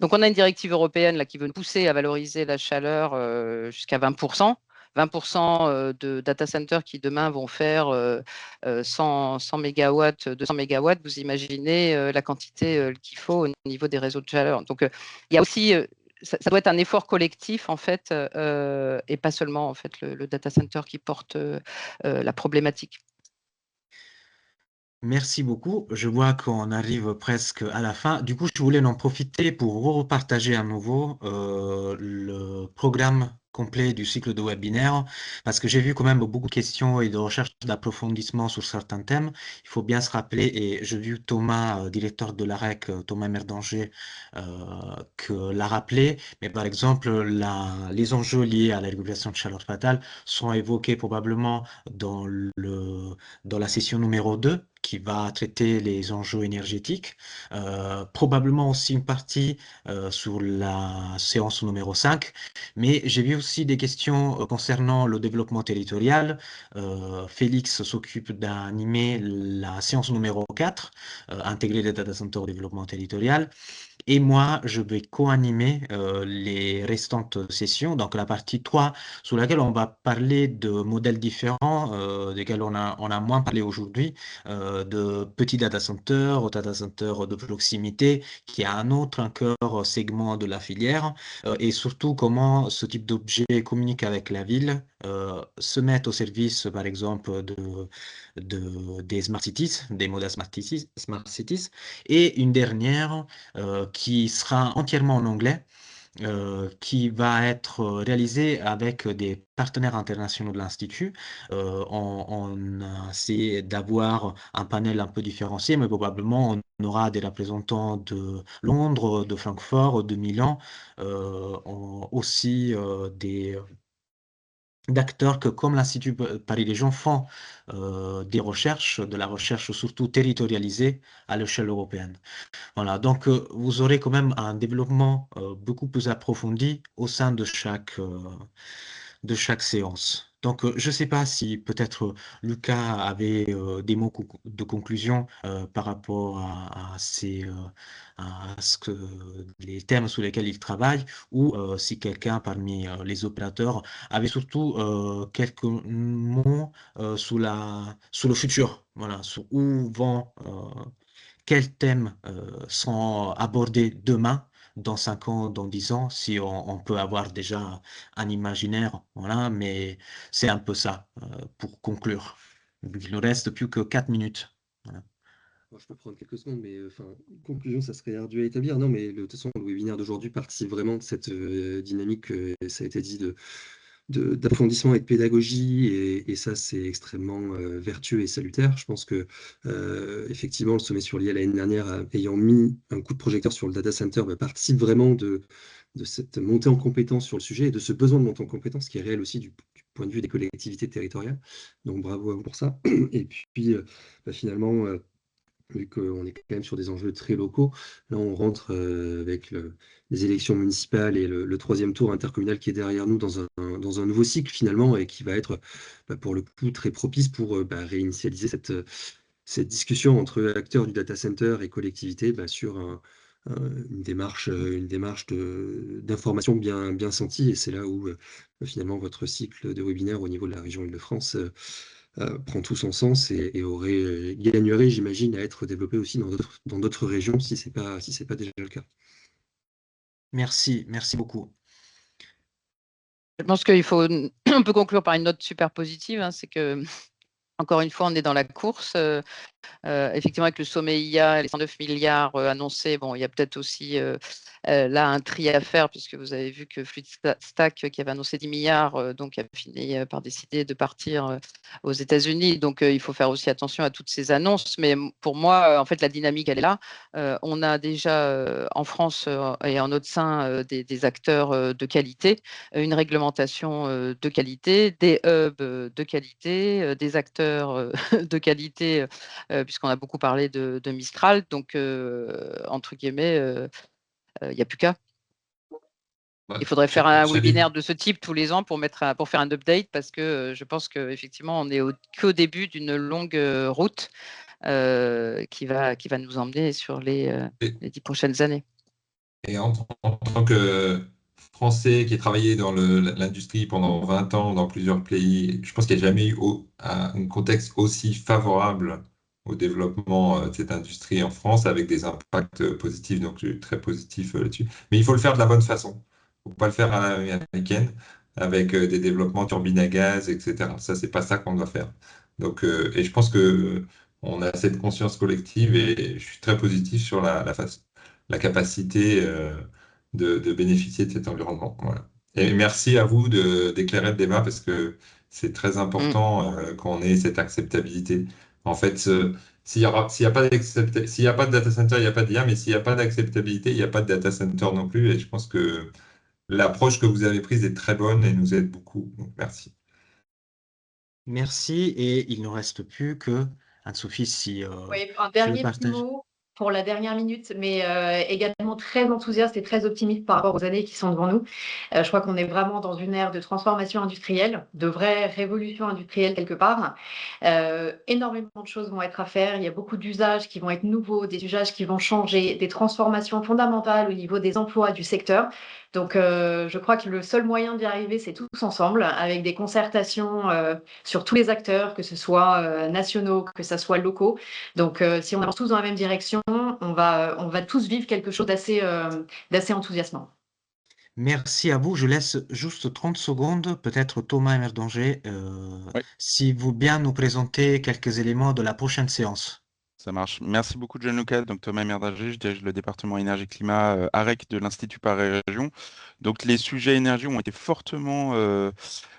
Donc, on a une directive européenne là, qui veut nous pousser à valoriser la chaleur jusqu'à 20%. 20% de data centers qui demain vont faire 100 mégawatts, 200 mégawatts, vous imaginez la quantité qu'il faut au niveau des réseaux de chaleur. Donc, il y a aussi, ça doit être un effort collectif en fait, et pas seulement en fait le data center qui porte la problématique. Merci beaucoup. Je vois qu'on arrive presque à la fin. Du coup, je voulais en profiter pour vous repartager à nouveau le programme complet du cycle de webinaire, parce que j'ai vu quand même beaucoup de questions et de recherches d'approfondissement sur certains thèmes. Il faut bien se rappeler, et j'ai vu Thomas, directeur de l'AREC, Thomas Merdanger, que l'a rappelé, mais par exemple, les enjeux liés à la régulation de chaleur fatale sont évoqués probablement dans la session numéro 2, qui va traiter les enjeux énergétiques, probablement aussi une partie sur la séance numéro 5, mais j'ai vu aussi des questions concernant le développement territorial. Félix s'occupe d'animer la séance numéro 4, intégrer les data centers au développement territorial. Et moi, je vais co-animer les restantes sessions, donc la partie 3, sur laquelle on va parler de modèles différents, desquels on a moins parlé aujourd'hui, de petits data centers aux data centers de proximité, qui est un autre encore segment de la filière, et surtout comment ce type d'objet communique avec la ville, se met au service, par exemple, des smart cities, des modèles smart cities, et une dernière qui sera entièrement en anglais, qui va être réalisé avec des partenaires internationaux de l'Institut. On a essayé d'avoir un panel un peu différencié, mais probablement on aura des représentants de Londres, de Francfort, de Milan, aussi d'acteurs que, comme l'Institut Paris-Légion, font de la recherche surtout territorialisée à l'échelle européenne. Voilà, donc vous aurez quand même un développement beaucoup plus approfondi au sein de de chaque séance. Donc, je ne sais pas si peut-être Lucas avait des mots de conclusion par rapport à les thèmes sur lesquels il travaille, ou si quelqu'un parmi les opérateurs avait surtout quelques mots sur le futur, voilà, sur où vont, quels thèmes sont abordés demain, dans 5 ans, dans 10 ans, si on peut avoir déjà un imaginaire, voilà, mais c'est un peu ça pour conclure. Il ne reste plus que 4 minutes. Voilà. Moi, je peux prendre quelques secondes, mais conclusion, ça serait ardu à établir. Non, mais de toute façon, le webinaire d'aujourd'hui participe vraiment de cette dynamique, ça a été dit, d'approfondissement et de pédagogie, et ça, c'est extrêmement vertueux et salutaire. Je pense que, effectivement, le sommet sur l'IA l'année dernière, ayant mis un coup de projecteur sur le data center, participe vraiment de cette montée en compétence sur le sujet et de ce besoin de montée en compétence qui est réel aussi du point de vue des collectivités territoriales. Donc, bravo à vous pour ça. Et puis, finalement, vu qu'on est quand même sur des enjeux très locaux, là on rentre avec les élections municipales et le troisième tour intercommunal qui est derrière nous dans un nouveau cycle finalement, et qui va être pour le coup très propice pour réinitialiser cette discussion entre acteurs du data center et collectivités sur une démarche d'information bien sentie. Et c'est là où finalement votre cycle de webinaire au niveau de la région Île-de-France prend tout son sens et gagnerait, j'imagine, à être développé aussi dans d'autres régions si c'est pas déjà le cas. Merci beaucoup. Je pense qu'il faut, on peut conclure par une note super positive, hein, c'est que, encore une fois, on est dans la course. Effectivement, avec le sommet IA et les 109 milliards annoncés, bon, il y a peut-être aussi là un tri à faire, puisque vous avez vu que Fluidstack, qui avait annoncé 10 milliards, donc a fini par décider de partir aux États-Unis. Donc, il faut faire aussi attention à toutes ces annonces. Mais pour moi, en fait, la dynamique, elle est là. On a déjà en France et en notre sein des acteurs de qualité, une réglementation de qualité, des hubs de qualité, des acteurs de qualité, puisqu'on a beaucoup parlé de Mistral. Donc, entre guillemets, il n'y a plus qu'à. Ouais, Il faudrait faire un j'allais webinaire de ce type tous les ans pour faire un update, parce que je pense qu'effectivement, on est qu'au début d'une longue route qui va nous emmener sur les 10 prochaines années. Et en tant que Français qui a travaillé dans l'industrie pendant 20 ans dans plusieurs pays, je pense qu'il n'y a jamais eu un contexte aussi favorable au développement de cette industrie en France, avec des impacts positifs, donc je suis très positif là-dessus. Mais il faut le faire de la bonne façon. Il ne faut pas le faire à l'américaine, avec des développements turbines à gaz, etc. Ça, c'est pas ça qu'on doit faire. Donc, et je pense que on a cette conscience collective, et je suis très positif sur la capacité de bénéficier de cet environnement. Voilà. Et merci à vous d'éclairer le débat, parce que c'est très important qu'on ait cette acceptabilité. En fait, s'il n'y a pas de data center, il n'y a pas d'IA, mais s'il n'y a pas d'acceptabilité, il n'y a pas de data center non plus. Et je pense que l'approche que vous avez prise est très bonne et nous aide beaucoup. Donc, merci. Merci, et il ne reste plus que Anne-Sophie, si Oui, un tu le dernier petit partages. mot pour la dernière minute, mais également très enthousiaste et très optimiste par rapport aux années qui sont devant nous. Je crois qu'on est vraiment dans une ère de transformation industrielle, de vraie révolution industrielle quelque part. Énormément de choses vont être à faire. Il y a beaucoup d'usages qui vont être nouveaux, des usages qui vont changer, des transformations fondamentales au niveau des emplois du secteur. Donc, je crois que le seul moyen d'y arriver, c'est tous ensemble, avec des concertations sur tous les acteurs, que ce soit nationaux, que ce soit locaux. Donc, si on avance tous dans la même direction, on va tous vivre quelque chose d'assez enthousiasmant. Merci à vous. Je laisse juste 30 secondes, peut-être Thomas Emerdanger, Oui. si vous bien nous présenter quelques éléments de la prochaine séance. Ça marche. Merci beaucoup, Gianluca. Donc, Thomas Emerdanger, je dirige le département énergie-climat AREC de l'Institut Paris-Région. Donc, les sujets énergie ont été fortement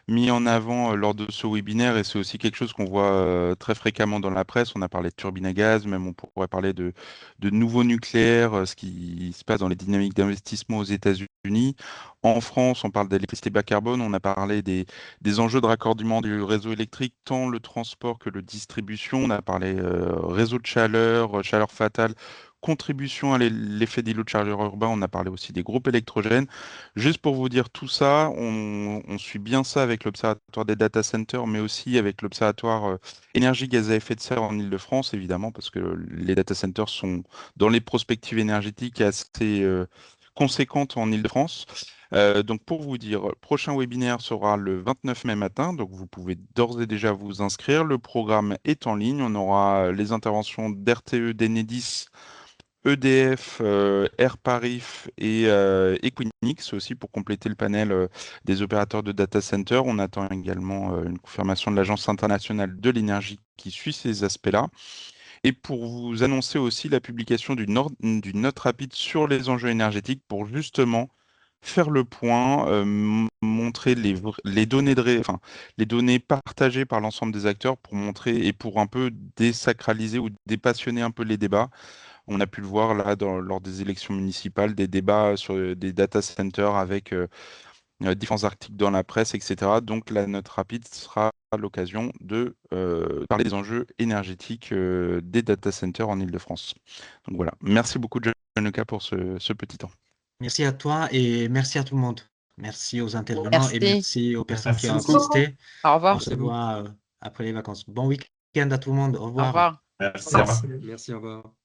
mis en avant lors de ce webinaire, et c'est aussi quelque chose qu'on voit très fréquemment dans la presse. On a parlé de turbines à gaz, même on pourrait parler de nouveaux nucléaires, ce qui se passe dans les dynamiques d'investissement aux États-Unis. En France, on parle d'électricité bas carbone, on a parlé des enjeux de raccordement du réseau électrique, tant le transport que le distribution. On a parlé réseau de chaleur, chaleur fatale, contribution à l'effet d'îlot de chaleur urbain. On a parlé aussi des groupes électrogènes. Juste pour vous dire tout ça, on suit bien ça avec l'Observatoire des data centers, mais aussi avec l'Observatoire énergie gaz à effet de serre en Île-de-France, évidemment, parce que les data centers sont dans les prospectives énergétiques assez conséquentes en Île-de-France. Donc pour vous dire, le prochain webinaire sera le 29 mai matin, donc vous pouvez d'ores et déjà vous inscrire. Le programme est en ligne. On aura les interventions d'RTE, d'Enedis, EDF, Air Parif et Equinix aussi pour compléter le panel des opérateurs de data center. On attend également une confirmation de l'Agence internationale de l'énergie qui suit ces aspects-là. Et pour vous annoncer aussi la publication d'une note rapide sur les enjeux énergétiques pour justement faire le point, montrer les données les données partagées par l'ensemble des acteurs pour montrer et pour un peu désacraliser ou dépassionner un peu les débats. On a pu le voir là lors des élections municipales, des débats sur des data centers avec différents articles dans la presse, etc. Donc la note rapide sera l'occasion de parler des enjeux énergétiques des data centers en Île-de-France. Donc voilà, merci beaucoup Gianluca pour ce petit temps. Merci à toi et merci à tout le monde. Merci aux intervenants et Merci. merci aux personnes qui ont Merci beaucoup. assisté. Au revoir. On se voit après les vacances. Bon week-end à tout le monde. Au Au revoir. revoir. Merci, au revoir. Merci, au revoir.